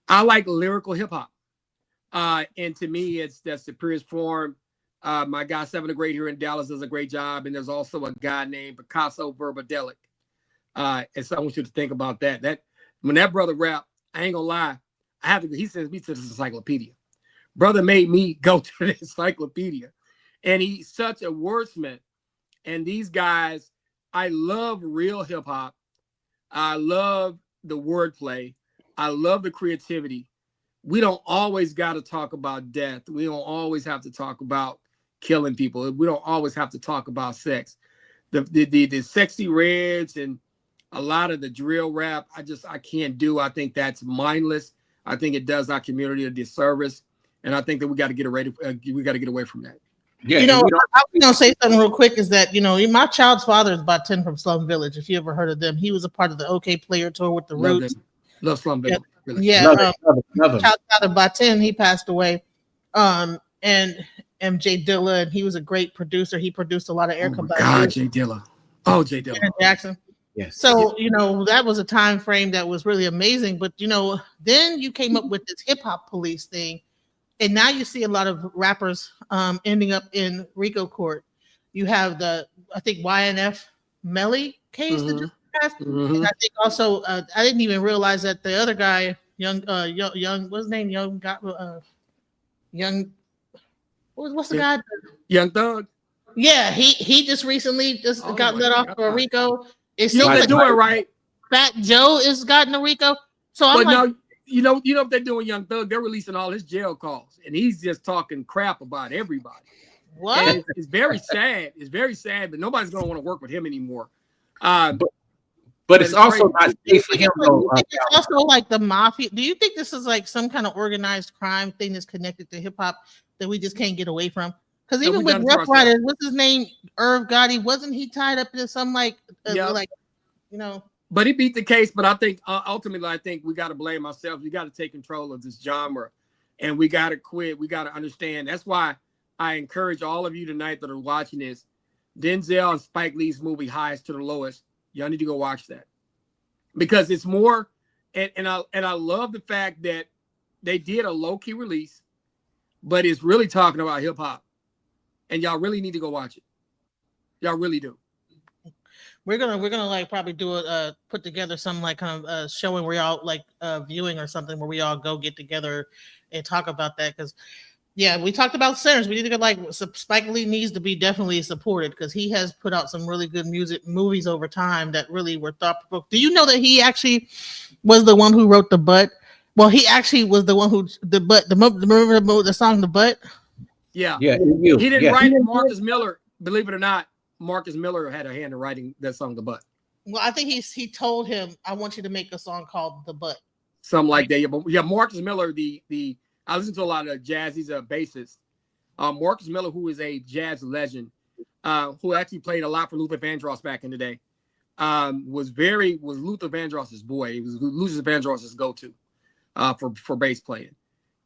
I like lyrical hip hop. And to me, that's the purest form. My guy, Seven the Great here in Dallas does a great job. And there's also a guy named Picasso Verbadelic. And so I want you to think about that. That when that brother rap, I ain't gonna lie, he sends me to this encyclopedia. Brother made me go to the encyclopedia. And he's such a wordsmith. And these guys, I love real hip hop. I love the wordplay. I love the creativity. We don't always got to talk about death. We don't always have to talk about killing people. We don't always have to talk about sex. The sexy reds and a lot of the drill rap, I can't do. I think that's mindless. I think it does our community a disservice. And I think that we got to get away from that. Yeah, I was gonna say something real quick. Is that my child's father is about 10 from Slum Village. If you ever heard of them, he was a part of the OK Player tour with the Roots. Love Slum Village. Yeah, child's father by 10, he passed away. And MJ Dilla, and he was a great producer. He produced a lot of Erykah Badu. God, Jay Dilla. Oh, Jay Dilla. Janet Jackson. Yes. So that was a time frame that was really amazing. But then you came up with this hip hop police thing. And now you see a lot of rappers ending up in RICO court. You have I think YNF Melly case that just passed. And I think also, I didn't even realize that the other guy, young, what's his name? What's the guy? Young Thug. Yeah, he just recently got let off for a RICO. It seems they're doing right. Fat Joe is gotten a RICO. So I'm like, now, if they're doing Young Thug, they're releasing all his jail calls, and he's just talking crap about everybody. What? It's very sad. It's very sad, but nobody's going to want to work with him anymore. But it's also not safe for him. It's also like the Mafia. Do you think this is like some kind of organized crime thing that's connected to hip hop that we just can't get away from? Because even with Rough Riders, what's his name? Irv Gotti, wasn't he tied up in some But he beat the case. But I think ultimately, we got to blame ourselves. We got to take control of this genre, and we got to quit. We got to understand. That's why I encourage all of you tonight that are watching this. Denzel and Spike Lee's movie Highest to the Lowest. Y'all need to go watch that because it's more. And I love the fact that they did a low key release, but it's really talking about hip hop, and y'all really need to go watch it. Y'all really do. We're gonna like probably do a put together some like kind of showing where y'all like viewing or something where we all go get together and talk about that, because yeah, we talked about sinners. We need to get like Spike Lee needs to be definitely supported because he has put out some really good movies over time that really were thought provoking. Do you know that he actually was the one who wrote The Butt? Well, he actually was the one who remember the song The Butt? Yeah. Yeah, He didn't write it. Marcus Miller, believe it or not, Marcus Miller had a hand in writing that song The Butt. Well, I think he told him, I want you to make a song called The Butt. Something like that. Yeah, but yeah, Marcus Miller, I listen to a lot of jazz. He's a bassist. Marcus Miller, who is a jazz legend, who actually played a lot for Luther Vandross back in the day, was Luther Vandross's boy. It was Luther Vandross's go-to for bass playing,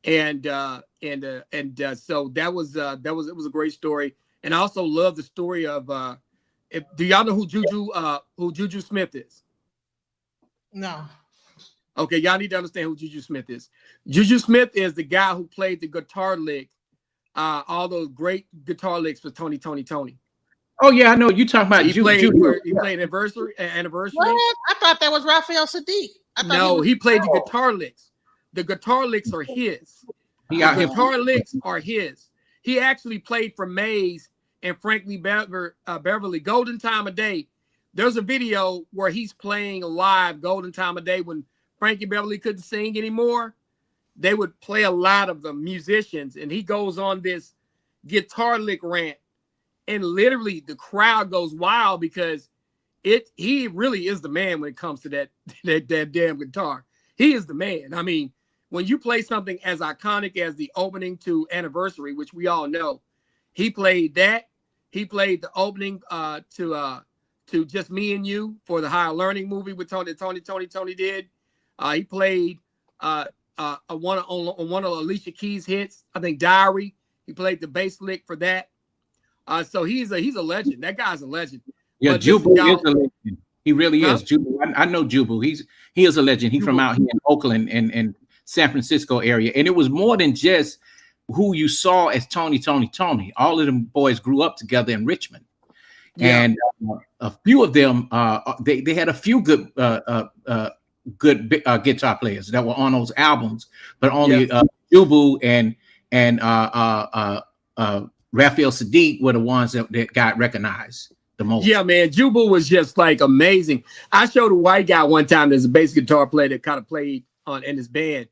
and so it was a great story. And I also love the story of do y'all know who Juju Smith is? No. Okay, y'all need to understand who Juju Smith is. Juju Smith is the guy who played the guitar lick, all those great guitar licks for Tony. Oh yeah, I know you talking about. He played Anniversary. What? I thought that was Raphael Sadiq. No, he played the guitar licks. The guitar licks are his. Guitar licks are his. He actually played for Maze and Frankly Beverly. Golden Time of Day. There's a video where he's playing live Golden Time of Day when Frankie Beverly couldn't sing anymore. They would play a lot of the musicians, and he goes on this guitar lick rant, and literally the crowd goes wild because he really is the man when it comes to that damn guitar. He is the man. I mean, when you play something as iconic as the opening to Anniversary, which we all know, he played that. He played the opening to Just Me and You for the Higher Learning movie with Tony did. He played one of Alicia Keys' hits, I think Diary. He played the bass lick for that. So he's a legend. That guy's a legend. Yeah, Jubu is a legend. He really is. Jubu, I know Jubu. He is a legend. He's from out here in Oakland and San Francisco area. And it was more than just who you saw as Tony. All of them boys grew up together in Richmond. Yeah. And a few of them, they had a few good guitar players that were on those albums, but only Jubu and Raphael Sadiq were the ones that got recognized the most. Yeah, man, Jubu was just like amazing. I showed a white guy one time. There's a bass guitar player that kind of played in his band.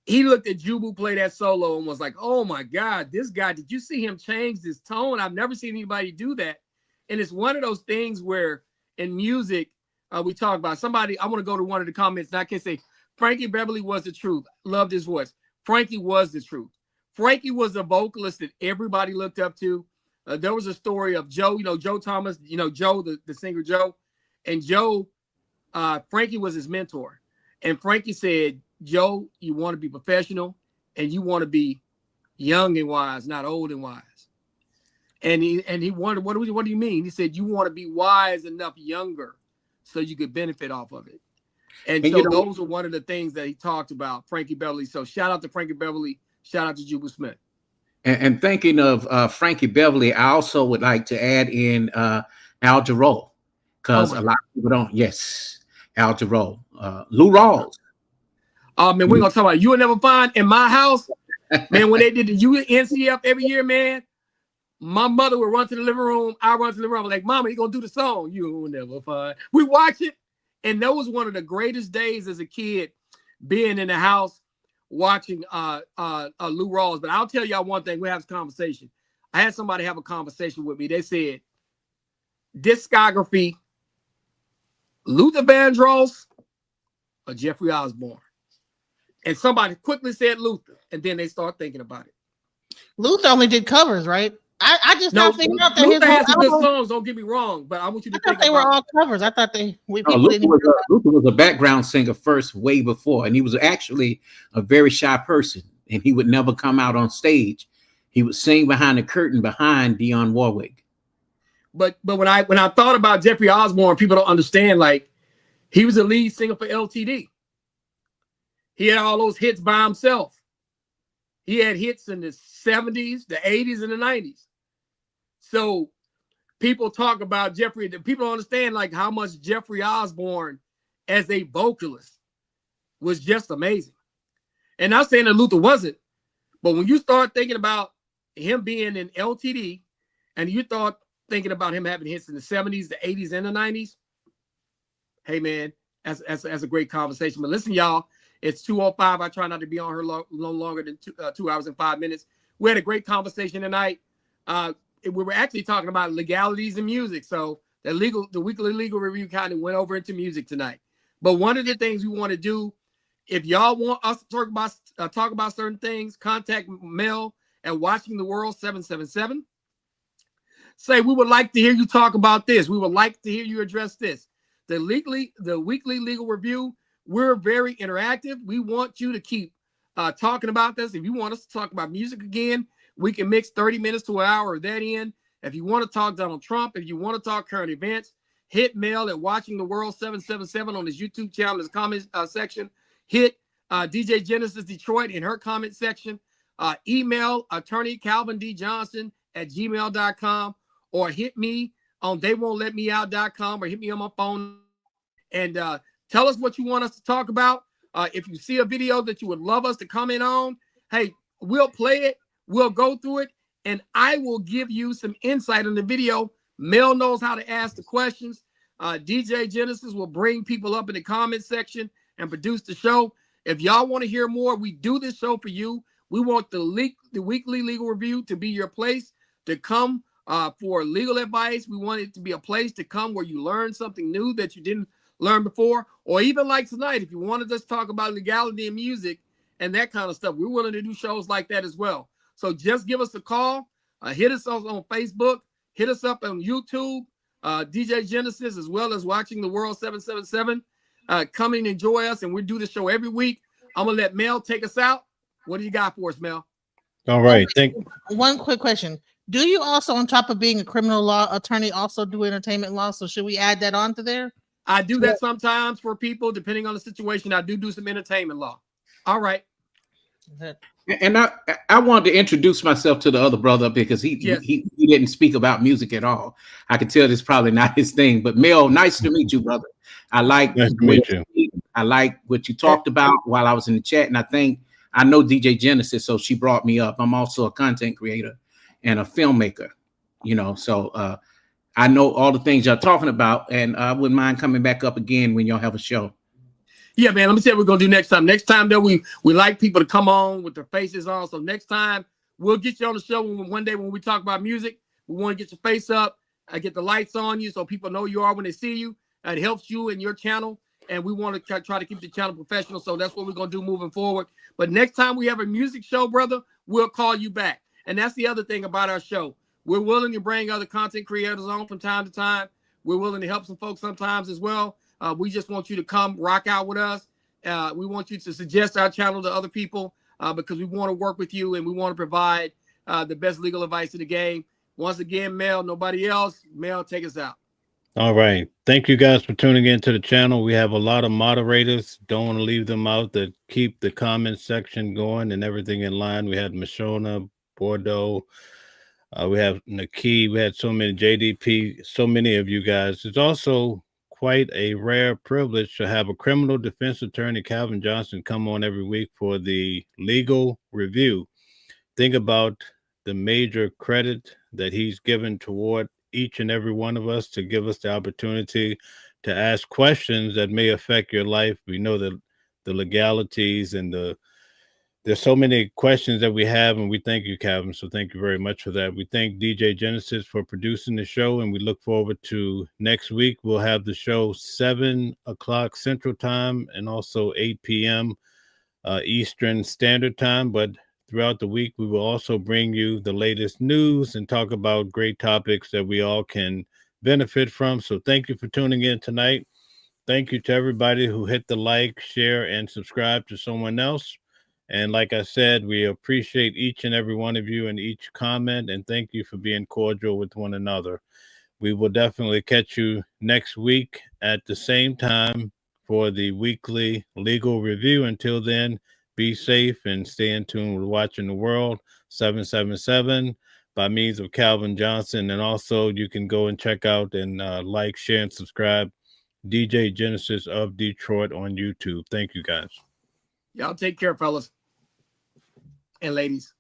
He looked at Jubu play that solo and was like, "Oh my God, this guy! Did you see him change his tone? I've never seen anybody do that." And it's one of those things where in music, we talk about somebody. I want to go to one of the comments and I can say, Frankie Beverly was the truth. Loved his voice. Frankie was the truth. Frankie was a vocalist that everybody looked up to. There was a story of Joe, Joe Thomas, Joe, the singer Joe. And Joe, Frankie was his mentor. And Frankie said, Joe, you want to be professional and you want to be young and wise, not old and wise. And he wondered, what do you mean? He said, you want to be wise enough younger so you could benefit off of it. And so those are one of the things that he talked about, Frankie Beverly. So shout out to Frankie Beverly. Shout out to Jubu Smith. And thinking of Frankie Beverly, I also would like to add in Al Jarreau, because a lot of people don't. Yes, Al Jarreau, Lou Rawls. Oh man, we're gonna talk about You Will Never Find in my house. Man, when they did the NCF every year, man, my mother would run to the living room. I run to the living room. I'm like, Mama, you gonna do the song? You will never find. We watch it, and that was one of the greatest days as a kid, being in the house watching Lou Rawls. But I'll tell y'all one thing. We have this conversation. I had somebody have a conversation with me. They said, discography, Luther Vandross or Jeffrey Osborne? And somebody quickly said Luther, and then they start thinking about it. Luther only did covers, right? I just not figuring out that Luther has some good songs. Don't get me wrong, but I want you to think they were all covers. I thought Luther was a background singer first, way before, and he was actually a very shy person, and he would never come out on stage. He would sing behind the curtain behind Dionne Warwick. But when I thought about Jeffrey Osborne, people don't understand. Like, he was the lead singer for LTD. He had all those hits by himself. He had hits in the 70s, the 80s, and the 90s. So people talk about Jeffrey. People don't understand like how much Jeffrey Osborne as a vocalist was just amazing. And not saying that Luther wasn't, but when you start thinking about him being in LTD, and you start thinking about him having hits in the 70s, the 80s, and the 90s, hey man, that's a great conversation. But listen, y'all, it's 2:05. I try not to be on her no longer than 2 hours and 5 minutes. We had a great conversation tonight. We were actually talking about legalities in music. So the weekly legal review kind of went over into music tonight. But one of the things we want to do, if y'all want us to talk about certain things, contact Mel at watchingtheworld777. Say, we would like to hear you talk about this. We would like to hear you address this. The weekly legal review, we're very interactive. We want you to keep talking about this. If you want us to talk about music again, we can mix 30 minutes to an hour of that in. If you want to talk Donald Trump, if you want to talk current events, hit Mel at watchingtheworld777 on his YouTube channel, his comment section. Hit DJ Genesis Detroit in her comment section. Email attorney Calvin D. Johnson at gmail.com, or hit me on theywon'tletmeout.com, or hit me on my phone and tell us what you want us to talk about. If you see a video that you would love us to comment on, hey, we'll play it, we'll go through it, and I will give you some insight on the video. Mel knows how to ask the questions. DJ Genesis will bring people up in the comment section and produce the show. If y'all want to hear more, we do this show for you. We want the weekly legal review to be your place to come for legal advice. We want it to be a place to come where you learn something new that you didn't learn before, or even like tonight, if you wanted us to talk about legality in music and that kind of stuff, we're willing to do shows like that as well. So just give us a call, hit us on Facebook, hit us up on YouTube, DJ Genesis, as well as Watching the World 777. Come and enjoy us, and we do the show every week. I'm gonna let Mel take us out. What do you got for us, Mel? All right. One quick question. Do you also, on top of being a criminal law attorney, also do entertainment law? So should we add that on to there? I do that sometimes for people, depending on the situation. I do some entertainment law. All right. And I wanted to introduce myself to the other brother because he didn't speak about music at all. I could tell this is probably not his thing. But Mel, nice to meet you, brother. I like I like what you talked about while I was in the chat, and I know DJ Genesis, so she brought me up. I'm also a content creator and a filmmaker, so I know all the things y'all talking about, and I wouldn't mind coming back up again when y'all have a show. Yeah, man, let me tell you what we're going to do next time. Next time, though, we like people to come on with their faces on. So next time, we'll get you on the show one day when we talk about music. We want to get your face up, get the lights on you so people know who you are when they see you. It helps you and your channel, and we want to try to keep the channel professional. So that's what we're going to do moving forward. But next time we have a music show, brother, we'll call you back. And that's the other thing about our show. We're willing to bring other content creators on from time to time. We're willing to help some folks sometimes as well. We just want you to come rock out with us. We want you to suggest our channel to other people because we want to work with you and we want to provide the best legal advice in the game. Once again, Mel, nobody else. Mel, take us out. All right. Thank you guys for tuning into the channel. We have a lot of moderators. Don't want to leave them out that keep the comment section going and everything in line. We had Mashona, Bordeaux. We have Naki. We had so many JDP, so many of you guys. It's also quite a rare privilege to have a criminal defense attorney, Calvin Johnson, come on every week for the legal review. Think about the major credit that he's given toward each and every one of us to give us the opportunity to ask questions that may affect your life. We know that the legalities and there's so many questions that we have, and we thank you, Calvin. So thank you very much for that. We thank DJ Genesis for producing the show, and we look forward to next week. We'll have the show 7 o'clock Central Time and also 8 p.m. Eastern Standard Time. But throughout the week, we will also bring you the latest news and talk about great topics that we all can benefit from. So thank you for tuning in tonight. Thank you to everybody who hit the like, share, and subscribe to someone else. And like I said, we appreciate each and every one of you and each comment, and thank you for being cordial with one another. We will definitely catch you next week at the same time for the weekly legal review. Until then, be safe and stay in tune with Watching the World 777. by means of Calvin Johnson. And also you can go and check out and like, share, and subscribe DJ Genesis of Detroit on YouTube. Thank you, guys. Y'all take care, fellas and ladies.